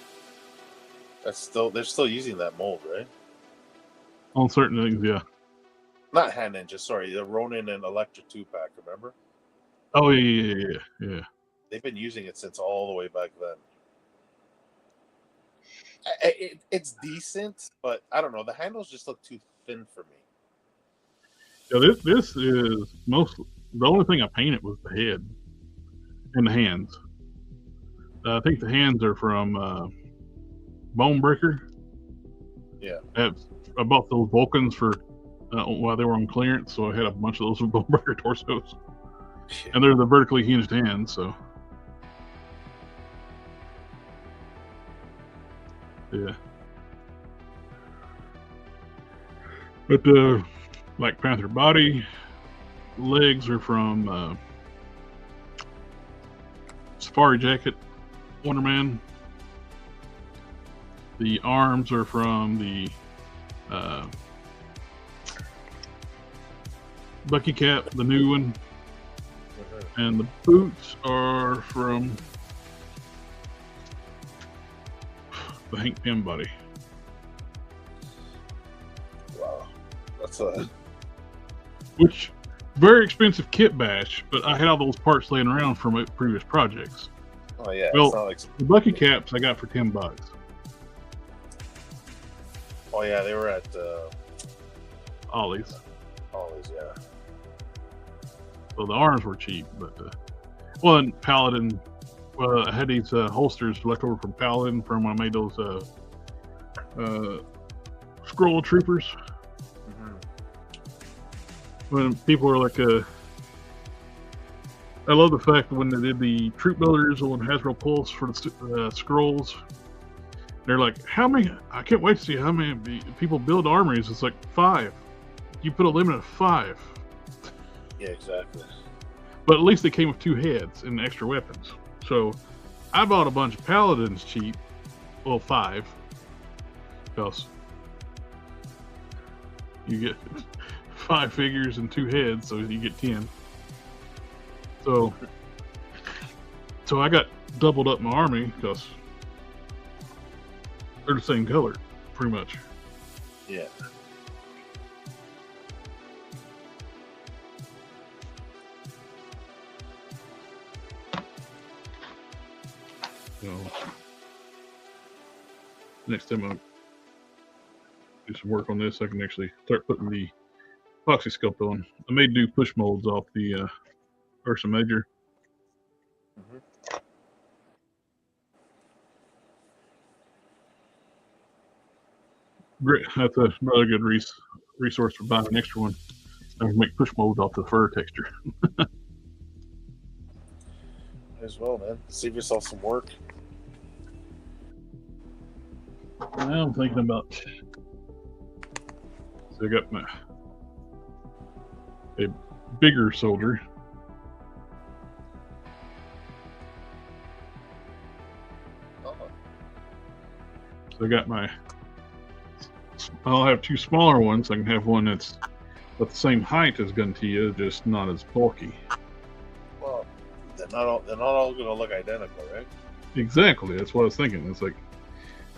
They're still using that mold, right? On certain things, yeah. Not hand ninjas, sorry, the Ronin and Electra 2-pack, remember? Oh yeah. They've been using it since all the way back then. It's decent, but I don't know. The handles just look too thin for me. Yeah, this is the only thing I painted was the head and the hands. I think the hands are from Bone Breaker. Yeah. I bought those Vulcans for while they were on clearance, so I had a bunch of those Bone Breaker torsos. Yeah. And they're the vertically hinged hands, so yeah. But Black Panther body, legs are from Safari Jacket, Wonder Man. The arms are from the Bucky Cap, the new one. And the boots are from the Hank Pym body. Wow. That's a... Which, very expensive kit bash, but I had all those parts laying around from previous projects. Oh, yeah. Well, it's not like... the Bucky Caps I got for $10. Oh, yeah, they were at... Ollie's. Ollie's, yeah. So the arms were cheap, but... well, and Paladin... Well, I had these holsters left over from Paladin from when I made those Scroll Troopers. Mm-hmm. When people are like, I love the fact that when they did the Troop Builders on Hasbro Pulse for the Scrolls, They're like, how many? I can't wait to see how many people build armories. It's like 5. You put a limit of 5. Yeah, exactly. But at least they came with 2 heads and extra weapons. So I bought a bunch of paladins cheap. Well, 5. Because you get 5 figures and 2 heads, so you get 10. So I got doubled up my army because they're the same color, pretty much. Yeah. So next time I'll do some work on this, I can actually start putting the epoxy sculpt on. I may do push molds off the Ursa Major. Mm-hmm. Great, that's another good resource for buying an extra one. I can make push molds off the fur texture. As well, man. Save yourself some work. I'm thinking about. So I got a bigger soldier. So I got I'll have 2 smaller ones. I can have one that's about the same height as Guntia, just not as bulky. Well, they're not all going to look identical, right? Exactly. That's what I was thinking. It's like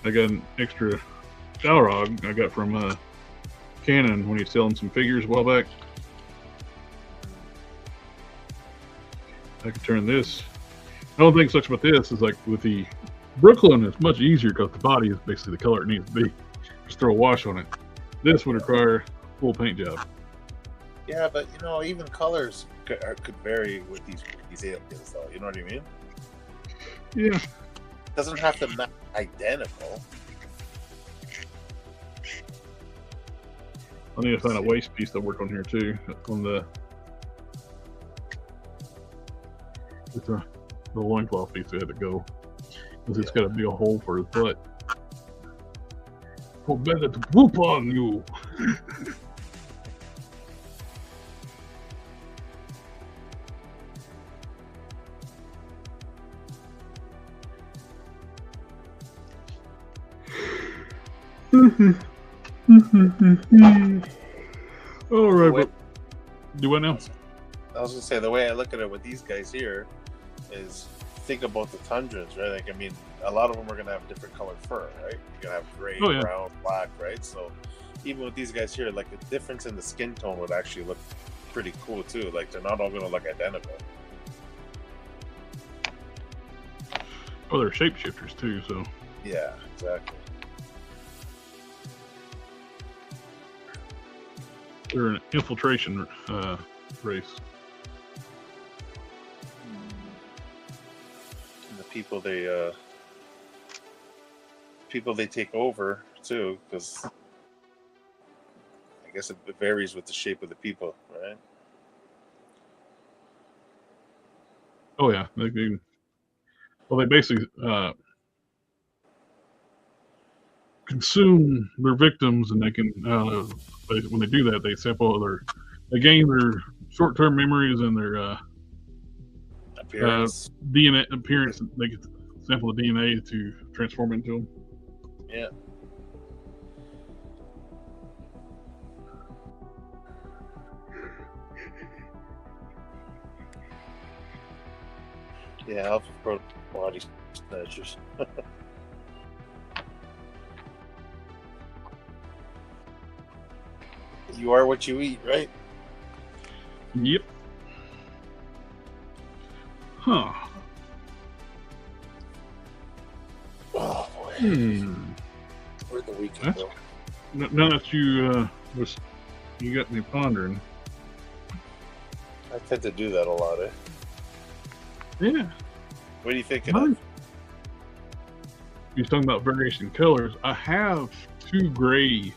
I got an extra Balrog I got from Canon when he's selling some figures a while back. I could turn this. I don't think so much about this. Is like with the Brooklyn, it's much easier because the body is basically the color it needs to be. Just throw a wash on it. This would require a full paint job. Yeah, but even colors could vary with these aliens, though. You know what I mean? Yeah. It doesn't have to be identical. I need to find a waist piece to work on here too. On the loincloth piece that had to go. Because it's got to be a hole for his butt. For better to poop on you. All right, do what now? I was gonna say, the way I look at it with these guys here is, think about the Tundrans, right? Like, I mean, a lot of them are gonna have different colored fur, right? You're gonna have gray, brown, black, right? So even with these guys here, like, the difference in the skin tone would actually look pretty cool too. Like, they're not all gonna look identical. Oh, they're shapeshifters too, so. Yeah, exactly. They're an infiltration race. And the people they take over too, because I guess it varies with the shape of the people, right? Oh yeah, they basically consume their victims, and they can when they do that, they they gain their short-term memories and their Appearance. DNA appearance. They can sample the DNA to transform into them. Yeah. Yeah, Alpha Pro body snatchers. You are what you eat, right? Yep. Huh. Oh boy. Where'd the weekend go? Now that you got me pondering. I tend to do that a lot, eh? Yeah. What are you thinking of? You're talking about variation in colors. I have 2 gray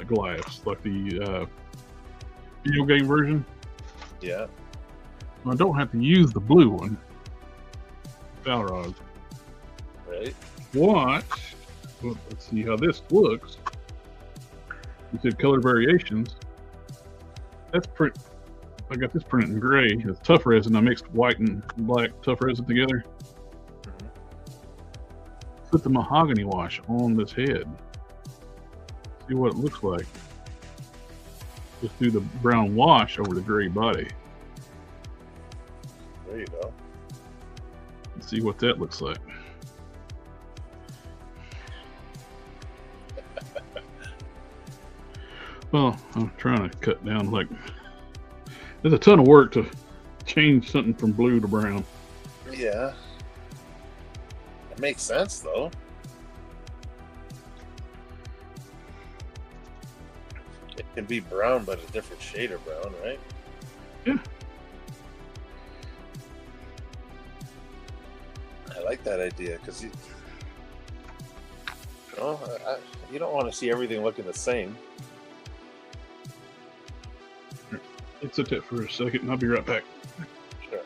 Goliaths, like the video game version. Yeah. I don't have to use the blue one. Balrog. Right. What? Well, let's see how this looks. You said color variations. That's print. I got this printed in gray. It's tough resin. I mixed white and black tough resin together. Put the mahogany wash on this head. See what it looks like. Just do the brown wash over the gray body. There you go. Let's see what that looks like. Well, I'm trying to cut down, like, there's a ton of work to change something from blue to brown. Yeah. It makes sense, though. It can be brown, but a different shade of brown, right? Yeah. I like that idea, because you know, you don't want to see everything looking the same. Let's sit that for a second and I'll be right back. Sure.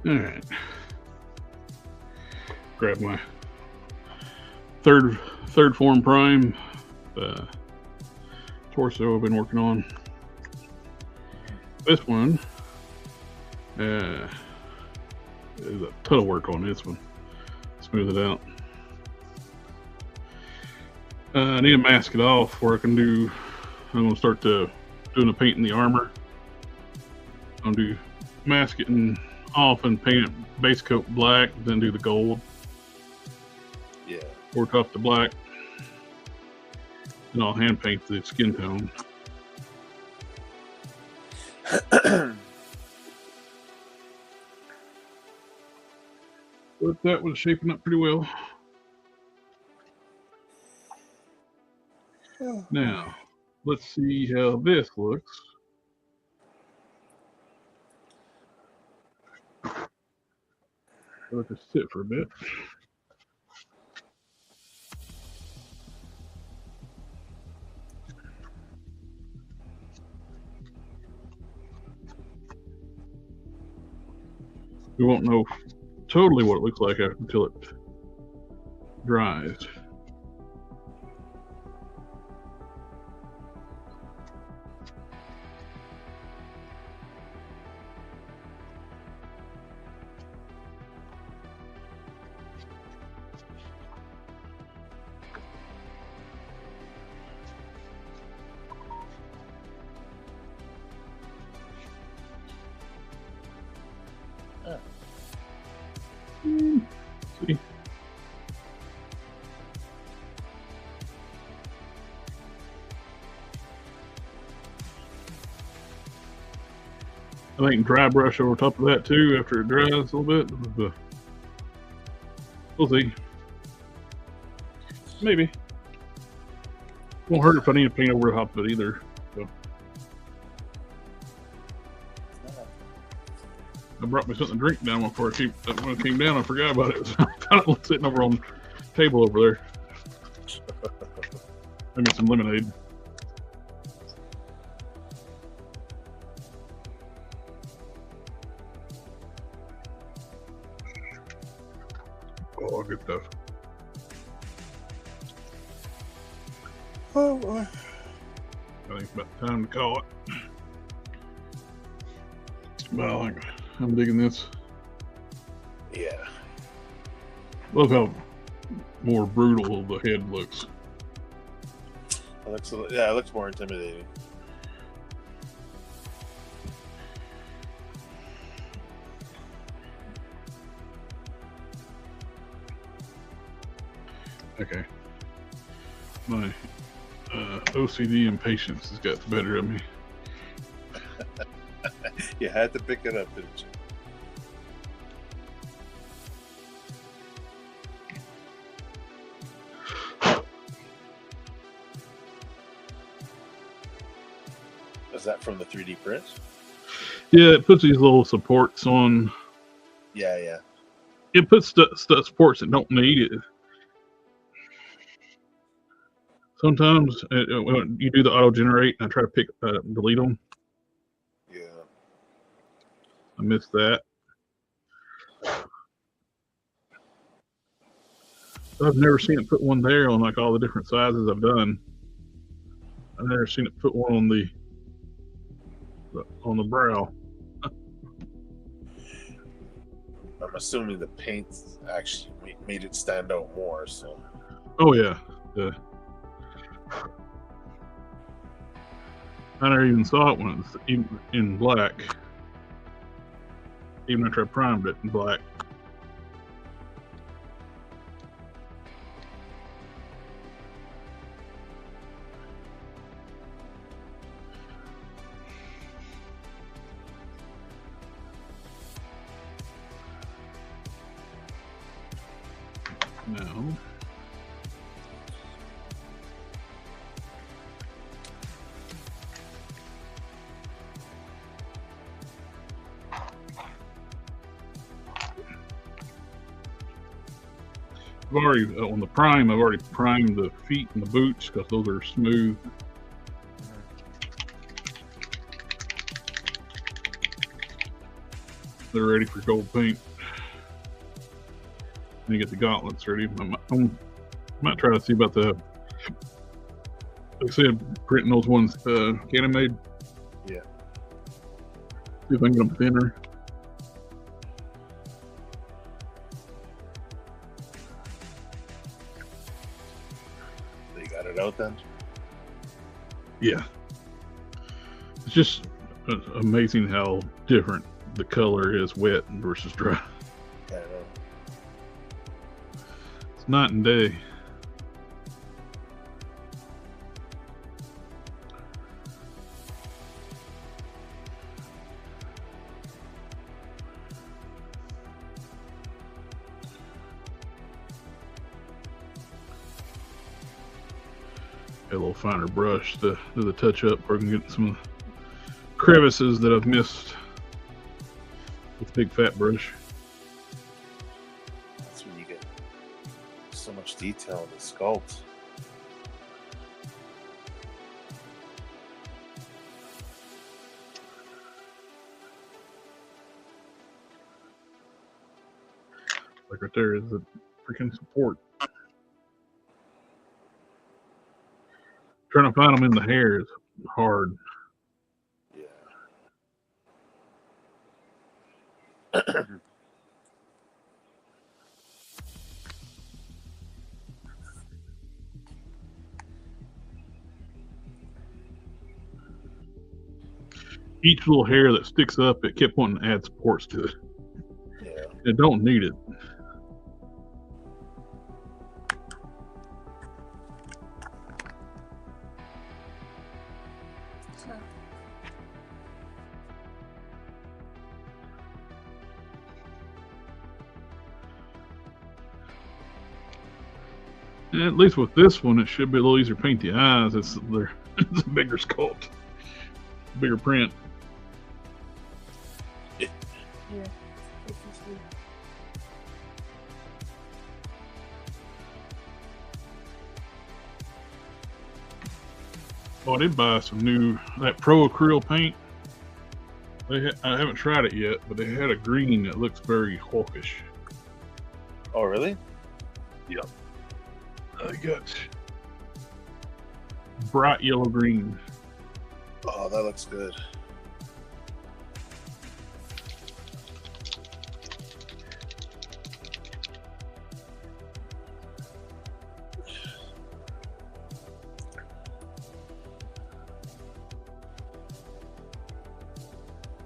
All right. Grab my third form prime torso I've been working on. This one there's a ton of work on this one. Smooth it out. I need to mask it off where I can do. I'm gonna start doing the paint in the armor. I'm gonna do mask it off and paint it base coat black, then do the gold. Yeah. Work off the black, and I'll hand paint the skin tone. But that was shaping up pretty well. Now, let's see how this looks. Let this sit for a bit. We won't know totally what it looks like until it dries. See? I think dry brush over top of that too after it dries a little bit. But we'll see. Maybe. Won't hurt if I need to paint over the top of it either. So. I brought me something to drink down before when I came down. I forgot about it. It was kind of sitting over on the table over there. Maybe some lemonade. Oh, good stuff. Oh, boy. I think it's about time to call it. Well, I'm digging this. Yeah. Love how more brutal the head looks. It looks more intimidating. Okay. My OCD impatience has got the better of me. You had to pick it up, didn't you? Is that from the 3D print? Yeah, it puts these little supports on. Yeah. It puts the supports that don't need it. Sometimes when you do the auto generate, I try to delete them. Yeah. I missed that. I've never seen it put one there on like all the different sizes I've done. I've never seen it put one on the brow. I'm assuming the paint actually made it stand out more. So. Oh yeah. I never even saw it when it was even in black. Even after I primed it in black. No. I've already, on the prime, I've already primed the feet and the boots because those are smooth. They're ready for gold paint. And you get the gauntlets ready. I might try to see about the, like I said, printing those ones Canon made. Yeah. See if I can get them thinner. You got it out then? Yeah. It's just amazing how different the color is wet versus dry. Yeah, I know. It's night and day. A little finer brush to do the touch up where I can get some of the crevices that I've missed with the big fat brush. That's when you get so much detail in the sculpt. Like right there is the freaking support. Trying to find them in the hair is hard. Yeah. Each little hair that sticks up, it kept wanting to add supports to it. Yeah. It don't need it. At least with this one, it should be a little easier to paint the eyes. It's a bigger sculpt, bigger print. Yeah. Oh, I did buy some new that Pro Acryl paint. I haven't tried it yet, but they had a green that looks very hawkish. Oh, really? Yep. I got bright yellow green. Oh, that looks good.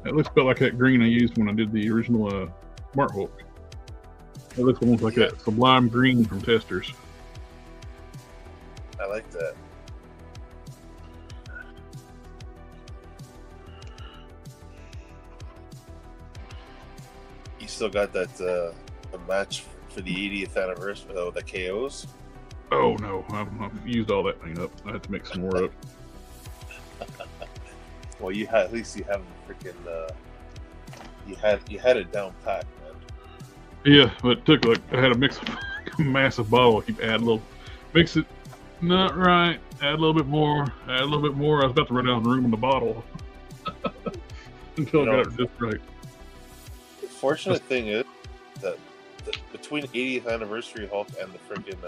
It looks about like that green I used when I did the original Smart Hulk. It looks almost like that Sublime green from Testers. I like that. You still got that the match for the 80th anniversary, the KOs? Oh no, I've used all that paint up. I had to mix some more up. Well, at least you have the freaking you had it down pat, man. Yeah, but it took I had to mix a massive bottle. Keep add a little, mix it not right. Add a little bit more. Add a little bit more. I was about to run out of the room in the bottle until I got it just right. The fortunate thing is that between 80th anniversary Hulk and the freaking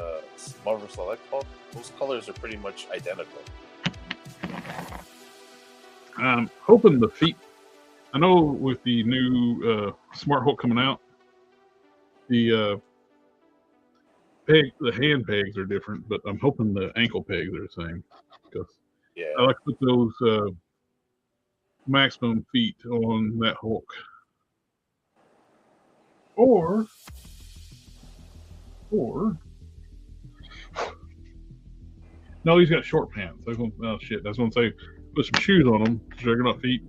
Marvel Select Hulk, those colors are pretty much identical. I'm hoping the feet. I know with the new Smart Hulk coming out, the hand pegs are different, but I'm hoping the ankle pegs are the same. Because I like to put those maximum feet on that Hulk. Or no, he's got short pants. I was gonna say put some shoes on him, regular feet.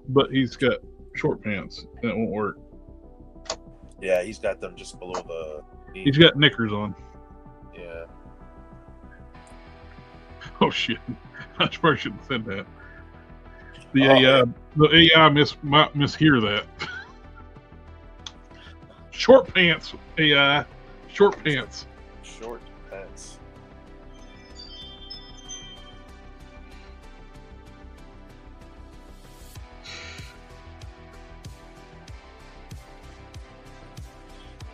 But he's got short pants. That won't work. Yeah, he's got them just below the knee. He's got knickers on. Yeah. Oh shit! I probably shouldn't have said that. The AI might mishear that. Short pants, AI. Short pants. Short pants.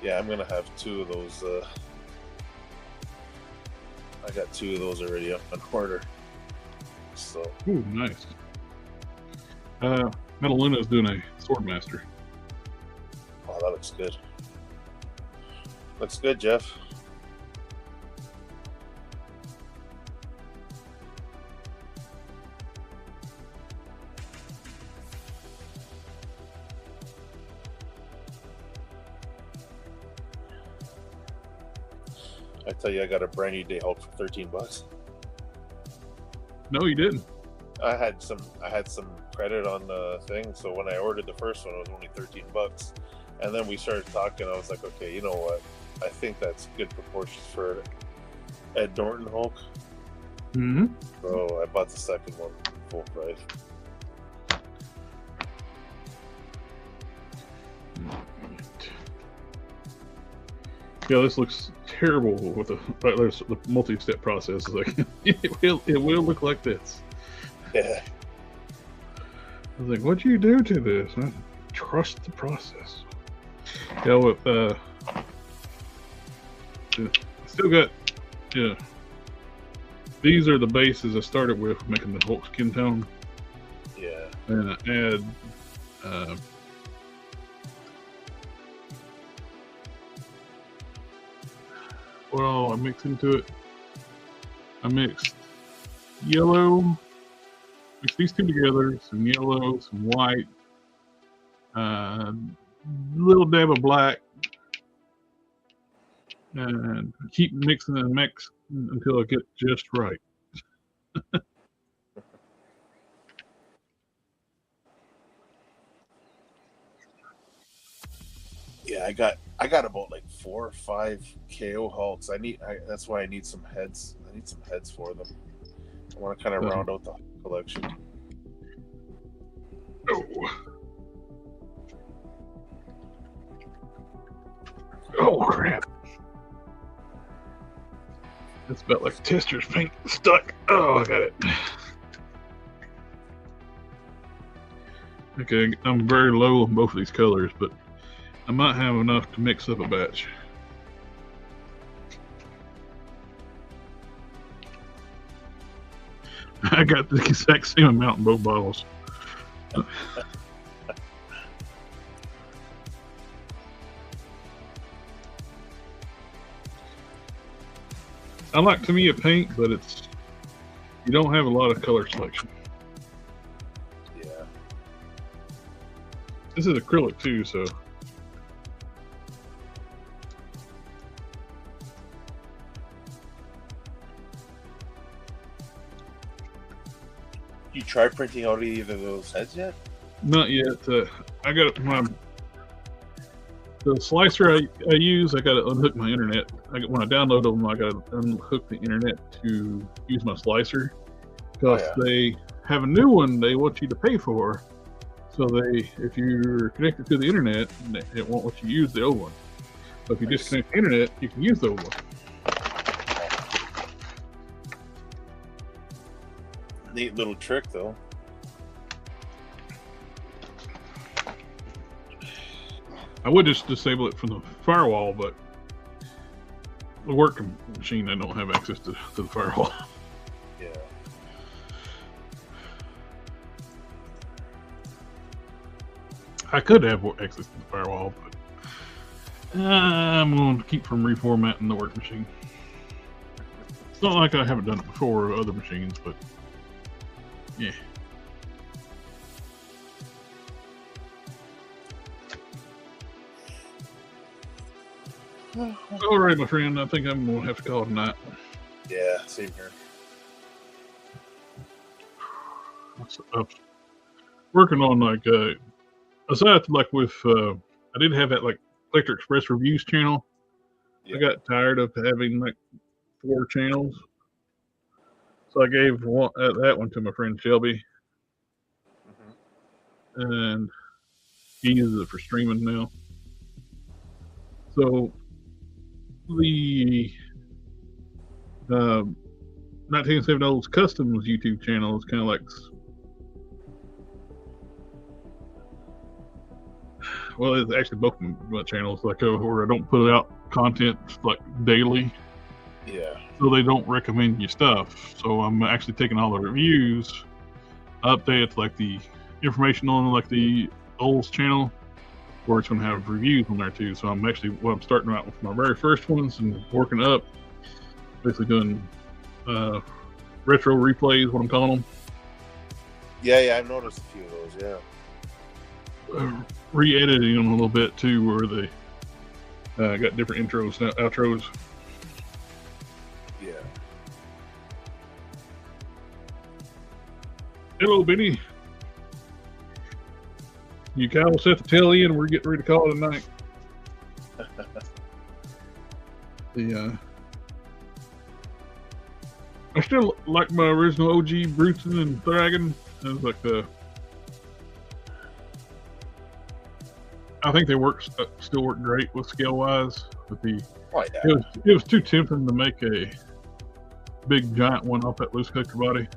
Yeah, I'm gonna have two of those. I got two of those already up on order. So. Ooh, nice. Metaluna's doing a Swordmaster. Oh, that looks good. Looks good, Jeff. I tell you, I got a brand new Day Hulk for $13. No, you didn't. I had some credit on the thing, so when I ordered the first one, it was only $13. And then we started talking. I was like, okay, you know what? I think that's good proportions for Ed Norton Hulk. Mm-hmm. So I bought the second one full price. Yeah, this looks terrible with the multi-step process. Like it will look like this. Yeah. I was like, what'd you do to this? I trust the process. Yeah, with still got these are the bases I started with, making the Hulk skin tone. Yeah. And I add I mixed into it. I mixed yellow, mixed these two together, some yellow, some white, little dab of black, and keep mixing and mix until I get just right. Yeah, I got about like 4 or 5 KO Hulks. That's why I need some heads. I need some heads for them. I want to kind of round out the collection. Oh crap! It's about like tester's paint stuck. Oh, I got it. Okay, I'm very low on both of these colors, but I might have enough to mix up a batch. I got the exact same amount in both bottles. I like Tamiya paint, but you don't have a lot of color selection. Yeah. This is acrylic too, so. You try printing out either of those heads yet? Not yet. I got the slicer I use. I got to unhook my internet. When I download them, I got to unhook the internet to use my slicer because they have a new one they want you to pay for. So if you're connected to the internet, it won't let you use the old one. So if you disconnect the internet, you can use the old one. Neat little trick, though. I would just disable it from the firewall, but the work machine, I don't have access to the firewall. Yeah. I could have access to the firewall, but I'm going to keep from reformatting the work machine. It's not like I haven't done it before with other machines, but yeah. All right, my friend. I think I'm going to have to call it a night. Yeah, same here. I'm working on aside with I did have that like Electric Express Reviews channel. Yeah. I got tired of having like 4 channels, so I gave that one to my friend Shelby, and he uses it for streaming now. So the 1970s Customs YouTube channel is kind of like, well, it's actually both my channels, like where I don't put out content like daily. Yeah. So they don't recommend you stuff. So I'm actually taking all the reviews, updates, like the information on like the Oles channel, where it's going to have reviews on there too. So I'm starting out with my very first ones and working up, basically doing retro replays, what I'm calling them. Yeah, I've noticed a few of those. Yeah. Re-editing them a little bit too, where they got different intros, outros. Yeah. Hello, Benny. You kind of set the telly in. We're getting ready to call it a night. I still like my original OG Bruton and Dragon. It was like I think they still work great with scale wise. But it was too tempting to make a big giant one off that loose collector body.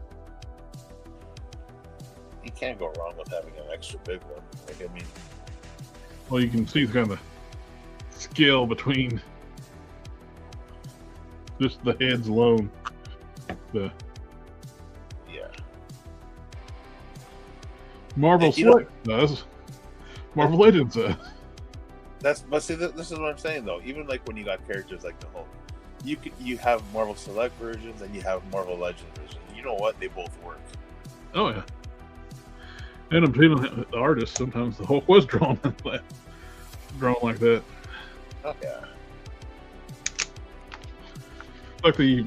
You can't go wrong with having an extra big one. Like, I mean, well, you can see the kind of scale between just the heads alone. Marvel Select does. Marvel Legends does. But see, this is what I'm saying though. Even like when you got characters like the Hulk, you have Marvel Select versions and you have Marvel Legends versions. You know what? They both work. Oh yeah. And I'm feeling the artist. Sometimes the Hulk was drawn like that. Oh yeah. Like the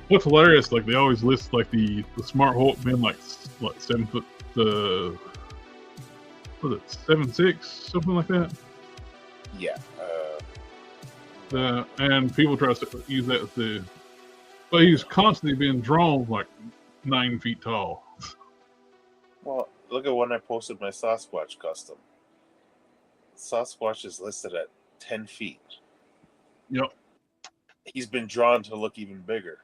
what's hilarious, like they always list like the Smart Hulk being like what 7 foot, 7'6", something like that. Yeah. And people try to use that as but he's constantly being drawn like 9 feet tall. Well, look at when I posted my Sasquatch custom. Sasquatch is listed at 10 feet. Yep. He's been drawn to look even bigger.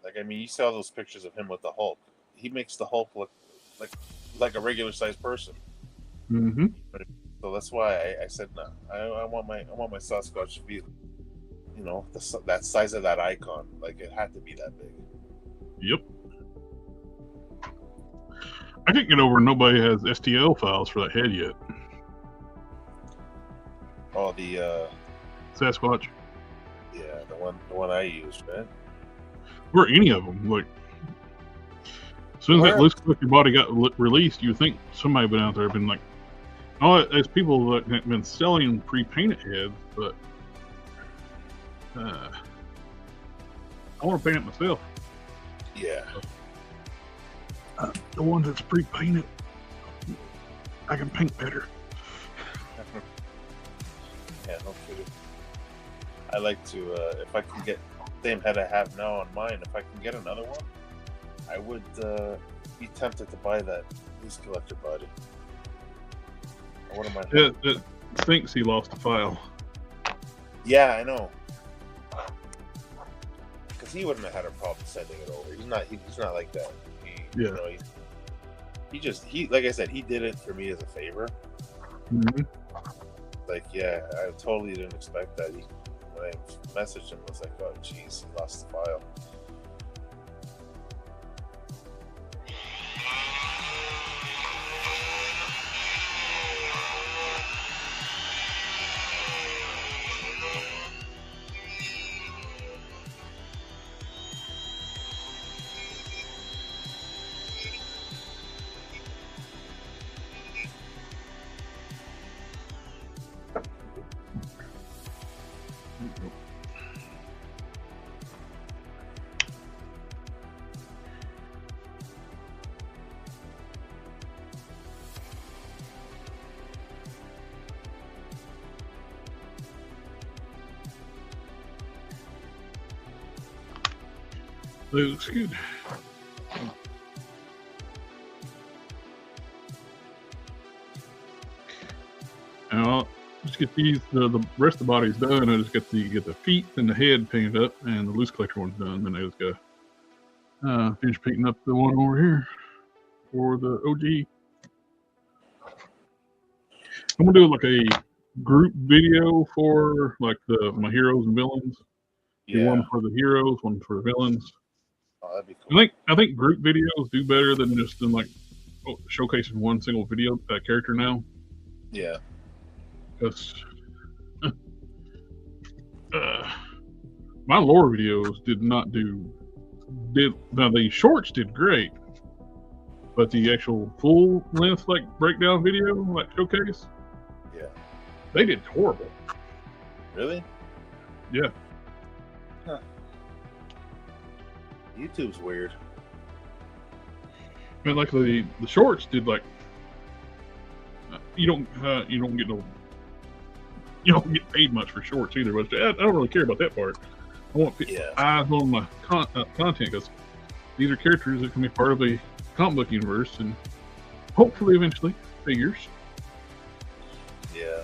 Like, I mean, you saw those pictures of him with the Hulk. He makes the Hulk look like a regular sized person. Mm-hmm. So that's why I said no. I want my Sasquatch to be, that size of that icon. Like, it had to be that big. Yep. I can't get over nobody has STL files for that head yet. Oh, the Sasquatch. Yeah, the one I used, man. Or any of them. Like, as soon as that Loose Collector body got released, you would think somebody been out there been like, oh, there's people that have been selling pre-painted heads, but I want to paint it myself. Yeah. The ones that's pre-painted, I can paint better. Yeah, no kidding. I like to, if I can get the same head I have now on mine, if I can get another one, I would be tempted to buy that Loose Collector body. What am I? It thinks he lost the file. Yeah, I know. Because he wouldn't have had a problem sending it over. He's not like that. Yeah. He like I said, he did it for me as a favor. Mm-hmm. Like, yeah, I totally didn't expect that. When I messaged him, I was like, oh, jeez, he lost the file. Looks good. Now, just get these. The rest of the body's done. I just get the feet and the head painted up, and the Loose Collector one's done. Then I just go finish painting up the one over here for the OG. I'm gonna do like a group video for like my heroes and villains. Yeah. One for the heroes, one for the villains. Oh, that'd be cool. I think group videos do better than just like showcasing one single video character now. Yeah. Because my lore videos did not now the shorts did great, but the actual full length like breakdown video like showcase, yeah, they did horrible. Really? Yeah. Huh. YouTube's weird. I mean, like the shorts did like you don't get paid much for shorts either, but I don't really care about that part. I want eyes on my content because these are characters that can be part of the comic book universe and hopefully eventually figures. Yeah.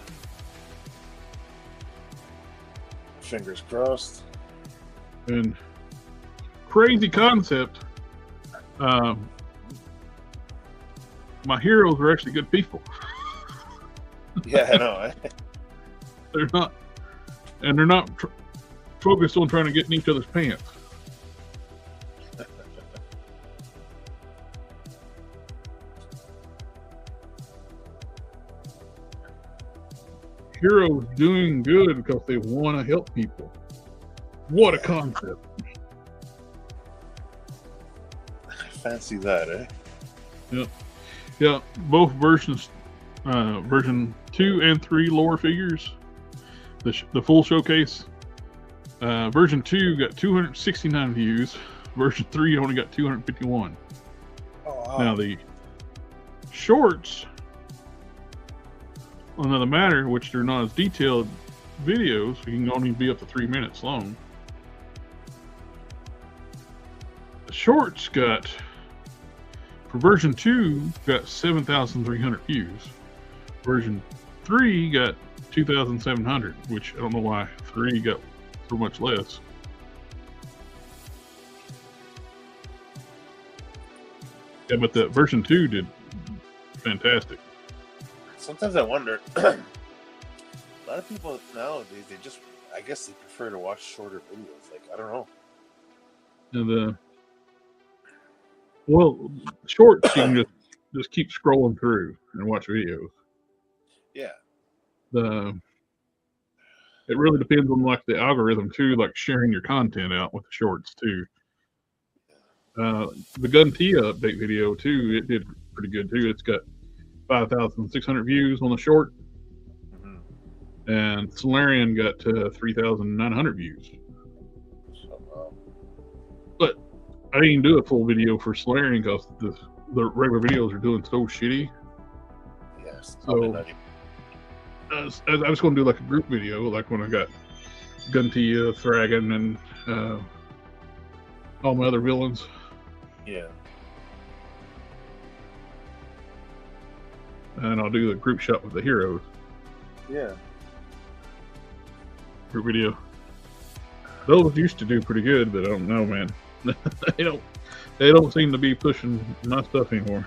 Fingers crossed. And crazy concept. My heroes are actually good people. Yeah, I know. They're not focused on trying to get in each other's pants. Heroes doing good because they want to help people. What a concept. I fancy that, eh? Yep. Yeah, both versions, version 2 and 3 lore figures, the full showcase. Version 2 got 269 views. Version 3 only got 251. Oh, wow. Now the shorts another matter, which they're not as detailed videos, you can only be up to 3 minutes long. The shorts got, for version 2, got 7,300 views. Version 3 got 2,700, which I don't know why 3 got so much less. Yeah, but the version 2 did fantastic. Sometimes I wonder, a lot of people nowadays, they just, I guess they prefer to watch shorter videos. Like, I don't know. And well, shorts you can just keep scrolling through and watch videos. Yeah. It really depends on like the algorithm too, like sharing your content out with the shorts too. The Gun Tia update video too, it did pretty good too. It's got 5,600 views on the short, and Solarian got 3,900 views. But I didn't do a full video for Solarian because the regular videos are doing so shitty. Yes. So I was going to do like a group video, like when I got Gun Tia, Thragon, and all my other villains. Yeah. And I'll do the group shot with the heroes. Yeah. Group video. Those used to do pretty good, but I don't know, man. they don't seem to be pushing my stuff anymore.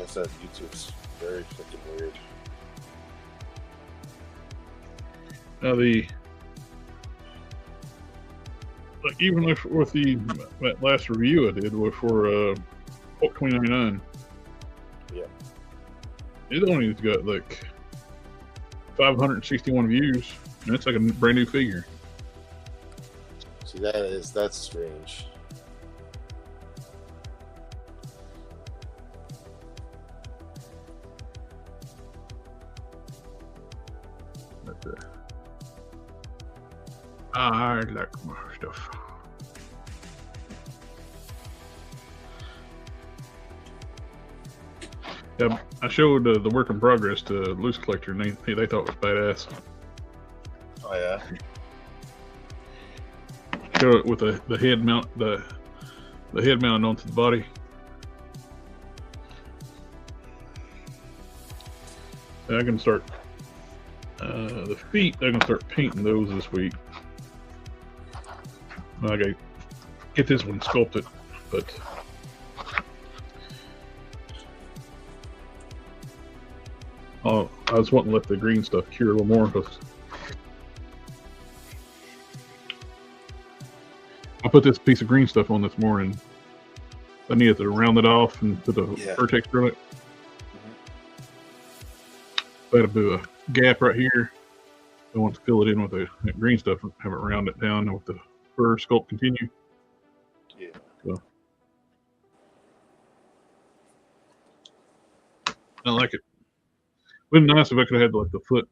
I said YouTube's very freaking weird. Now like even with that last review I did for Hulk 2099. Yeah. It only got like 561 views, and it's like a brand new figure. See, that's strange. But, I like more stuff. Yeah, I showed the work in progress to Loose Collector, and they thought it was badass. Oh yeah. Show it with the head mount, the head mounted onto the body. And I can start the feet. I can start painting those this week. I gotta get this one sculpted, but I was wanting to let the green stuff cure a little more because I put this piece of green stuff on this morning. I needed to round it off and put a vertex through it. I had to do a gap right here. I want to fill it in with the green stuff and have it round it down with the fur sculpt continue. Yeah. So I like it. Would be nice if I could have had like the foot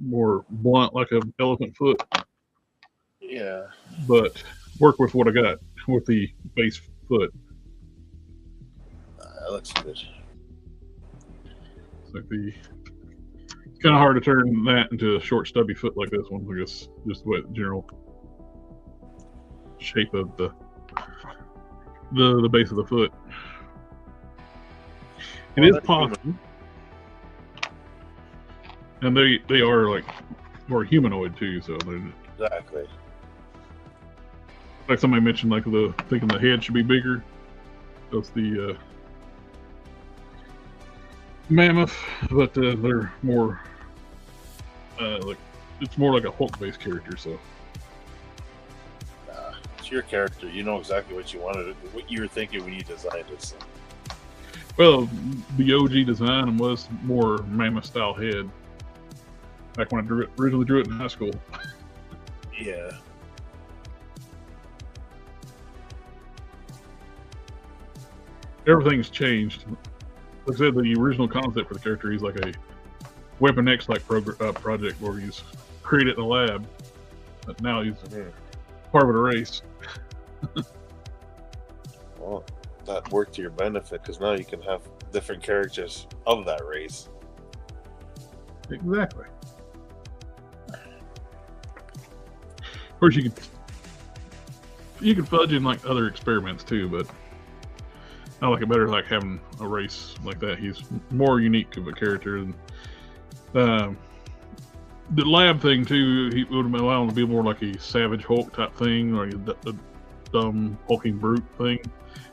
more blunt, like an elephant foot. Yeah. But work with what I got with the base foot. That looks good. It's like it's kind of hard to turn that into a short, stubby foot like this one. I guess just the general shape of the base of the foot. It is possible. And they are like more humanoid too, so they're Exactly. like somebody mentioned, like thinking the head should be bigger. That's the mammoth, but they're more like it's more like a Hulk-based character. So It's your character. You know exactly what you wanted, what you were thinking when you designed it. So. well, the OG design was more mammoth style head. Back when I originally drew it in high school. Yeah. Everything's changed. Like I said, the original concept for the character is like a Weapon X like project where he's created in the lab, but now he's part of a race. Well, that worked to your benefit because now you can have different characters of that race. Exactly. Of course, you could fudge in like other experiments too, but I like it better like having a race like that. He's more unique of a character. And the lab thing too, he would allow him to be more like a Savage Hulk type thing, or a dumb hulking brute thing.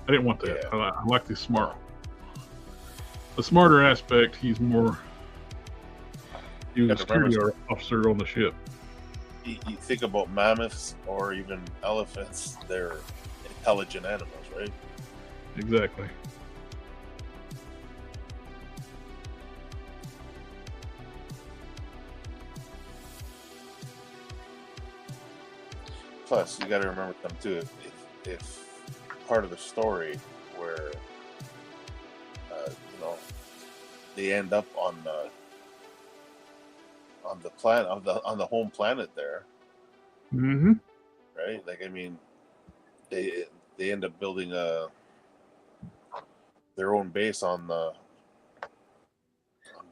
I didn't want that. Yeah. I like the smarter aspect. He was a security officer on the ship. You think about mammoths or even elephants, they're intelligent animals, right? Exactly. Plus, you got to remember them too. If part of the story where they end up on the planet on the home planet there, Mm-hmm. right? Like, I mean, they end up building their own base on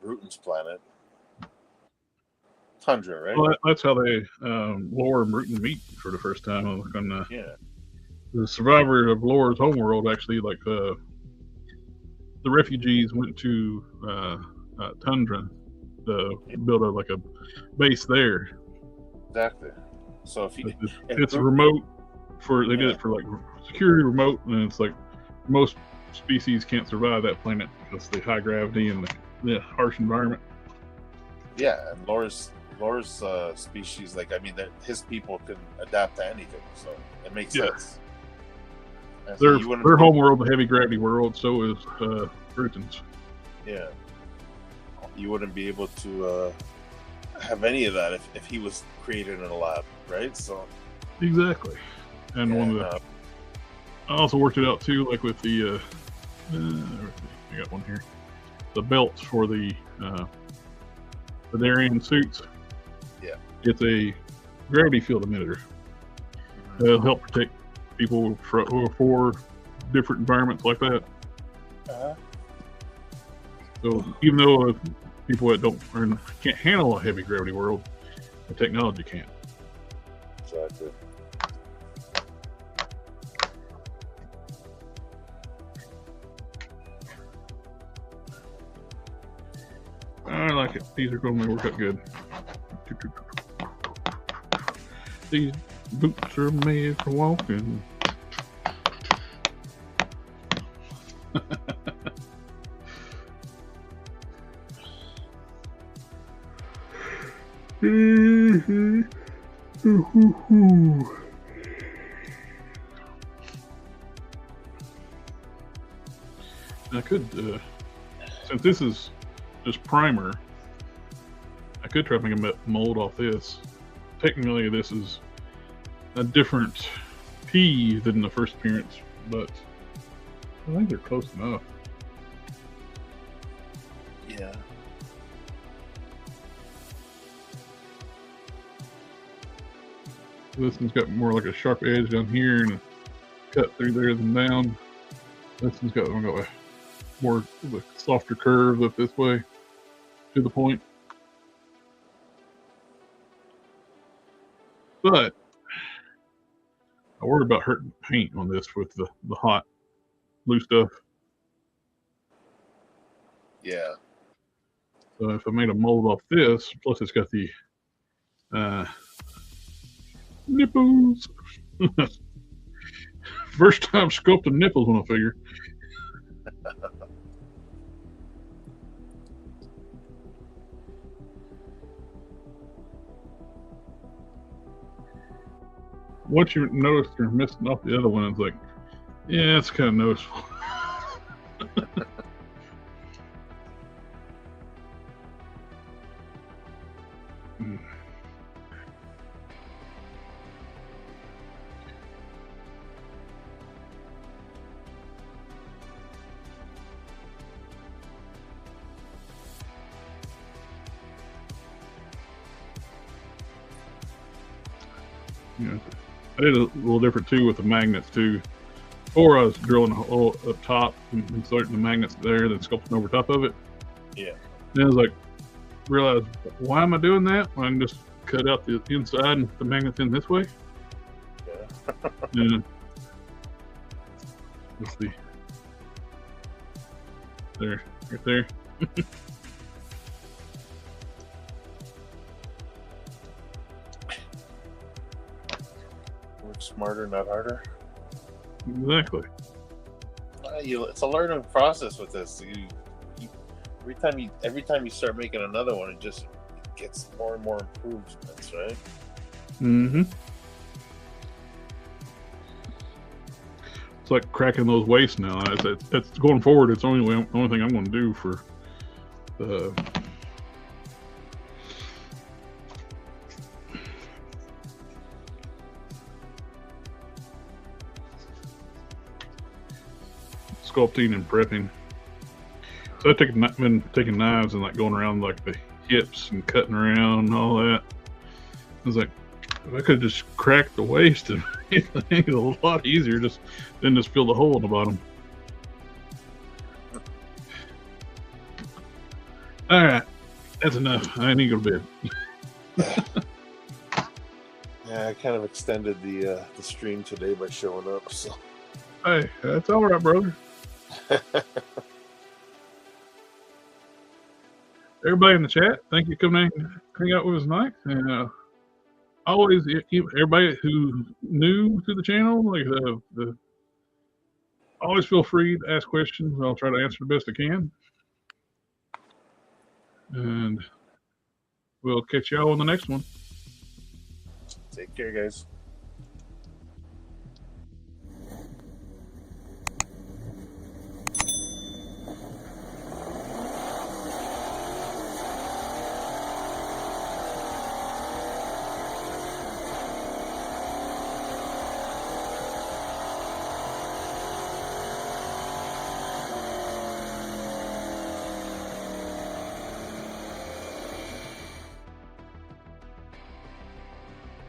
Bruton's planet, Tundra, right? Well, that's how they Lore and Bruton meet for the first time on the survivor of Lore's homeworld. Actually, like the refugees went to Tundra to build a base there. Exactly. So if it's remote they did it for like security remote, and it's like most species can't survive that planet because the high gravity and the harsh environment. Yeah, and Lore's species, like, I mean, his people can adapt to anything, so it makes sense. And Their so homeworld, the heavy gravity world, so is Bruton's. Yeah, you wouldn't be able to have any of that if he was created in a lab, right? So exactly, and I also worked it out too, like with the I got one here, the belts for the Darien suits. Yeah, it's a gravity field emitter. It'll help protect people for different environments like that. So even though people that can't handle a heavy gravity world, the technology can. Exactly. I like it. These are going to work out good. These boots are made for walking. I could, since this is just primer, I could try to make a mold off this. Technically, this is a different P than the first appearance, but I think they're close enough. Yeah. This one's got more like a sharp edge down here and a cut through there than down. This one's got a more of a softer curve up this way to the point. But I worry about hurting paint on this with the hot blue stuff. Yeah. So if I made a mold off this, plus it's got the nipples. First time sculpting nipples on a figure. Once you notice you're missing off the other one, it's like, yeah, it's kind of noticeable. Yeah. I did a little different too with the magnets too. before I was drilling a hole up top and inserting the magnets there, then sculpting over top of it. Yeah. And I was like, realized, why am I doing that? When I can just cut out the inside and put the magnets in this way. Yeah. Yeah. Let's see. There, right there. Work smarter, not harder. Exactly. It's a learning process with this. Every time you start making another one, it gets more and more improvements, right? Mm-hmm. It's like cracking those wastes now. It's going forward. It's the only thing I'm going to do for the sculpting and prepping. So I've been taking knives and like going around like the hips and cutting around and all that. I was like, if I could just crack the waist and make it a lot easier, then just fill the hole in the bottom. All right, that's enough. I need to go to bed. Yeah, I kind of extended the stream today by showing up. So Hey, that's all right, brother. Everybody in the chat, thank you for coming in, hang out with us tonight. And always, everybody who's new to the channel, like always feel free to ask questions. I'll try to answer the best I can. And we'll catch y'all on the next one. take care, guys.